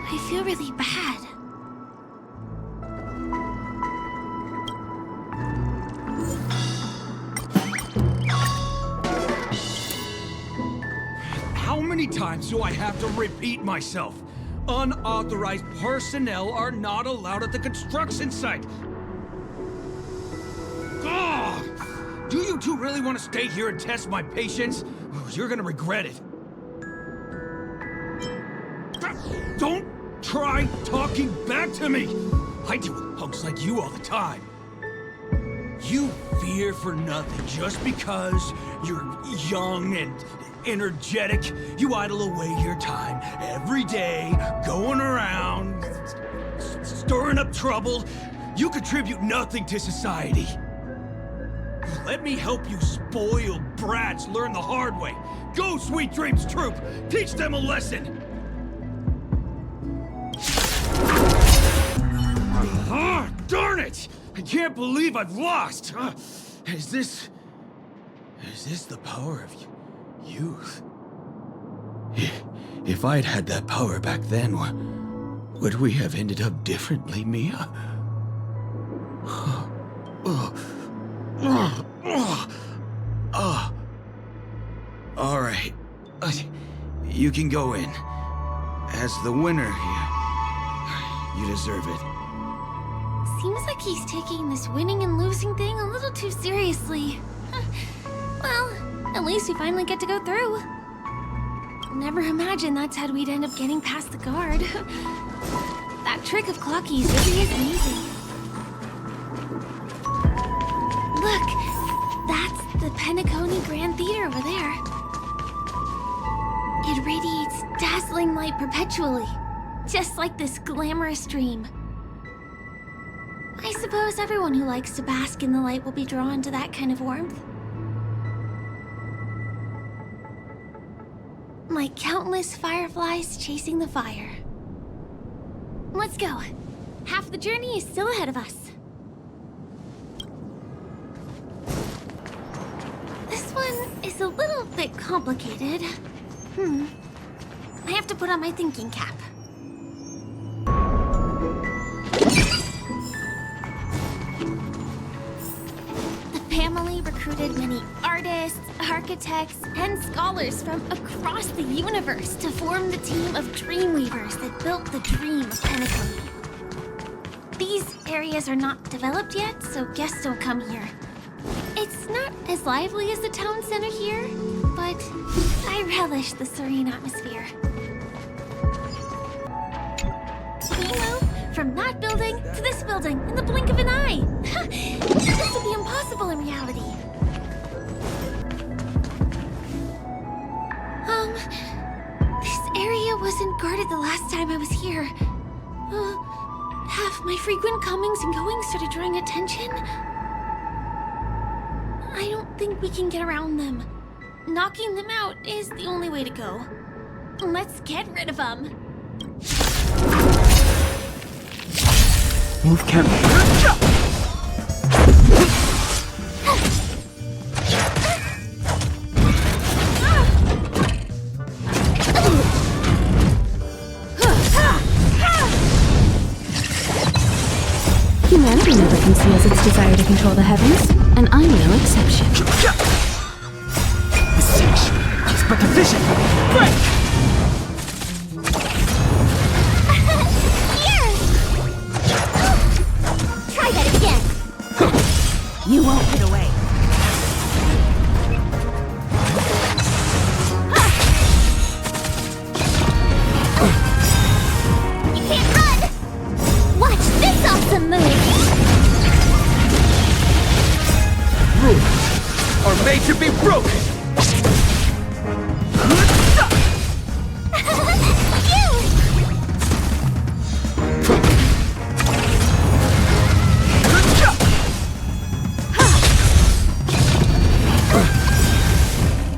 I feel really bad. How many times do I have to repeat myself? Unauthorized personnel are not allowed at the construction site. Ugh! Do you two really want to stay here and test my patience? You're gonna regret it. Don't try talking back to me! I deal with punks like you all the time. You fear for nothing just because you're young and energetic. You idle away your time every day, going around, stirring up trouble. You contribute nothing to society. Let me help you spoiled brats learn the hard way. Go, Sweet Dreams Troop! Teach them a lesson! Darn it! I can't believe I've lost! Is this the power of youth? If I'd had that power back then, would we have ended up differently, Mia? All right. You can go in. As the winner here, you deserve it. Seems like he's taking this winning and losing thing a little too seriously. Well, at least we finally get to go through. Never imagined that's how we'd end up getting past the guard. That trick of Clocky's really is amazing. Look, that's the Penacony Grand Theater over there. It radiates dazzling light perpetually, just like this glamorous dream. I suppose everyone who likes to bask in the light will be drawn to that kind of warmth. Like countless fireflies chasing the fire. Let's go. Half the journey is still ahead of us. This one is a little bit complicated. I have to put on my thinking cap. The family recruited many artists, architects, and scholars from across the universe to form the team of Dreamweavers that built the dream of Penacony. These areas are not developed yet, so guests don't come here. It's not as lively as the town center here, but I relish the serene atmosphere. We move from that building to this building in the blink of an eye. This would be impossible in reality. This area wasn't guarded the last time I was here. Have my frequent comings and goings started drawing attention? I don't think we can get around them. Knocking them out is the only way to go. Let's get rid of them. Move carefully. Humanity never conceals its desire to control the heavens, and I'm no exception. The cinch is but a vision. Break! Try that again. You won't get away. You can't run! Watch this awesome move! Rules are made to be broken.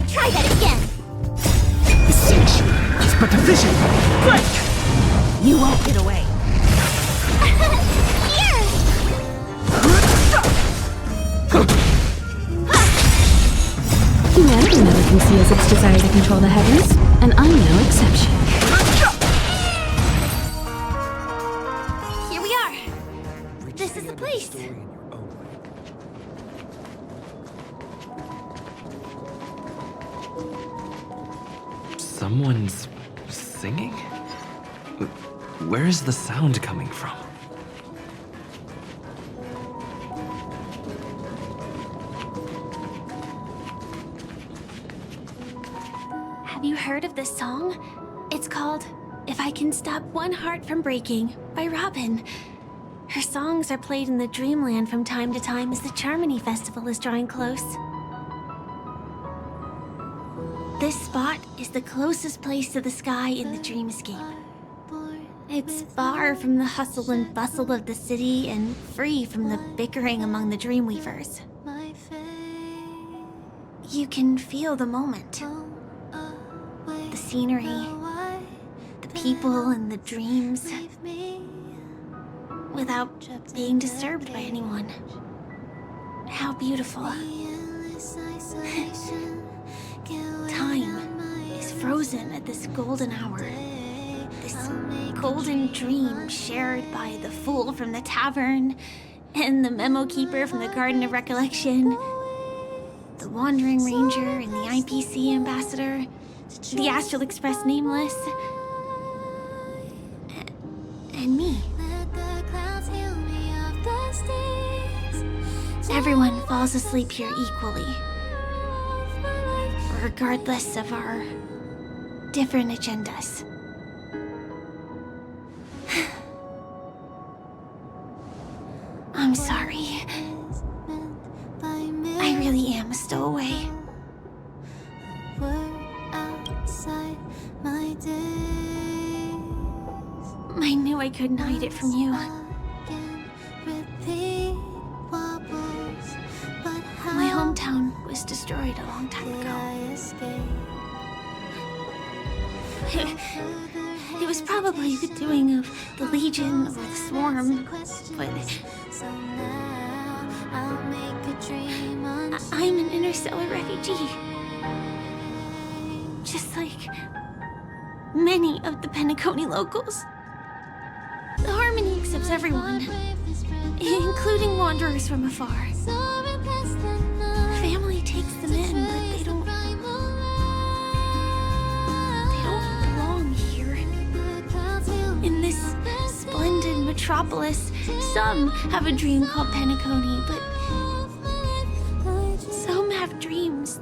Try that again. The cinch is but a vision. Break! You won't get away. Humanity never conceals its desire to control the heavens, and I'm no exception. place. Someone's singing? Where is the sound coming from? Have you heard of this song? It's called If I Can Stop One Heart From Breaking by Robin. Her songs are played in the Dreamland from time to time as the Charmony Festival is drawing close. This spot is the closest place to the sky in the dreamscape. It's far from the hustle and bustle of the city and free from the bickering among the Dreamweavers. You can feel the moment. The scenery, the people and the dreams, without being disturbed by anyone. How beautiful. Time is frozen at this golden hour. This golden dream shared by the fool from the tavern and the memo keeper from the Garden of Recollection, the Wandering Ranger and the IPC ambassador, the Astral Express Nameless, and me. Everyone falls asleep here equally, regardless of our different agendas. I'm sorry. I really am a stowaway. I knew I couldn't hide it from you. My hometown was destroyed a long time ago. It was probably the doing of the Legion or the Swarm, but I'm an interstellar refugee. Just like many of the Penacony locals. The Harmony accepts everyone, including wanderers from afar. Family takes them in, but they don't belong here. In this splendid metropolis, some have a dream called Penacony, but some have dreams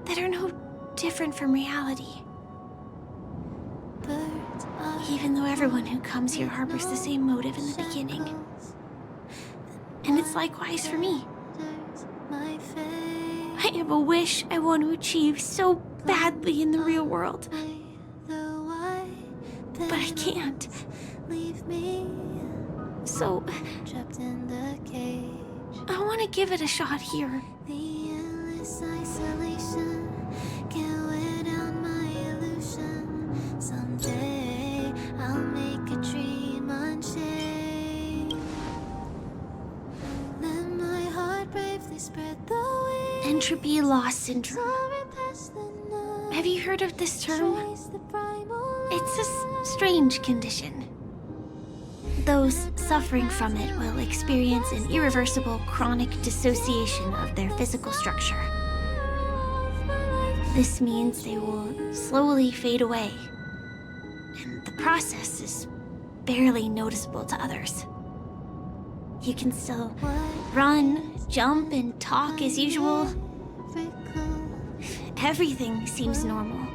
that are no different from reality. Even though everyone who comes here harbors the same motive in the beginning. And it's likewise for me. I have a wish I want to achieve so badly in the real world. But I can't. So, I want to give it a shot here. Entropy loss syndrome. Have you heard of this term? It's a strange condition. Those suffering from it will experience an irreversible chronic dissociation of their physical structure. This means they will slowly fade away, and the process is barely noticeable to others. You can still run, jump, and talk as usual. Everything seems normal.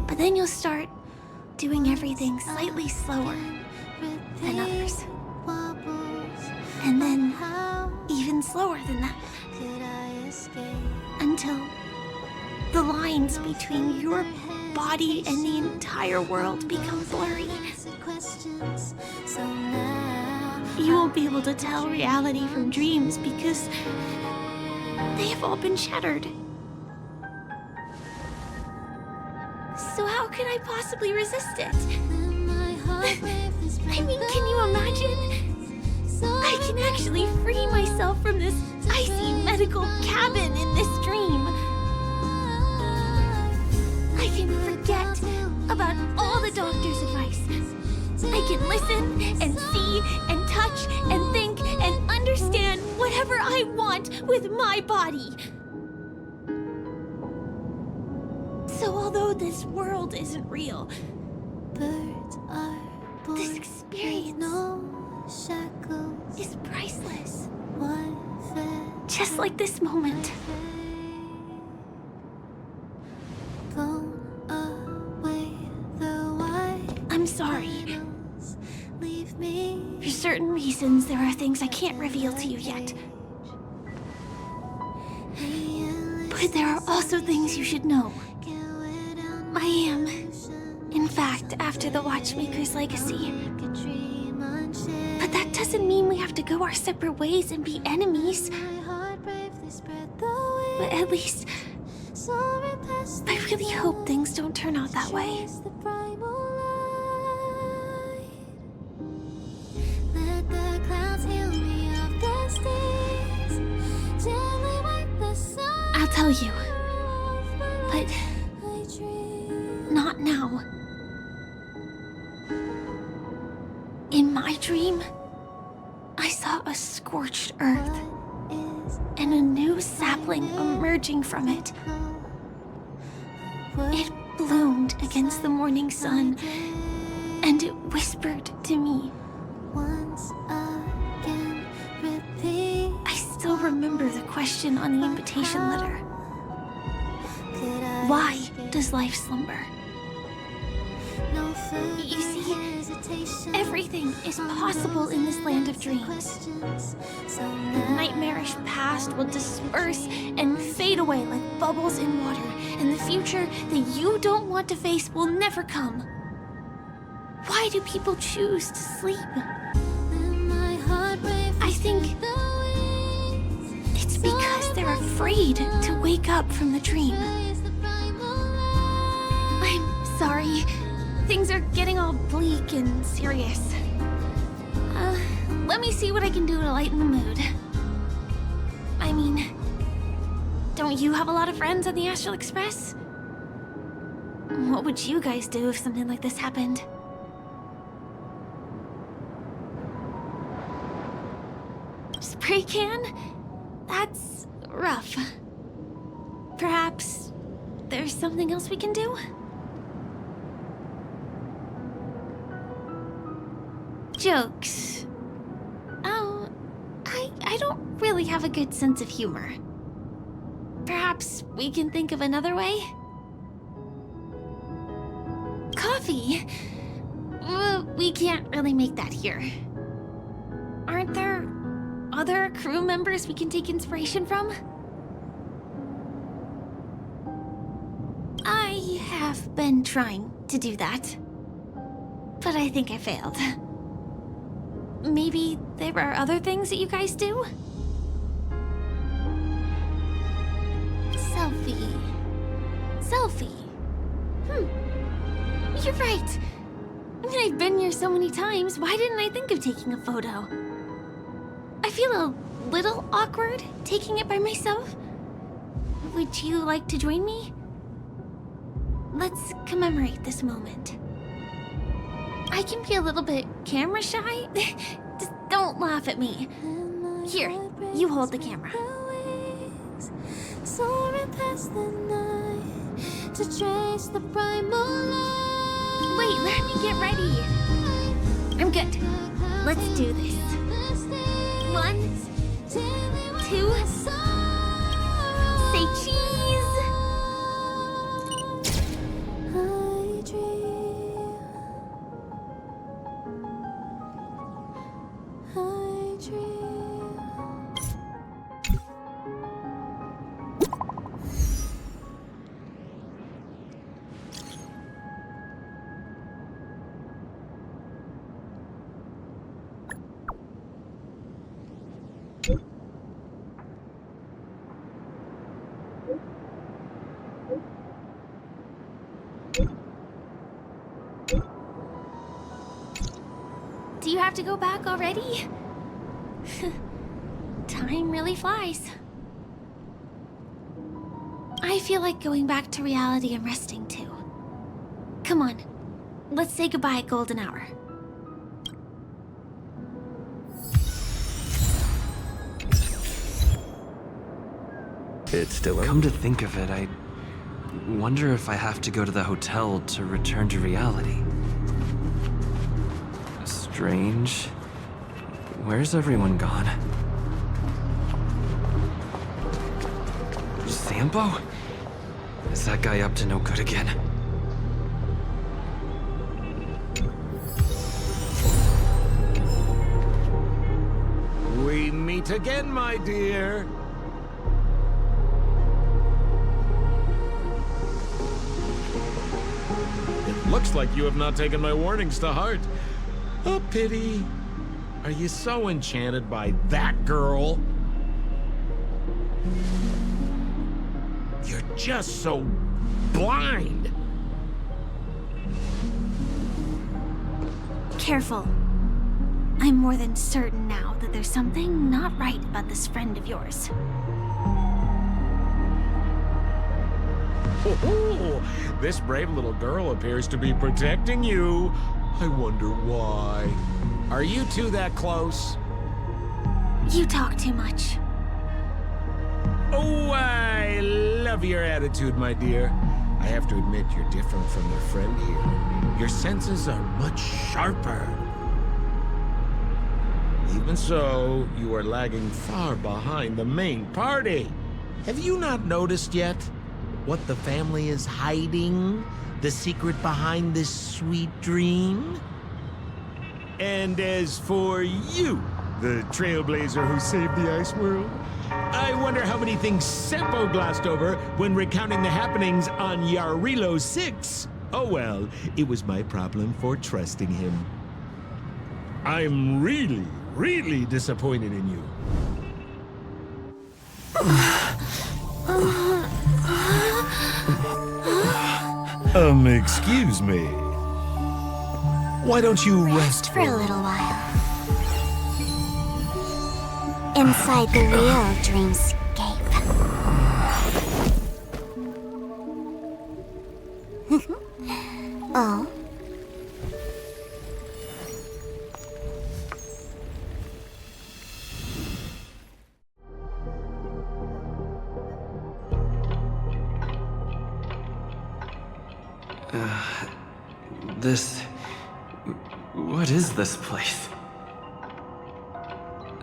But then you'll start doing everything slightly slower than others. And then even slower than that. Until the lines between your body and the entire world become blurry. You won't be able to tell reality from dreams because they have all been shattered. So how can I possibly resist it? I mean, can you imagine? I can actually free myself from this icy medical cabin in this dream. I can forget about all the I can listen and see and touch and think and understand whatever I want with my body. So although this world isn't real, this experience is priceless. Just like this moment. I'm sorry. For certain reasons, there are things I can't reveal to you yet. But there are also things you should know. I am, in fact, after the Watchmaker's legacy. But that doesn't mean we have to go our separate ways and be enemies. But at least, I really hope things don't turn out that way. I'll tell you, but not now. In my dream, I saw a scorched earth and a new sapling emerging from it. It bloomed against the morning sun, and it whispered to me. I still remember the question on the invitation letter. Why does life slumber? You see, everything is possible in this land of dreams. The nightmarish past will disperse and fade away like bubbles in water, and the future that you don't want to face will never come. Why do people choose to sleep? I think it's because they're afraid to wake up from the dream. I'm sorry. Things are getting all bleak and serious. Let me see what I can do to lighten the mood. I mean, don't you have a lot of friends on the Astral Express? What would you guys do if something like this happened? Spray can? That's rough. Perhaps there's something else we can do? Jokes. Oh, I don't really have a good sense of humor. Perhaps we can think of another way? Coffee? We can't really make that here. Aren't there other crew members we can take inspiration from? I have been trying to do that, but I think I failed. Maybe there are other things that you guys do? Selfie. You're right. I mean, I've been here so many times. Why didn't I think of taking a photo? I feel a little awkward taking it by myself. Would you like to join me? Let's commemorate this moment. I can be a little bit camera shy. Just don't laugh at me. Here, you hold the camera. Soaring past the night to trace the primal light. Wait, let me get ready. I'm good. Let's do this. 1, 2, say cheese. I dream. I dream. Do you have to go back already? Time really flies. I feel like going back to reality and resting too. Come on, let's say goodbye at golden hour. It's still Come to think of it, I wonder if I have to go to the hotel to return to reality. Strange. Where's everyone gone? Sambo? Is that guy up to no good again? We meet again, my dear. It looks like you have not taken my warnings to heart. Oh, pity. Are you so enchanted by that girl? You're just so blind. Careful. I'm more than certain now that there's something not right about this friend of yours. Oh, this brave little girl appears to be protecting you. I wonder why. Are you two that close? You talk too much. Oh, I love your attitude, my dear. I have to admit you're different from your friend here. Your senses are much sharper. Even so, you are lagging far behind the main party. Have you not noticed yet what the family is hiding? The secret behind this sweet dream? And as for you, the Trailblazer who saved the ice world, I wonder how many things Sempo glossed over when recounting the happenings on Yarilo 6. Oh well, it was my problem for trusting him. I'm really disappointed in you. Excuse me. Why don't you rest For a little while. Inside the real dreamscape. Oh? What is this place?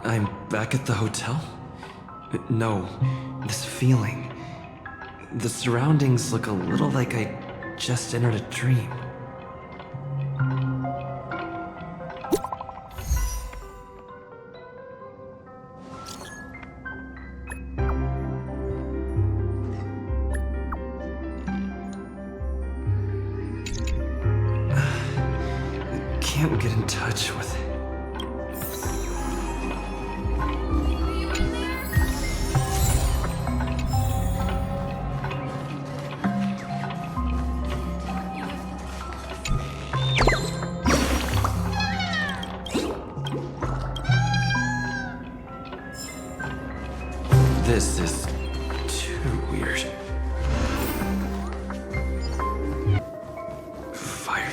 I'm back at the hotel? No, this feeling. The surroundings look a little like I just entered a dream. Can't get in touch with it. This is too weird. Fire.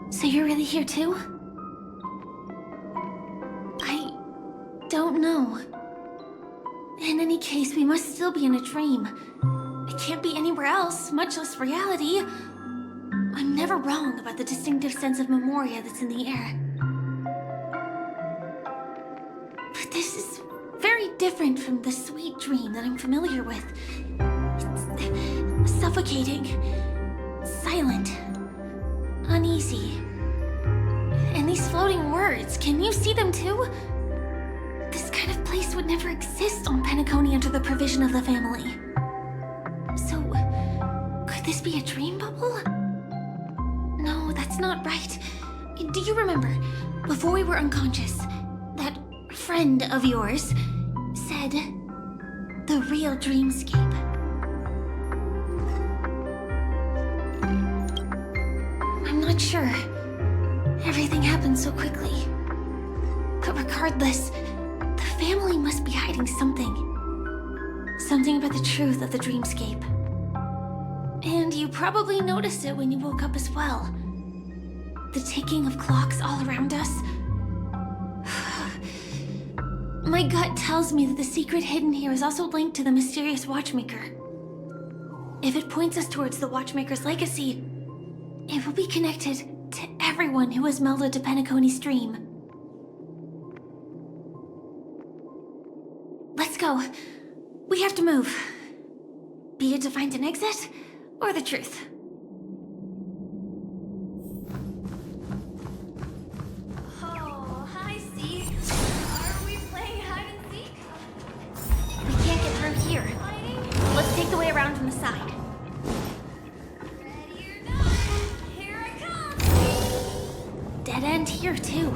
So you're really here too? I don't know. In any case, we must still be in a dream. It can't be anywhere else, much less reality. I'm never wrong about the distinctive sense of memoria that's in the air. But this is very different from the sweet dream that I'm familiar with. It's suffocating, silent, uneasy. And these floating words, can you see them too? This kind of place would never exist on Penacony under the provision of the family. So, could this be a dream bubble? No, that's not right. Do you remember, before we were unconscious, that friend of yours said the real dreamscape? I'm not sure. Everything happened so quickly. But regardless, the family must be hiding something. Something about the truth of the dreamscape. And you probably noticed it when you woke up as well. The ticking of clocks all around us. My gut tells me that the secret hidden here is also linked to the mysterious Watchmaker. If it points us towards the Watchmaker's legacy, it will be connected to everyone who has melded to Penacony's dream. Let's go. We have to move. Be it to find an exit, or the truth. Oh, hi, Steve. Are we playing hide and seek? We can't get through here. Let's take the way around from the side. Ready or not, here I come! Dead end here, too.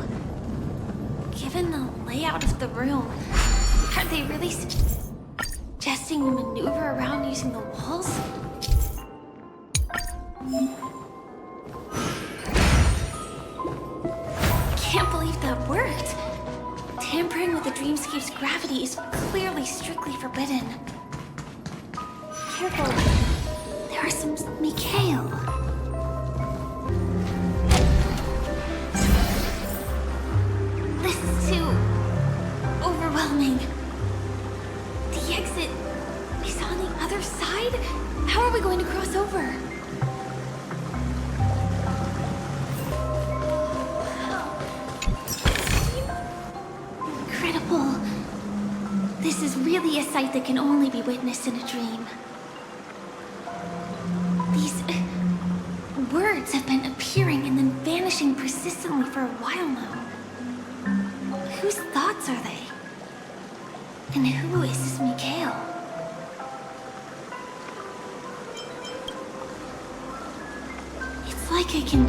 Given the layout of the room, aren't they really suggesting we maneuver around using the walls? Can't believe that worked. Tampering with the dreamscape's gravity is clearly strictly forbidden. Careful. There are some Mikhail. This is too overwhelming. The exit is on the other side? How are we going to cross over? Incredible. This is really a sight that can only be witnessed in a dream. These words have been appearing and then vanishing persistently for a while now. Whose thoughts are they? And who is this Mikhail? It's like I can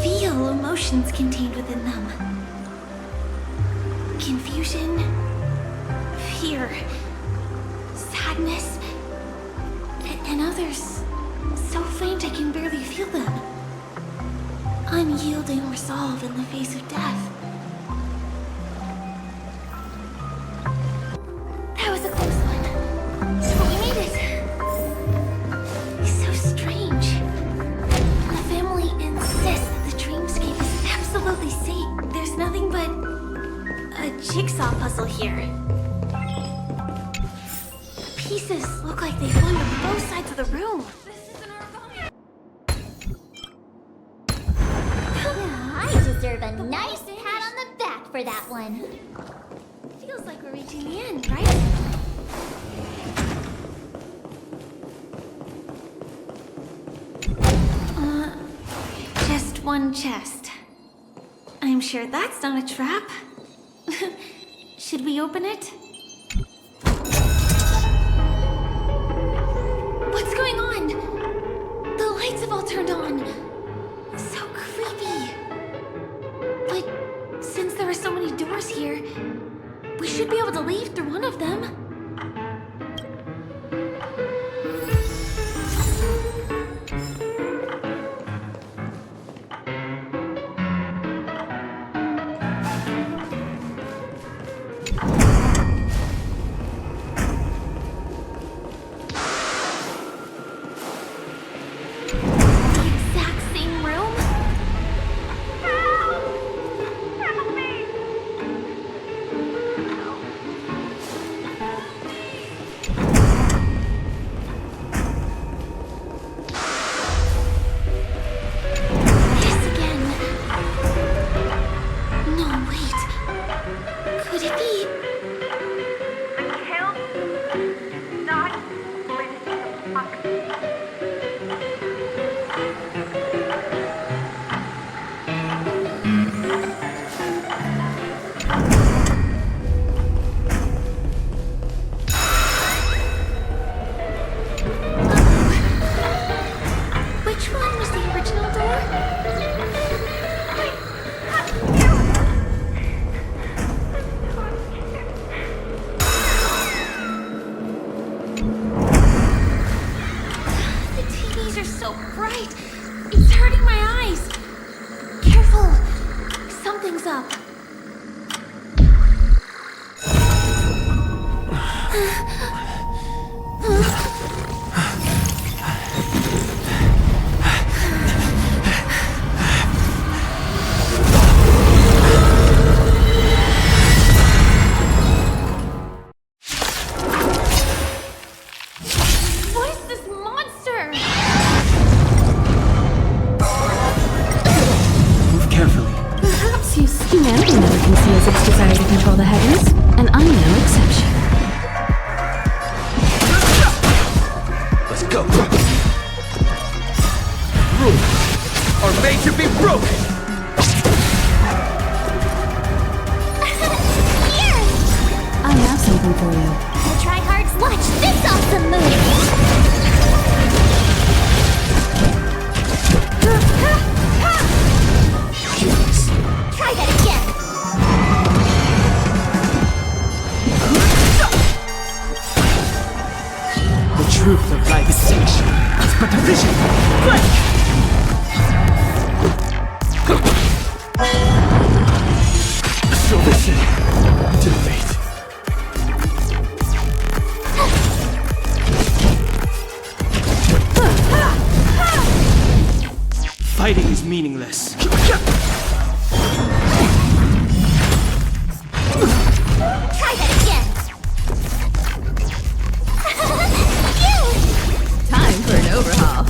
feel emotions contained within them. Confusion, fear, sadness, and others so faint I can barely feel them. Unyielding resolve in the face of death. That was a close one. But we made it. It's so strange. The family insists that the dreamscape is absolutely safe. There's nothing but a jigsaw puzzle here. The pieces look like they belong to both sides of the room. I deserve a nice pat on the back for that one. Feels like we're reaching the end, right? Just one chest. I'm sure that's not a trap. Should we open it? What's going on? The lights have all turned on. So creepy. But since there are so many doors here, we should be able to leave through one of them. go! Rules are made to be broken! Here! I have something for you. The tryhards watch this awesome move! Try that again! The truth of life is fiction. It's but a vision. Quick! So listen to fate. Fighting is meaningless. Try that again! Time for an overhaul.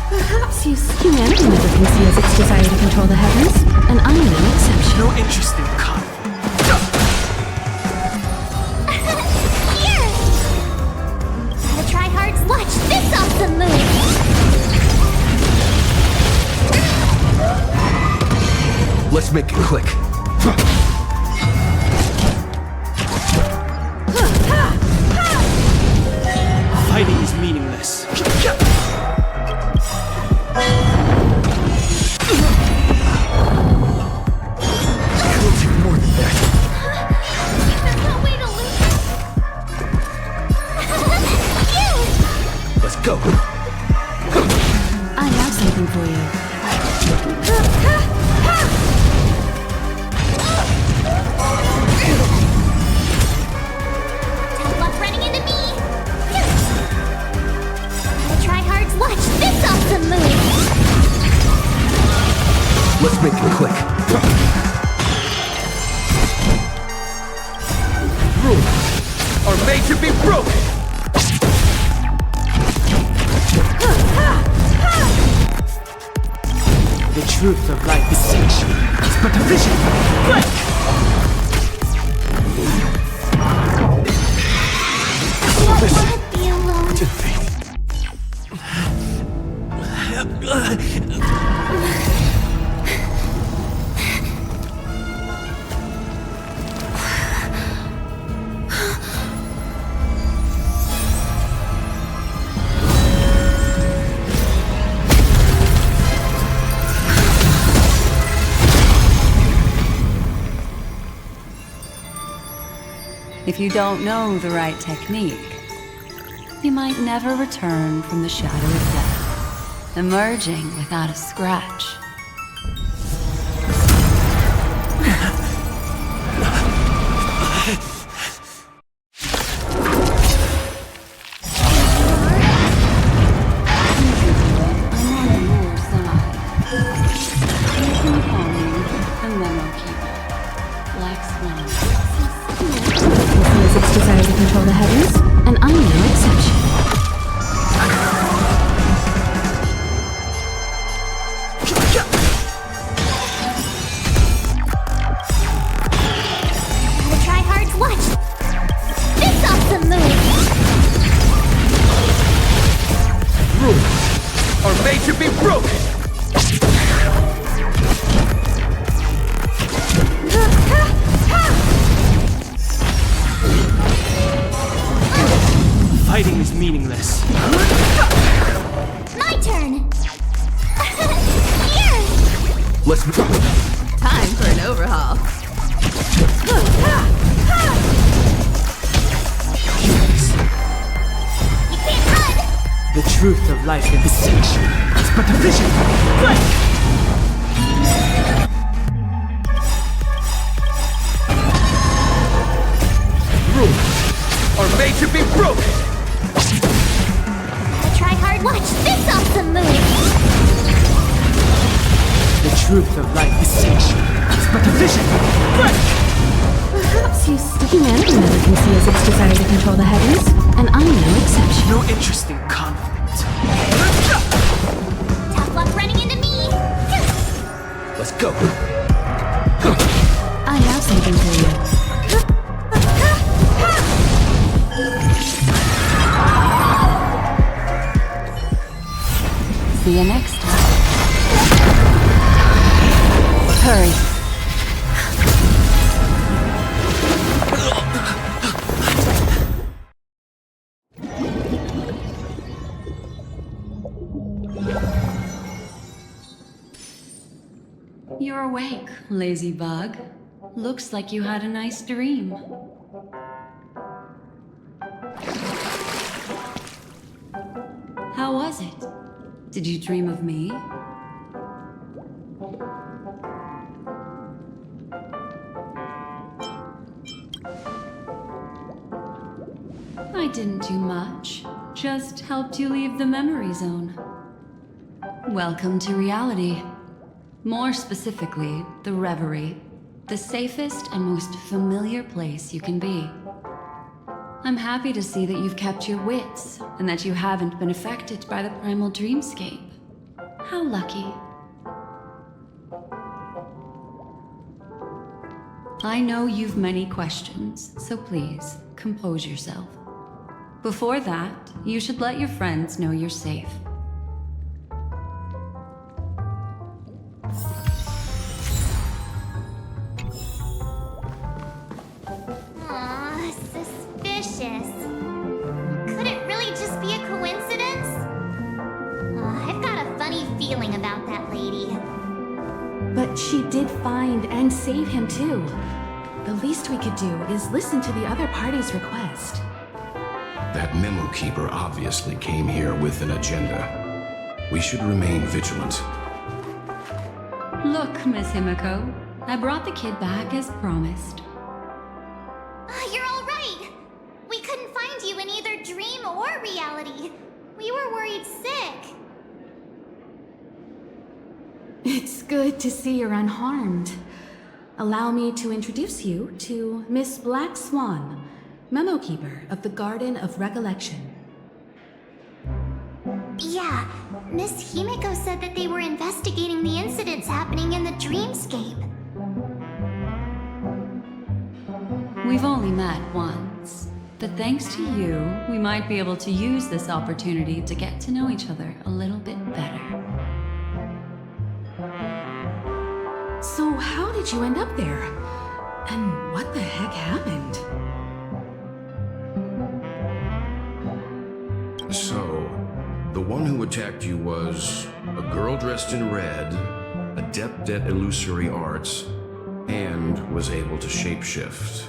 Perhaps humanity never conceals its desire to control the heavens, and I'm no exception. No interest in conflict. Here! The tryhards watch this awesome move! Let's make it quick. Fighting is meaningless. Cruelty more than that. There's no way to lose! Let's go. I have something for you. Tough luck running into me! The tryhards watch this awesome move! Let's make it quick. Rules are made to be broken! The truth of life is fiction. It's but a vision. Quick! Be alone. To fate. If you don't know the right technique, you might never return from the shadow of death, emerging without a scratch. I'm on your side. You can call me the Memo Keeper, Black Swan. Conceals its desire to control the heavens, and I'm no exception. The tryhards watch this awesome move! Rules are made to be broken! Fighting is meaningless. My turn! Here! Let's Time for an overhaul. You can't run! The truth of life is fiction. It's but a vision. Quick! Rules are made to be broken! The tryhard watch this awesome move! The truth of life is fiction. It's but a vision. Quick! Perhaps humanity never conceals its desire to control the heavens, and I'm no exception. No interest in conflict. I have something for you. See you next time. Hurry. You're awake, lazy bug. Looks like you had a nice dream. How was it? Did you dream of me? I didn't do much. Just helped you leave the memory zone. Welcome to reality. More specifically, the Reverie. The safest and most familiar place you can be. I'm happy to see that you've kept your wits, and that you haven't been affected by the primal dreamscape. How lucky. I know you've many questions, so please, compose yourself. Before that, you should let your friends know you're safe. Aw, suspicious. Could it really just be a coincidence? I've got a funny feeling about that lady. But she did find and save him too. The least we could do is listen to the other party's request. That memo keeper obviously came here with an agenda. We should remain vigilant. Look, Miss Himeko, I brought the kid back as promised. You're all right. We couldn't find you in either dream or reality. We were worried sick. It's good to see you're unharmed. Allow me to introduce you to Miss Black Swan, Memo Keeper of the Garden of Recollection. Yeah, Miss Himeko said that they were investigating the incidents happening in the dreamscape. We've only met once, but thanks to you, we might be able to use this opportunity to get to know each other a little bit better. So how did you end up there? And what the heck happened? So, the one who attacked you was a girl dressed in red, adept at illusory arts, and was able to shapeshift.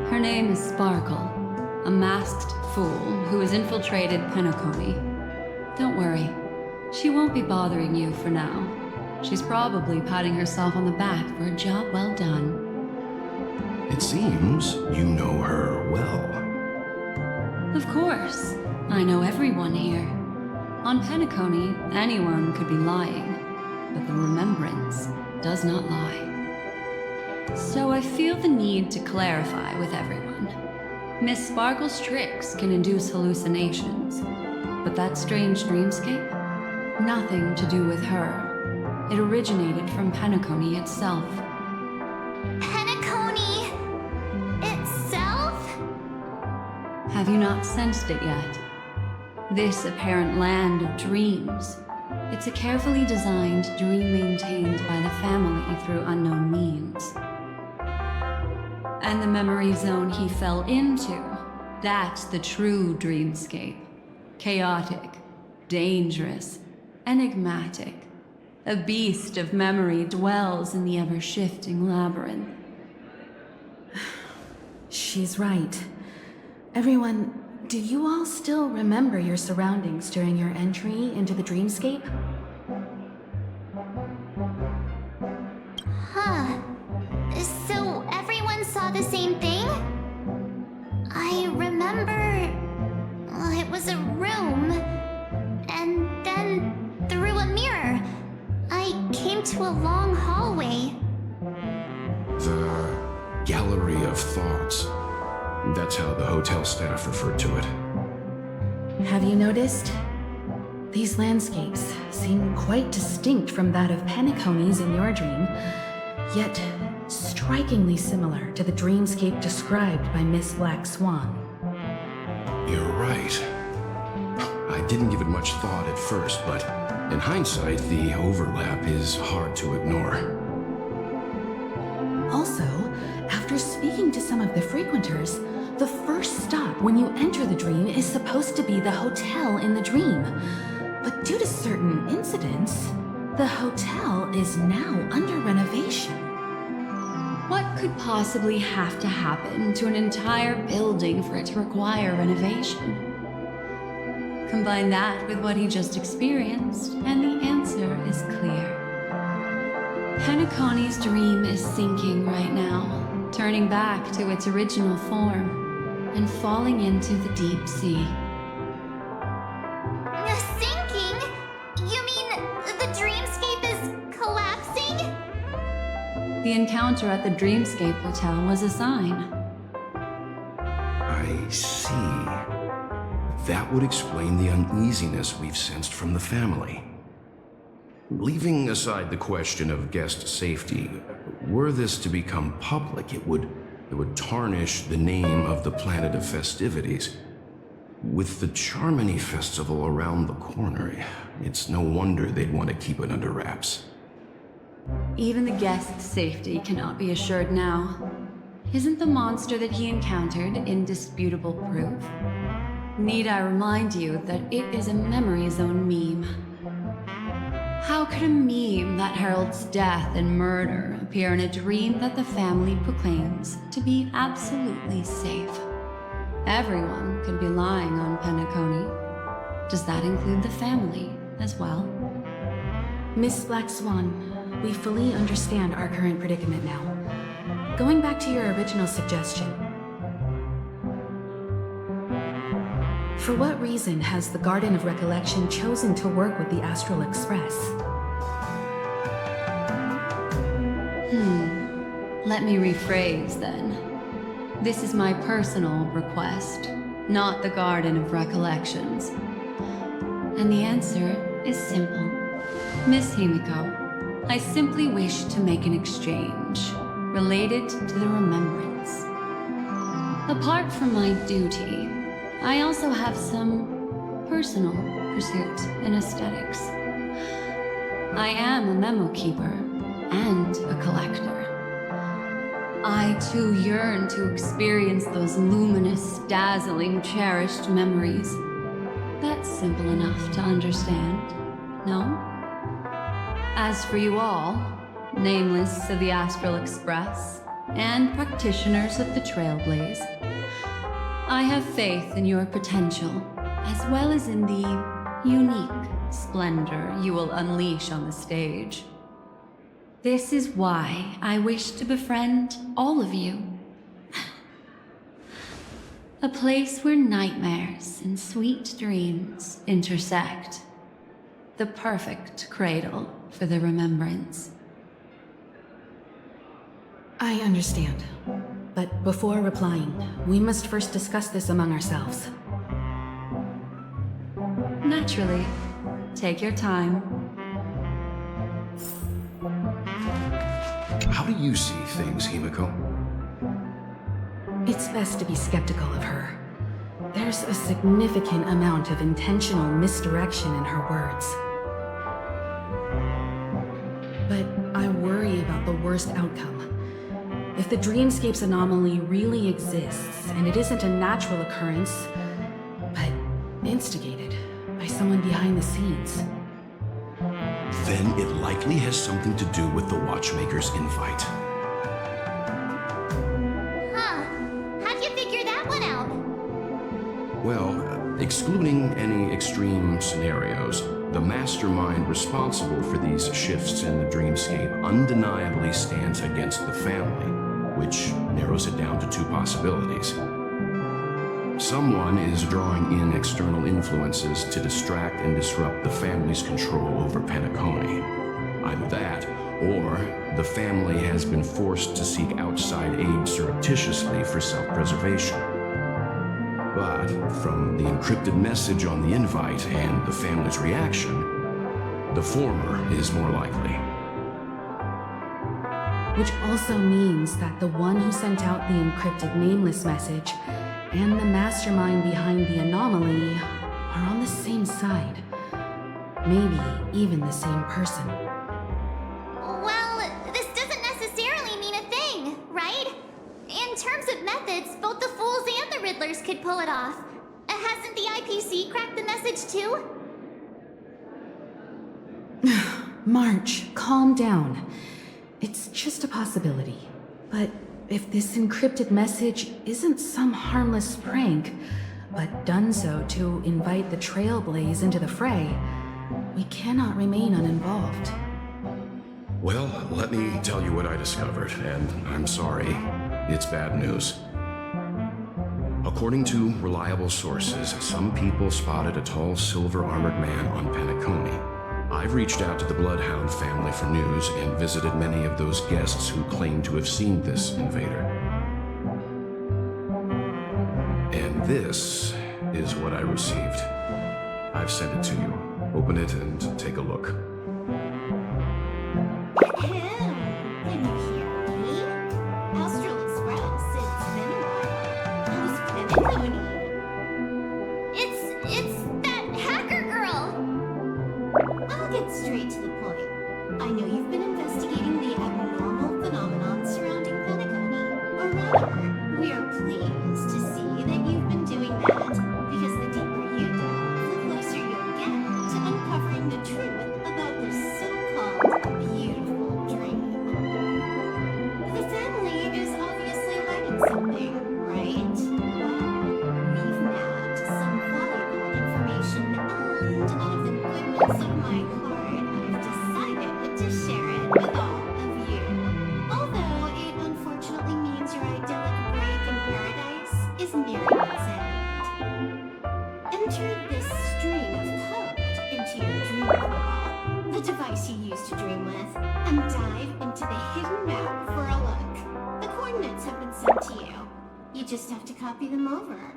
Her name is Sparkle, a masked fool who has infiltrated Penacony. Don't worry, she won't be bothering you for now. She's probably patting herself on the back for a job well done. It seems you know her well. Of course. I know everyone here. On Penacony, anyone could be lying, but the remembrance does not lie. So I feel the need to clarify with everyone. Miss Sparkle's tricks can induce hallucinations, but that strange dreamscape? Nothing to do with her. It originated from Penacony itself. Penacony itself? Have you not sensed it yet? This apparent land of dreams. It's a carefully designed dream maintained by the family through unknown means. And the memory zone he fell into, that's the true dreamscape. Chaotic, dangerous, enigmatic. A beast of memory dwells in the ever-shifting labyrinth. She's right. Everyone, do you all still remember your surroundings during your entry into the dreamscape? Huh. So everyone saw the same thing? I remember... it was a room. And then, through a mirror, I came to a long hallway. The Gallery of Thoughts. That's how the hotel staff referred to it. Have you noticed? These landscapes seem quite distinct from that of Penacony's in your dream, yet strikingly similar to the dreamscape described by Miss Black Swan. You're right. I didn't give it much thought at first, but in hindsight, the overlap is hard to ignore. Also, after speaking to some of the frequenters, the first stop when you enter the dream is supposed to be the hotel in the dream. But due to certain incidents, the hotel is now under renovation. What could possibly have to happen to an entire building for it to require renovation? Combine that with what he just experienced, and the answer is clear. Penacony's dream is sinking right now, turning back to its original form, and falling into the deep sea. Sinking? You mean the dreamscape is collapsing? The encounter at the Dreamscape Hotel was a sign. I see. That would explain the uneasiness we've sensed from the family. Leaving aside the question of guest safety, were this to become public, it would tarnish the name of the planet of festivities. With the Charmony Festival around the corner, it's no wonder they'd want to keep it under wraps. Even the guest's safety cannot be assured now. Isn't the monster that he encountered indisputable proof? Need I remind you that it is a memory zone meme? How could a meme that heralds death and murder appear in a dream that the family proclaims to be absolutely safe? Everyone could be lying on Penacony. Does that include the family as well? Miss Black Swan, we fully understand our current predicament now. Going back to your original suggestion, for what reason has the Garden of Recollection chosen to work with the Astral Express? Let me rephrase then. This is my personal request, not the Garden of Recollections. And the answer is simple. Miss Himeko, I simply wish to make an exchange related to the remembrance. Apart from my duty, I also have some personal pursuits in aesthetics. I am a memo keeper and a collector. I too yearn to experience those luminous, dazzling, cherished memories. That's simple enough to understand, no? As for you all, nameless of the Astral Express and practitioners of the Trailblaze, I have faith in your potential, as well as in the unique splendor you will unleash on the stage. This is why I wish to befriend all of you. A place where nightmares and sweet dreams intersect. The perfect cradle for the remembrance. I understand. But before replying, we must first discuss this among ourselves. Naturally. Take your time. How do you see things, Himeko? It's best to be skeptical of her. There's a significant amount of intentional misdirection in her words. But I worry about the worst outcome. If the dreamscape's anomaly really exists, and it isn't a natural occurrence, but instigated by someone behind the scenes, then it likely has something to do with the Watchmaker's invite. Huh. How'd you figure that one out? Well, excluding any extreme scenarios, the mastermind responsible for these shifts in the dreamscape undeniably stands against the family, which narrows it down to two possibilities. Someone is drawing in external influences to distract and disrupt the family's control over Penacony. Either that, or the family has been forced to seek outside aid surreptitiously for self-preservation. But from the encrypted message on the invite and the family's reaction, the former is more likely. Which also means that the one who sent out the encrypted nameless message and the mastermind behind the anomaly are on the same side. Maybe even the same person. Well, this doesn't necessarily mean a thing, right? In terms of methods, both the Fools and the Riddlers could pull it off. Hasn't the IPC cracked the message too? March, calm down. It's just a possibility. But if this encrypted message isn't some harmless prank, but done so to invite the Trailblaze into the fray, we cannot remain uninvolved. Well, let me tell you what I discovered, and I'm sorry. It's bad news. According to reliable sources, some people spotted a tall silver-armored man on Penacony. I've reached out to the Bloodhound family for news and visited many of those guests who claim to have seen this invader. And this is what I received. I've sent it to you. Open it and take a look. Can you hear me? Astral Express, it's Minimum. How's Penacony? It's that hacker girl! I'll get straight to the point. I know you've been investigating the abnormal phenomenon surrounding Penacony. Or rather, we are pleased to see that you've been doing that, because the deeper you delve, the closer you'll get to uncovering the truth about this so-called beautiful dream. The family is obviously hiding something, right? Well, we've nabbed some valuable information, and out of the goodness of my heart, I've decided to share it with all of you. Although it unfortunately means your idyllic break in paradise is nearing its end. Enter this string of code into your dream portal, the device you use to dream with, and dive into the hidden map for a look. The coordinates have been sent to you. You just have to copy them over.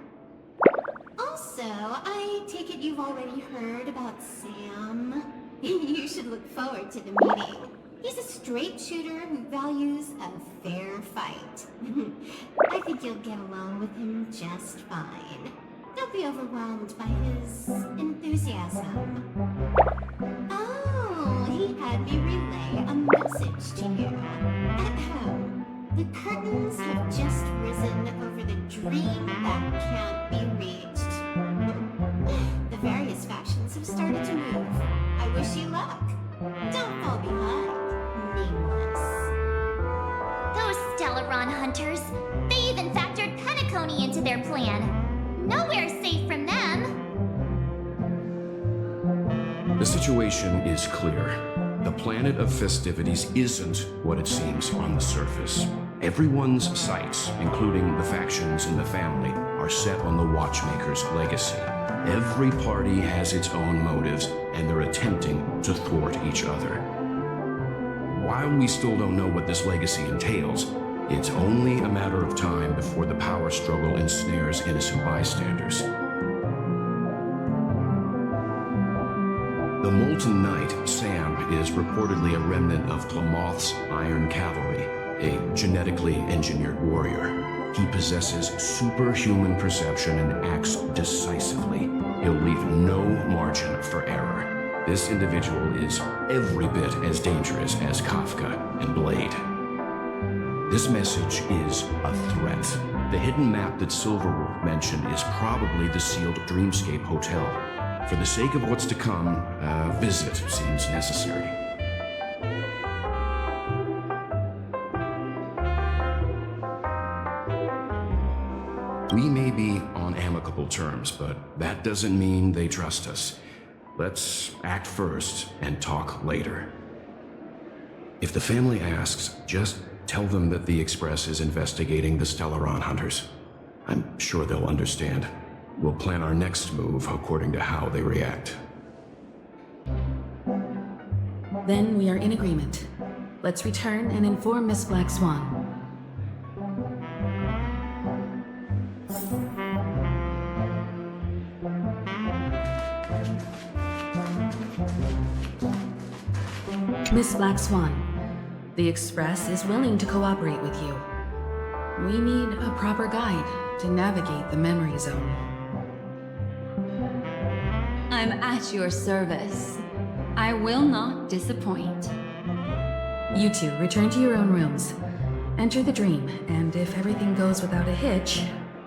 Also, I take it you've already heard about Sam. You should look forward to the meeting. He's a straight shooter who values a fair fight. I think you'll get along with him just fine. Don't be overwhelmed by his enthusiasm. Oh, he had me relay a message to you. Ahem. The curtains have just risen over the dream that can't be reached. The various factions have started to move. I wish you luck. Don't fall behind, nameless. Those Stellaron hunters, they even factored Penacony into their plan. Nowhere safe from them. The situation is clear. The planet of festivities isn't what it seems on the surface. Everyone's sights, including the factions in the family, are set on the Watchmaker's legacy. Every party has its own motives, and they're attempting to thwart each other. While we still don't know what this legacy entails, it's only a matter of time before the power struggle ensnares innocent bystanders. The Molten Knight, Sam, is reportedly a remnant of Klamoth's Iron Cavalry, a genetically engineered warrior. He possesses superhuman perception and acts decisively. He'll leave no margin for error. This individual is every bit as dangerous as Kafka and Blade. This message is a threat. The hidden map that Silverwolf mentioned is probably the sealed Dreamscape Hotel. For the sake of what's to come, a visit seems necessary. We may be on amicable terms, but that doesn't mean they trust us. Let's act first and talk later. If the family asks, just tell them that the Express is investigating the Stellaron hunters. I'm sure they'll understand. We'll plan our next move according to how they react. Then we are in agreement. Let's return and inform Miss Black Swan. Miss Black Swan, the Express is willing to cooperate with you. We need a proper guide to navigate the memory zone. I'm at your service. I will not disappoint. You two return to your own rooms. Enter the dream, and if everything goes without a hitch,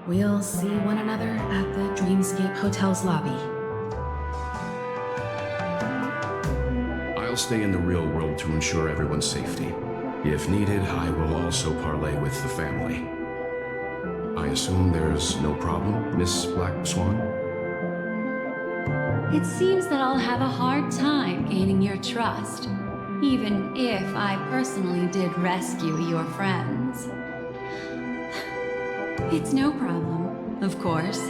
we'll see one another at the Dreamscape Hotel's lobby. I'll stay in the real world to ensure everyone's safety. If needed, I will also parley with the family. I assume there's no problem, Miss Black Swan? It seems that I'll have a hard time gaining your trust, even if I personally did rescue your friends. It's no problem, of course,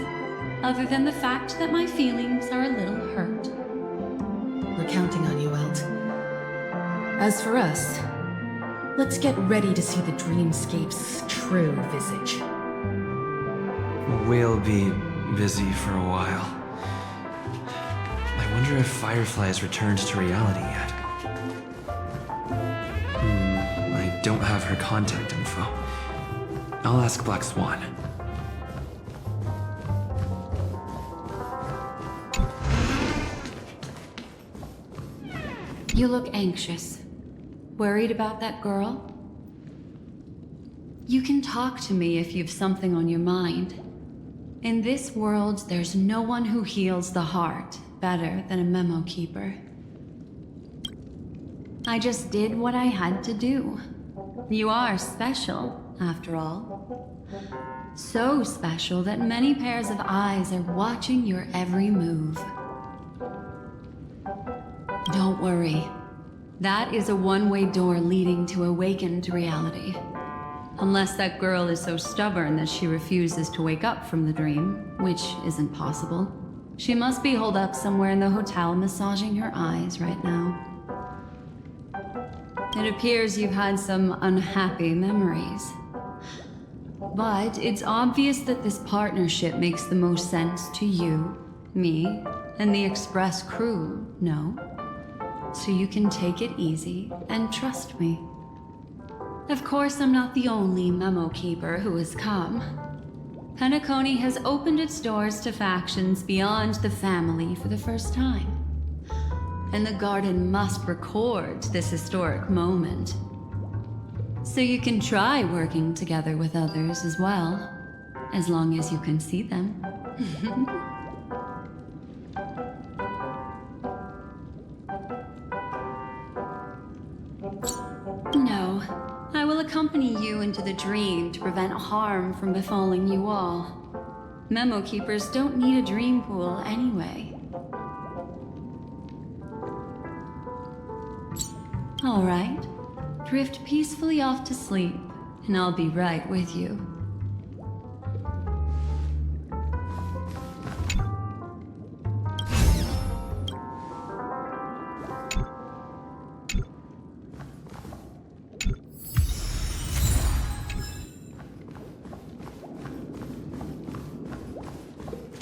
other than the fact that my feelings are a little hurt. We're counting on you, Welt. As for us, let's get ready to see the Dreamscape's true visage. We'll be busy for a while. I wonder if Firefly has returned to reality yet. I don't have her contact info. I'll ask Black Swan. You look anxious. Worried about that girl? You can talk to me if you've something on your mind. In this world, there's no one who heals the heart better than a memo keeper. I just did what I had to do. You are special, after all. So special that many pairs of eyes are watching your every move. Don't worry. That is a one-way door leading to awakened reality. Unless that girl is so stubborn that she refuses to wake up from the dream, which isn't possible. She must be holed up somewhere in the hotel massaging her eyes right now. It appears you've had some unhappy memories. But it's obvious that this partnership makes the most sense to you, me, and the Express crew, no? So you can take it easy and trust me. Of course, I'm not the only memo keeper who has come. Penacony has opened its doors to factions beyond the family for the first time. And the Garden must record this historic moment. So you can try working together with others as well, as long as you can see them. No, I will accompany you into the dream to prevent harm from befalling you all. Memo keepers don't need a dream pool anyway. All right. Drift peacefully off to sleep, and I'll be right with you.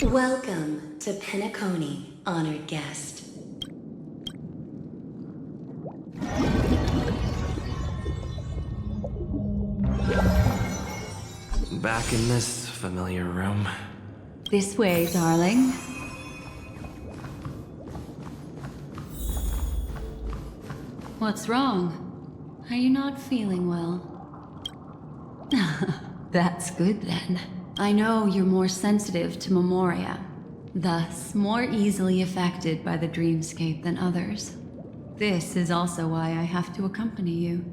Welcome to Penacony, honored guest. Back in this familiar room. This way, darling. What's wrong? Are you not feeling well? That's good then. I know you're more sensitive to Memoria, thus more easily affected by the dreamscape than others. This is also why I have to accompany you.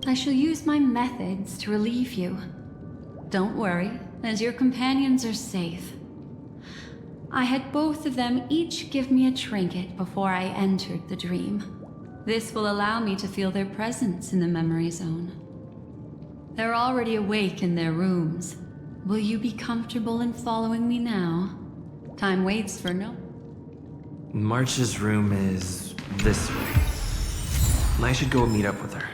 I shall use my methods to relieve you. Don't worry, as your companions are safe. I had both of them each give me a trinket before I entered the dream. This will allow me to feel their presence in the memory zone. They're already awake in their rooms. Will you be comfortable in following me now? Time waits for no. March's room is this way. I should go meet up with her.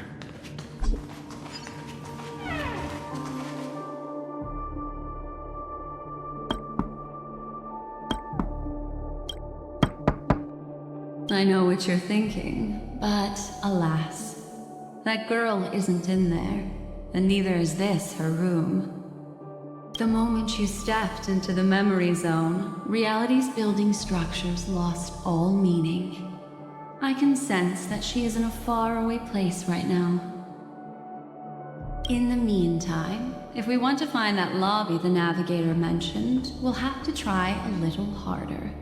I know what you're thinking, but alas, that girl isn't in there, and neither is this her room. The moment you stepped into the memory zone, reality's building structures lost all meaning. I can sense that she is in a faraway place right now. In the meantime, if we want to find that lobby the navigator mentioned, we'll have to try a little harder.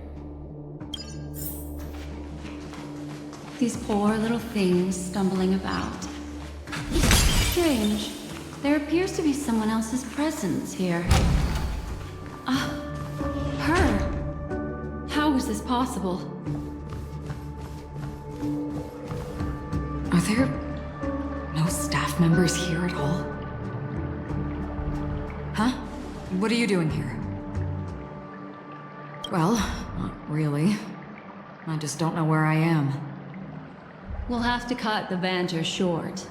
These poor little things stumbling about. Strange. There appears to be someone else's presence here. Her! How is this possible? Are there no staff members here at all? Huh? What are you doing here? Well, not really. I just don't know where I am. We'll have to cut the banter short.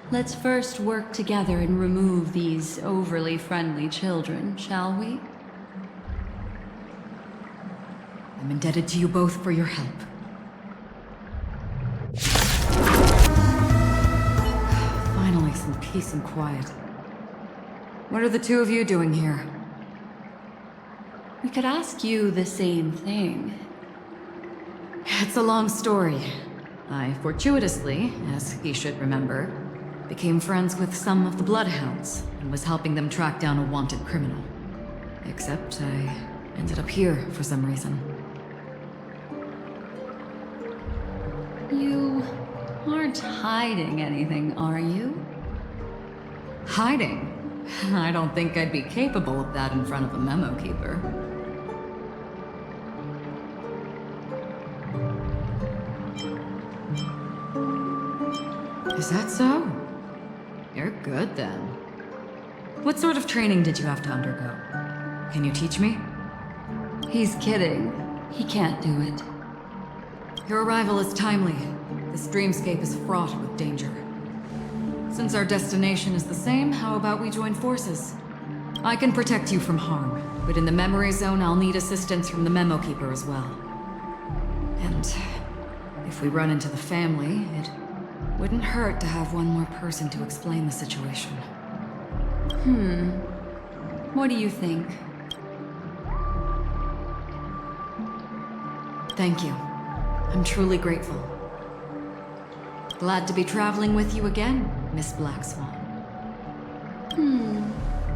Let's first work together and remove these overly friendly children, shall we? I'm indebted to you both for your help. Finally, some peace and quiet. What are the two of you doing here? We could ask you the same thing. It's a long story. I fortuitously, as he should remember, became friends with some of the Bloodhounds and was helping them track down a wanted criminal. Except I ended up here for some reason. You aren't hiding anything, are you? Hiding? I don't think I'd be capable of that in front of a memo keeper. Is that so? You're good then. What sort of training did you have to undergo? Can you teach me? He's kidding. He can't do it. Your arrival is timely. This dreamscape is fraught with danger. Since our destination is the same, how about we join forces? I can protect you from harm, but in the memory zone I'll need assistance from the memo keeper as well. And if we run into the family, it wouldn't hurt to have one more person to explain the situation. What do you think? Thank you. I'm truly grateful. Glad to be traveling with you again, Miss Black Swan.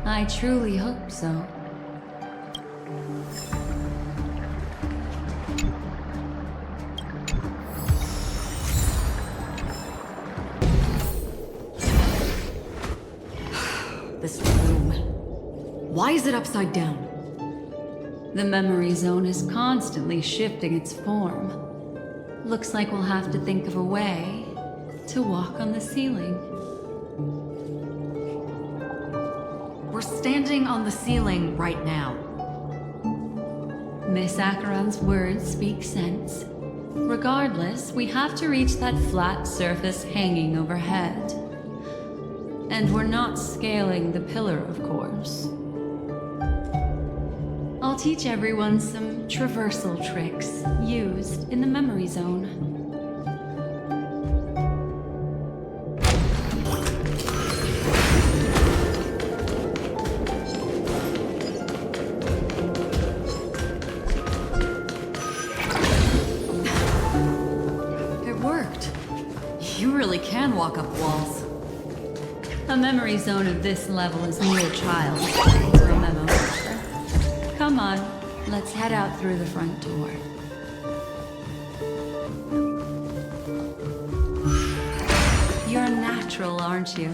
I truly hope so. This room. Why is it upside down? The memory zone is constantly shifting its form. Looks like we'll have to think of a way to walk on the ceiling. We're standing on the ceiling right now. Miss Acheron's words speak sense. Regardless, we have to reach that flat surface hanging overhead. And we're not scaling the pillar, of course. I'll teach everyone some traversal tricks used in the memory zone. It worked. You really can walk up walls. A memory zone of this level is mere child's play to a memo master. Come on, let's head out through the front door. You're a natural, aren't you?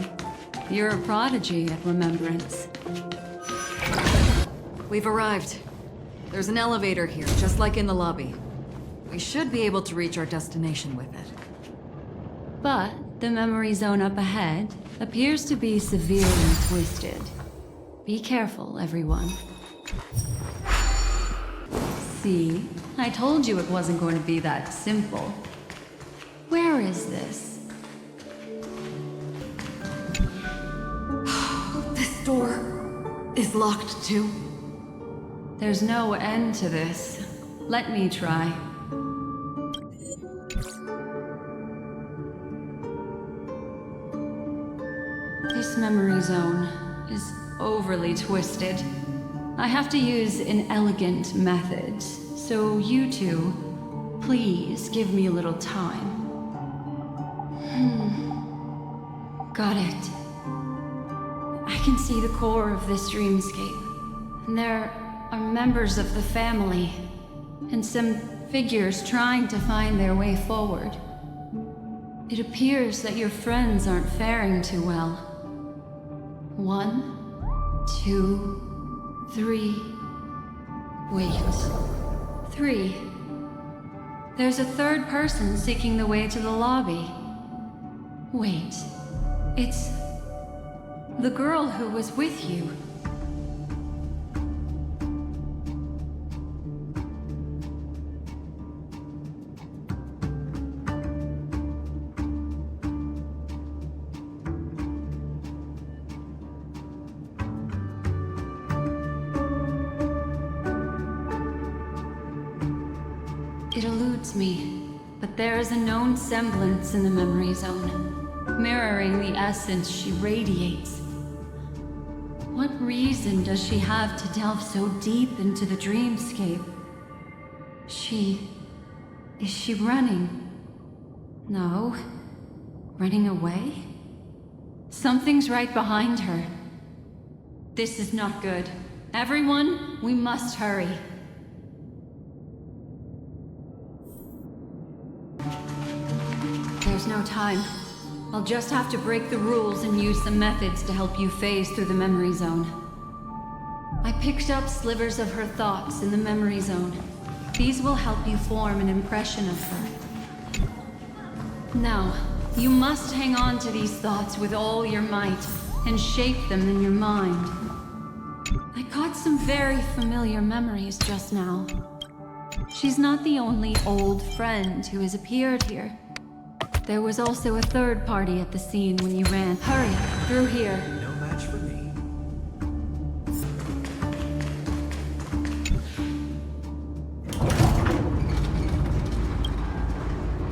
You're a prodigy at remembrance. We've arrived. There's an elevator here, just like in the lobby. We should be able to reach our destination with it. But the memory zone up ahead appears to be severely twisted. Be careful, everyone. See? I told you it wasn't going to be that simple. Where is this? This door is locked too. There's no end to this. Let me try. This memory zone is overly twisted. I have to use inelegant methods, so you two, please give me a little time. Got it. I can see the core of this dreamscape. And there are members of the family, and some figures trying to find their way forward. It appears that your friends aren't faring too well. 1, 2, 3. Wait. 3. There's a third person seeking the way to the lobby. Wait. It's the girl who was with you. It eludes me, but there is a known semblance in the memory zone, mirroring the essence she radiates. What reason does she have to delve so deep into the dreamscape? Is she running? No. Running away? Something's right behind her. This is not good. Everyone, we must hurry. There's no time. I'll just have to break the rules and use some methods to help you phase through the memory zone. I picked up slivers of her thoughts in the memory zone. These will help you form an impression of her. Now, you must hang on to these thoughts with all your might and shape them in your mind. I caught some very familiar memories just now. She's not the only old friend who has appeared here. There was also a third party at the scene when you ran. Hurry, through here. No match for me.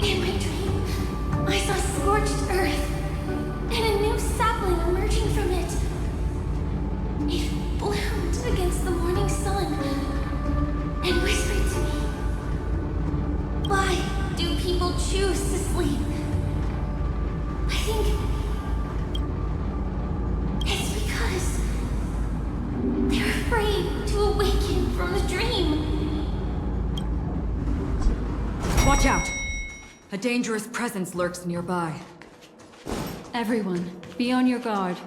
In my dream, I saw scorched earth and a new sapling emerging from it. It bloomed against the morning sun and whispered to me, "Why do people choose to sleep?" I think it's because they're afraid to awaken from the dream. Watch out! A dangerous presence lurks nearby. Everyone, be on your guard.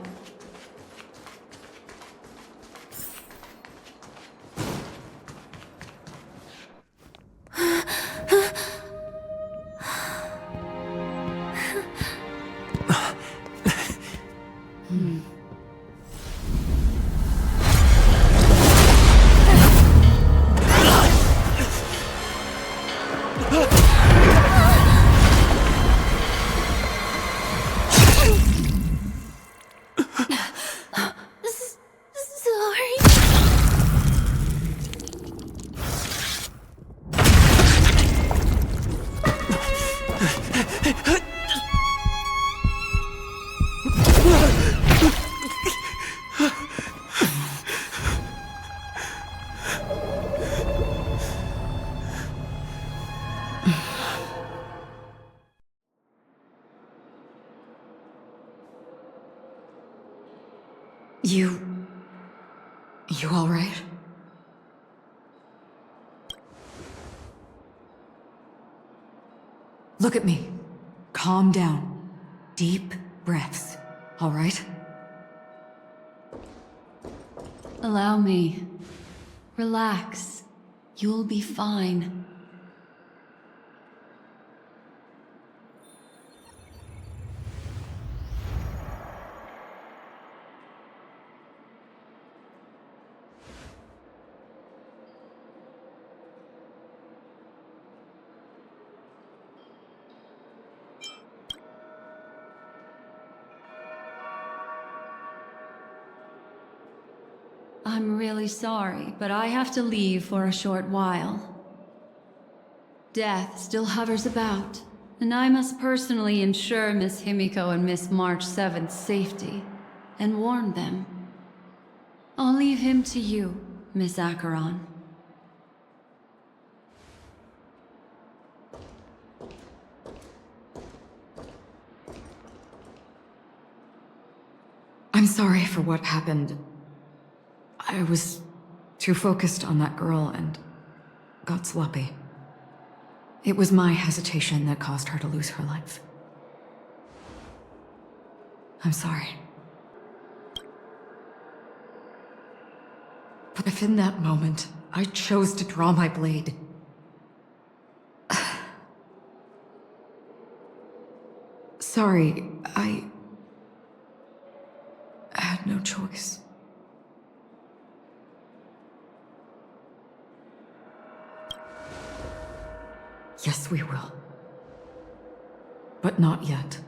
You all right? Look at me. Calm down. Deep breaths. All right? Allow me. Relax. You'll be fine. I'm really sorry, but I have to leave for a short while. Death still hovers about, and I must personally ensure Miss Himeko and Miss March 7th's safety. and warn them. I'll leave him to you, Miss Acheron. I'm sorry for what happened. I was too focused on that girl and got sloppy. It was my hesitation that caused her to lose her life. I'm sorry. But if in that moment I chose to draw my blade, sorry, I had no choice. Yes, we will. But not yet.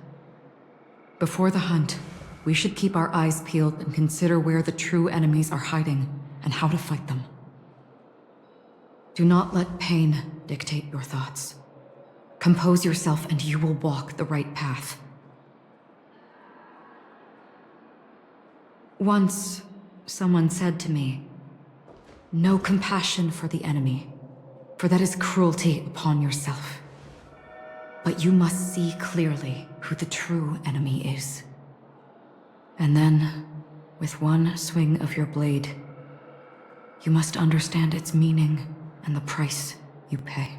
Before the hunt, we should keep our eyes peeled and consider where the true enemies are hiding and how to fight them. Do not let pain dictate your thoughts. Compose yourself and you will walk the right path. Once, someone said to me, "No compassion for the enemy, for that is cruelty upon yourself. But you must see clearly who the true enemy is. And then, with one swing of your blade, you must understand its meaning and the price you pay."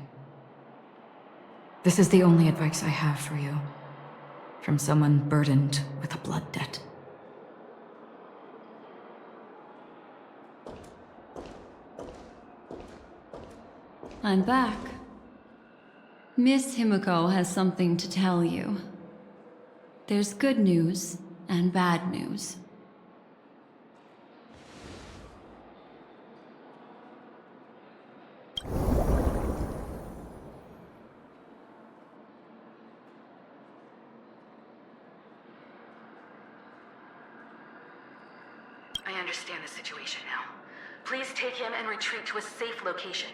This is the only advice I have for you, from someone burdened with a blood debt. I'm back. Miss Himeko has something to tell you. There's good news and bad news. I understand the situation now. Please take him and retreat to a safe location.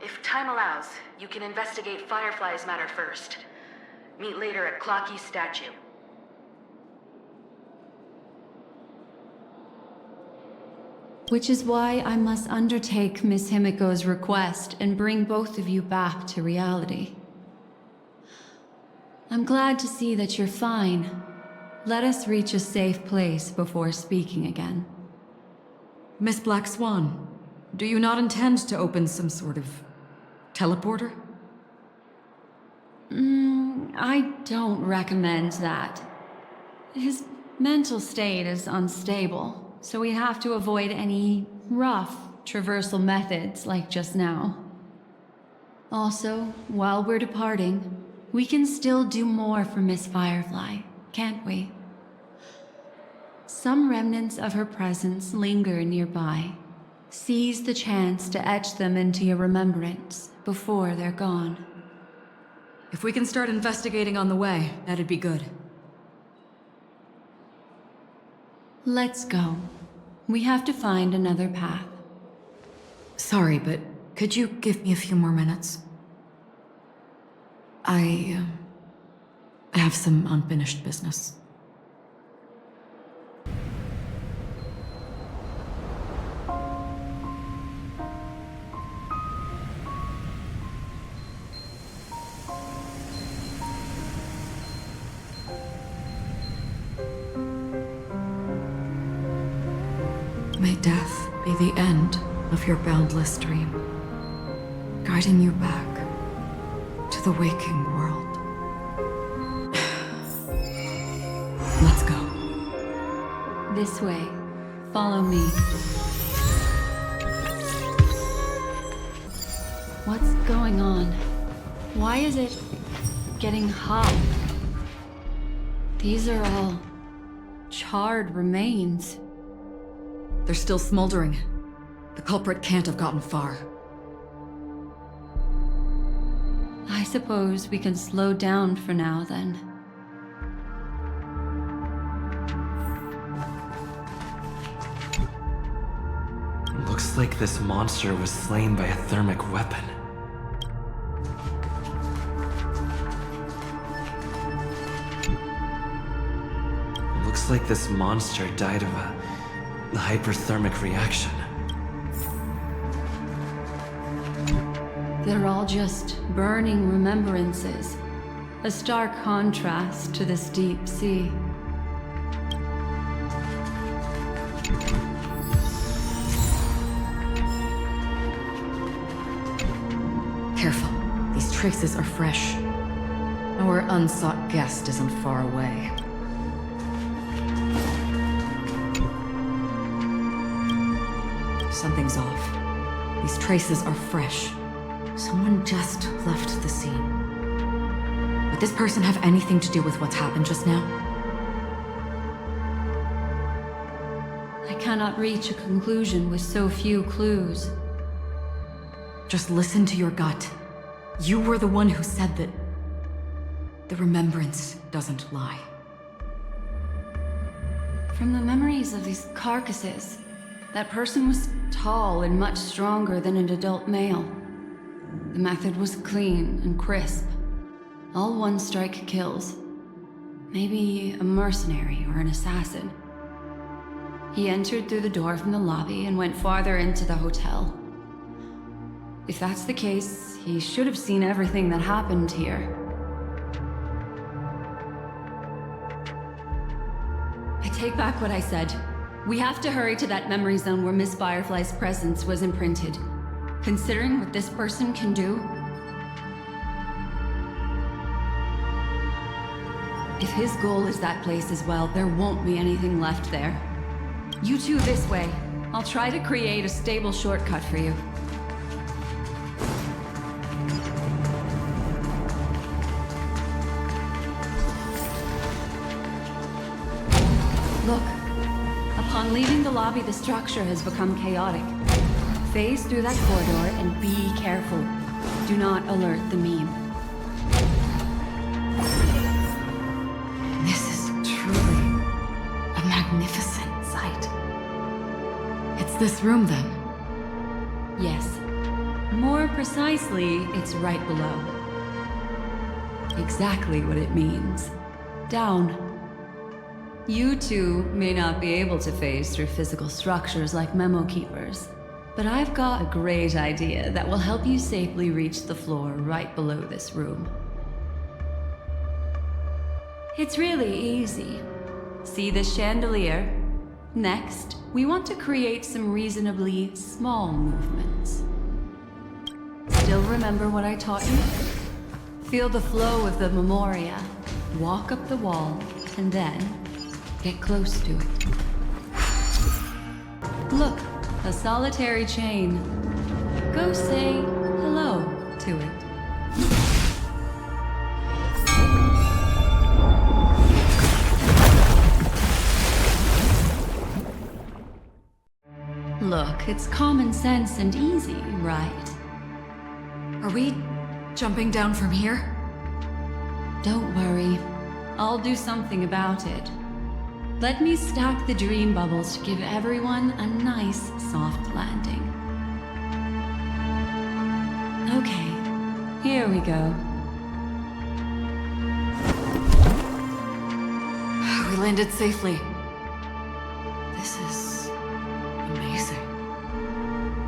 If time allows, you can investigate Firefly's matter first. Meet later at Clocky's statue. Which is why I must undertake Miss Himeko's request and bring both of you back to reality. I'm glad to see that you're fine. Let us reach a safe place before speaking again. Miss Black Swan, do you not intend to open some sort of teleporter? I don't recommend that. His mental state is unstable, so we have to avoid any rough traversal methods like just now. Also, while we're departing, we can still do more for Miss Firefly, can't we? Some remnants of her presence linger nearby. Seize the chance to etch them into your remembrance before they're gone. If we can start investigating on the way, that'd be good. Let's go. We have to find another path. Sorry, but could you give me a few more minutes? I have some unfinished business. May death be the end of your boundless dream, guiding you back to the waking world. Let's go. This way. Follow me. What's going on? Why is it getting hot? These are all charred remains. They're still smoldering. The culprit can't have gotten far. I suppose we can slow down for now, then. Looks like this monster was slain by a thermic weapon. Looks like this monster died of a hyperthermic reaction. They're all just burning remembrances. A stark contrast to this deep sea. Careful. These traces are fresh. Our unsought guest isn't far away. Something's off. These traces are fresh. Someone just left the scene. Would this person have anything to do with what's happened just now? I cannot reach a conclusion with so few clues. Just listen to your gut. You were the one who said that the remembrance doesn't lie. From the memories of these carcasses, that person was tall and much stronger than an adult male. The method was clean and crisp. All one-strike kills. Maybe a mercenary or an assassin. He entered through the door from the lobby and went farther into the hotel. If that's the case, he should have seen everything that happened here. I take back what I said. We have to hurry to that memory zone where Miss Firefly's presence was imprinted. Considering what this person can do, if his goal is that place as well, there won't be anything left there. You two this way. I'll try to create a stable shortcut for you. Look. Upon leaving the lobby, the structure has become chaotic. Phase through that corridor and be careful. Do not alert the meme. This is truly a magnificent sight. It's this room, then? Yes. More precisely, it's right below. Exactly what it means. Down. You two may not be able to phase through physical structures like memo keepers, but I've got a great idea that will help you safely reach the floor right below this room. It's really easy. See this chandelier? Next, we want to create some reasonably small movements. Still remember what I taught you? Feel the flow of the memoria. Walk up the wall, and then get close to it. Look, a solitary chain. Go say hello to it. Look, it's common sense and easy, right? Are we jumping down from here? Don't worry. I'll do something about it. Let me stack the dream bubbles to give everyone a nice, soft landing. Okay, here we go. We landed safely. This is amazing.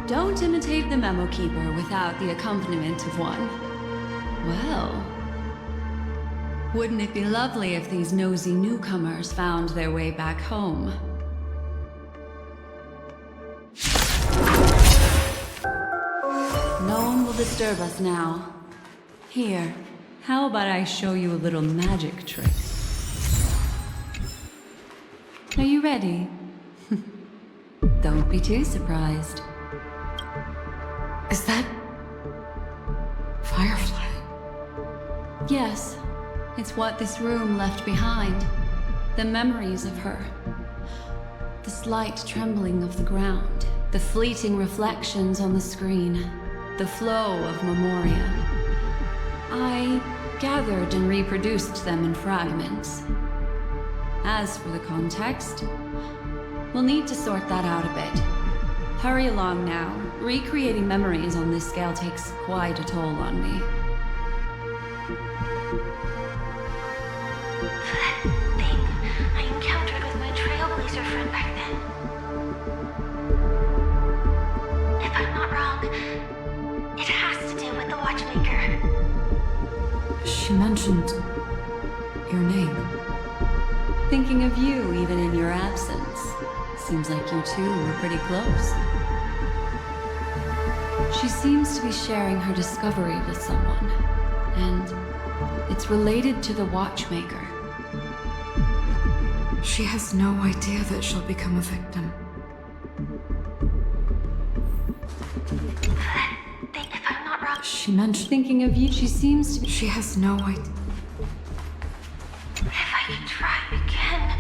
Don't imitate the memo keeper without the accompaniment of one. Well, wouldn't it be lovely if these nosy newcomers found their way back home? No one will disturb us now. Here, how about I show you a little magic trick? Are you ready? Don't be too surprised. Is that Firefly? Yes. It's what this room left behind. The memories of her. The slight trembling of the ground. The fleeting reflections on the screen. The flow of memoria. I gathered and reproduced them in fragments. As for the context, we'll need to sort that out a bit. Hurry along now. Recreating memories on this scale takes quite a toll on me. That thing I encountered her friend back then. If I'm not wrong, it has to do with the Watchmaker. She mentioned your name. Thinking of you even in your absence. Seems like you two were pretty close. She seems to be sharing her discovery with someone, and it's related to the Watchmaker. She has no idea that she'll become a victim. If I'm not wrong. She mentioned thinking of you. She seems to be. She has no idea. If I could try again.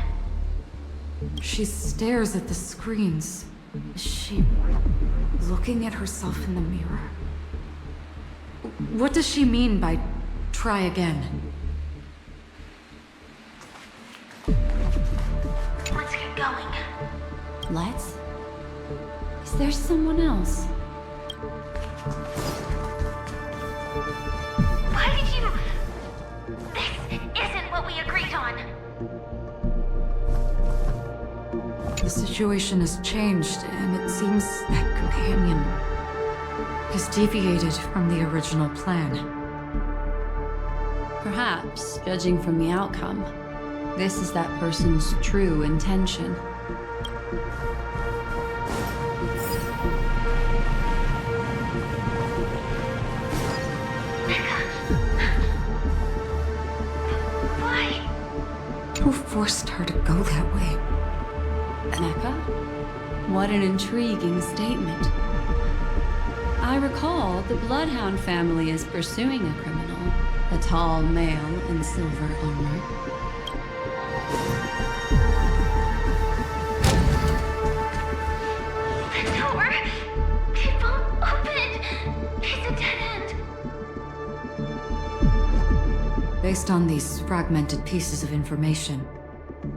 She stares at the screens. Is she looking at herself in the mirror? What does she mean by try again? Let's get going. Let's? Is there someone else? Why did you... This isn't what we agreed on. The situation has changed, and it seems that companion has deviated from the original plan. Perhaps, judging from the outcome, this is that person's true intention. Why? Who forced her to go that way? Mecca? What an intriguing statement. I recall the Bloodhound family is pursuing a criminal, a tall male in silver armor. The door! It won't open! It's a dead end! Based on these fragmented pieces of information,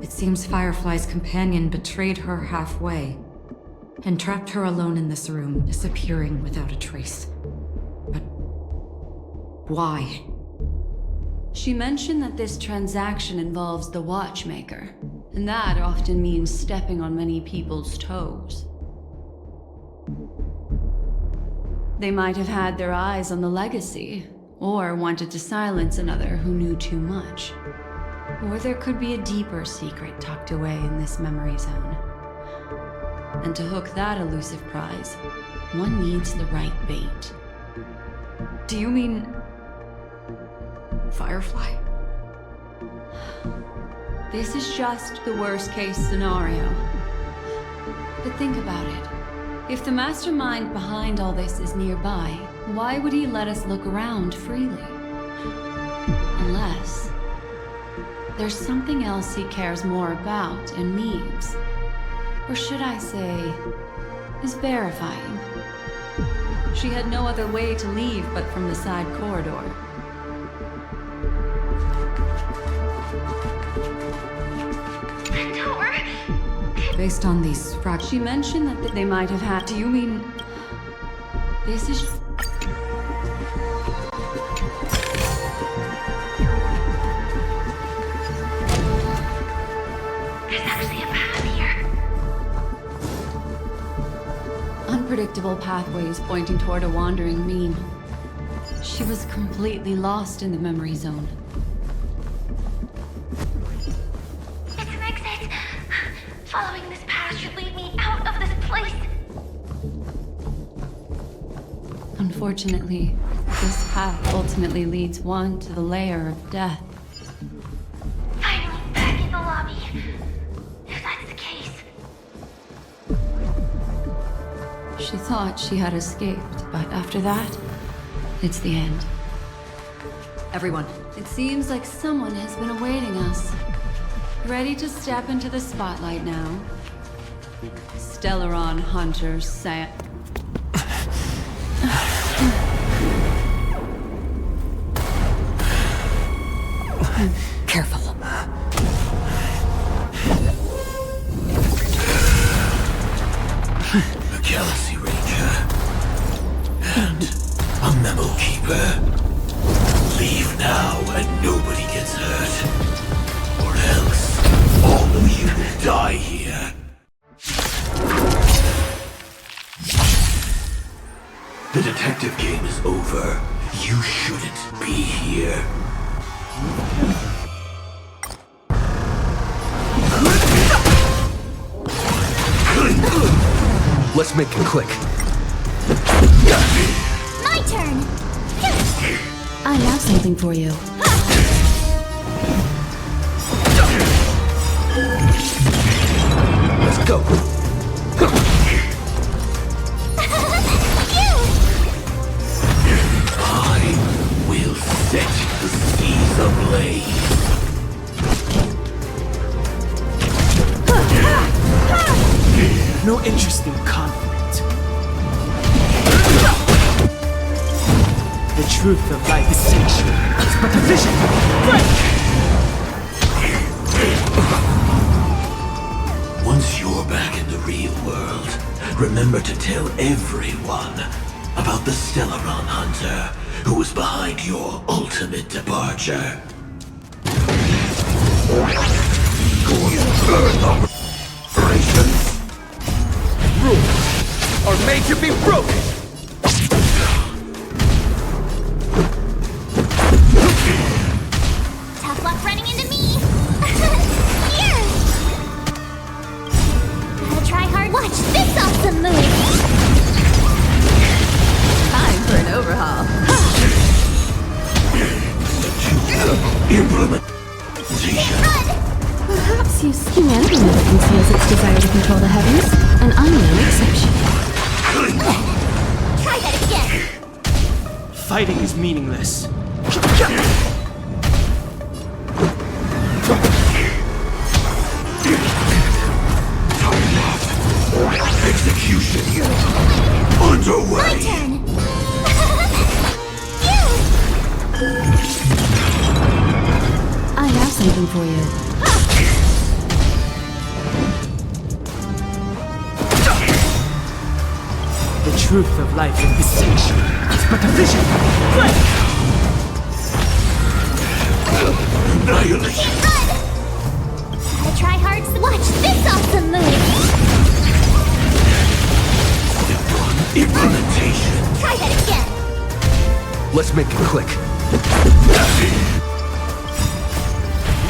it seems Firefly's companion betrayed her halfway and trapped her alone in this room, disappearing without a trace. But why? She mentioned that this transaction involves the Watchmaker, and that often means stepping on many people's toes. They might have had their eyes on the legacy, or wanted to silence another who knew too much. Or there could be a deeper secret tucked away in this memory zone. And to hook that elusive prize, one needs the right bait. Do you mean... Firefly? This is just the worst-case scenario. But think about it. If the mastermind behind all this is nearby, why would he let us look around freely? Unless... there's something else he cares more about and needs. Or should I say, is verifying. She had no other way to leave but from the side corridor. The door! Based on these fragments... She mentioned that they might have had... Do you mean... This is... Unpredictable pathways pointing toward a wandering meme. She was completely lost in the memory zone. It's an exit! Following this path should lead me out of this place! Unfortunately, this path ultimately leads one to the lair of death. Finally back in the lobby. If that's the case. She thought she had escaped, but after that, it's the end. Everyone. It seems like someone has been awaiting us. Ready to step into the spotlight now. Stellaron Hunter Sam. Careful. A Galaxy Ranger. And a Memo Keeper. Leave now and nobody gets hurt. Or else, all of you will die here. Let's make it quick. My turn! I have something for you. Let's go. I will set the seas ablaze. No interest in conflict. The truth of life is sanctuary. It's but a vision. Once you're back in the real world, remember to tell everyone about the Stellaron Hunter who was behind your ultimate departure. Earth operations. Rules are made to be broken. Tough luck running into me! Here! Gotta try hard. Watch this awesome move! Time for an overhaul. Implementation. Perhaps humanity never conceals its desire to control the heavens, and I'm no exception. Try that again! Fighting is meaningless. Execution underway. My turn! I have something for you. The truth of life in this sanctuary is but a vision. Annihilation. Gotta try hard. Watch this awesome move! Implementation. Try that again! Let's make it quick.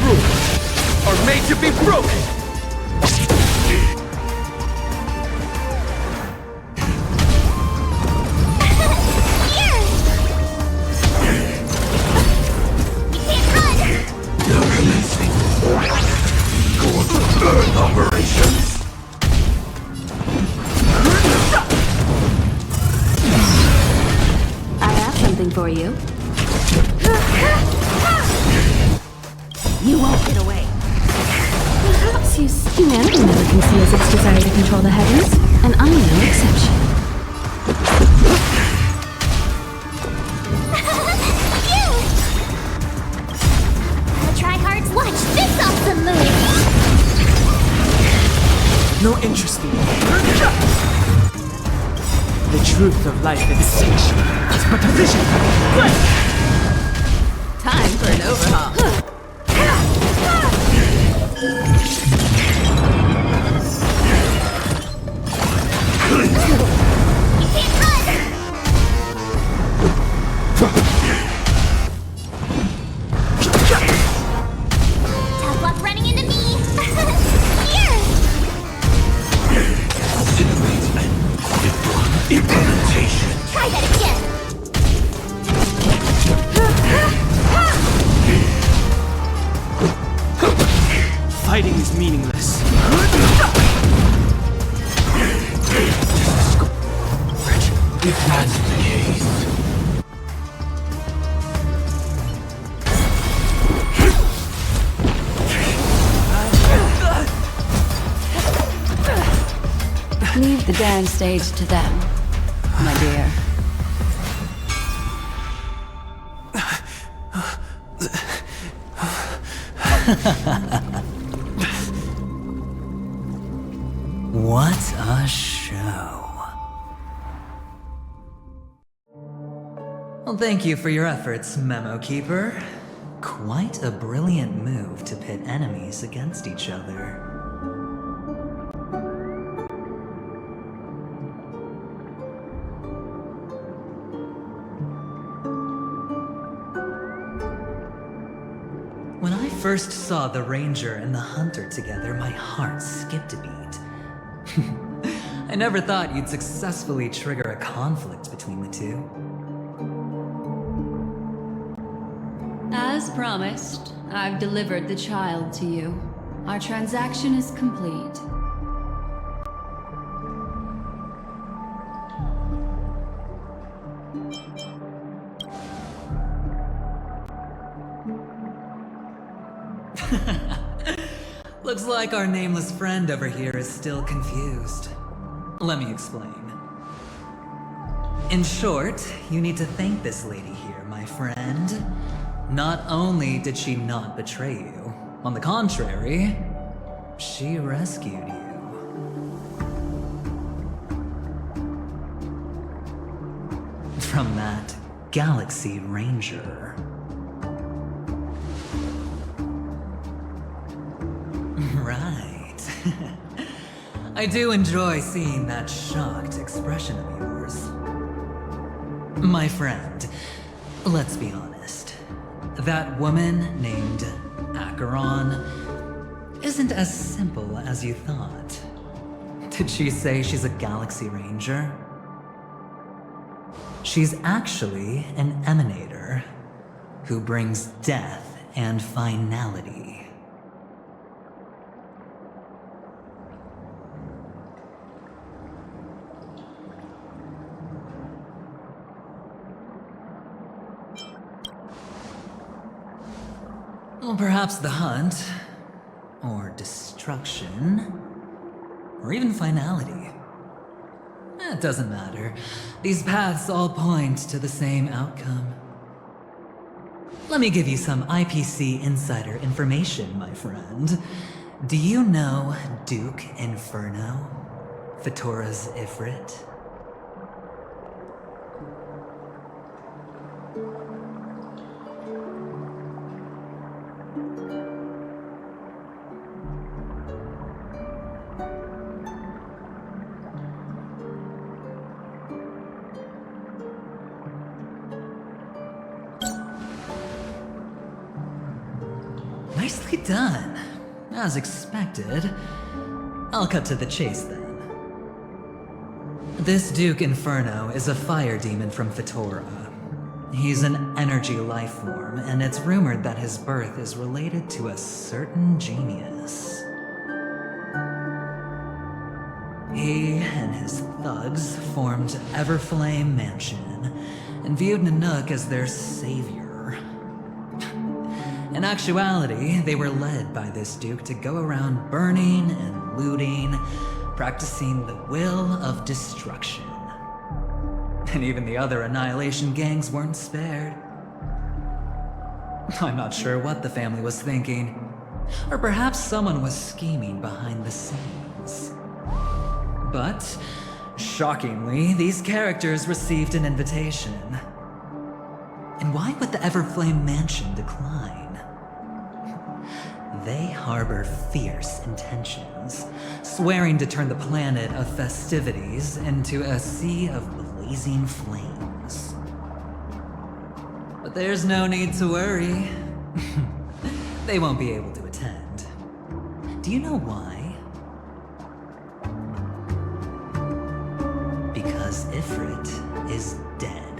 Rules are made to be broken. Earth operations. I have something for you. You won't get away. Perhaps humanity never conceals its desire to control the heavens, and I'm no exception. Gotta try hard. Watch this awesome move! No interest in the truth of life in this sanctuary is but a vision. Time for an overhaul. Tough luck running into me! Here! Implementation. Try that again! Fighting is meaningless. If that's the case. Leave the damn stage to them, my dear. What a show. Well, thank you for your efforts, Memo Keeper. Quite a brilliant move to pit enemies against each other. When I first saw the Ranger and the Hunter together, my heart skipped a beat. I never thought you'd successfully trigger a conflict between the two. As promised, I've delivered the child to you. Our transaction is complete. Looks like our nameless friend over here is still confused. Let me explain. In short, you need to thank this lady here, my friend. Not only did she not betray you, on the contrary, she rescued you. From that Galaxy Ranger. Right. I do enjoy seeing that shocked expression of yours. My friend, let's be honest. That woman named Acheron isn't as simple as you thought. Did she say she's a Galaxy Ranger? She's actually an emanator who brings death and finality. Well, perhaps the hunt, or destruction, or even finality. It doesn't matter. These paths all point to the same outcome. Let me give you some IPC insider information, my friend. Do you know Duke Inferno? Fatora's Ifrit? Nicely done. As expected. I'll cut to the chase then. This Duke Inferno is a fire demon from Fatora. He's an energy life form, and it's rumored that his birth is related to a certain genius. He and his thugs formed Everflame Mansion, and viewed Nanook as their savior. In actuality, they were led by this Duke to go around burning and looting, practicing the will of destruction. And even the other Annihilation gangs weren't spared. I'm not sure what the family was thinking. Or perhaps someone was scheming behind the scenes. But, shockingly, these characters received an invitation. And why would the Everflame Mansion decline? They harbor fierce intentions, swearing to turn the planet of festivities into a sea of blazing flames. But there's no need to worry. They won't be able to attend. Do you know why? Because Ifrit is dead.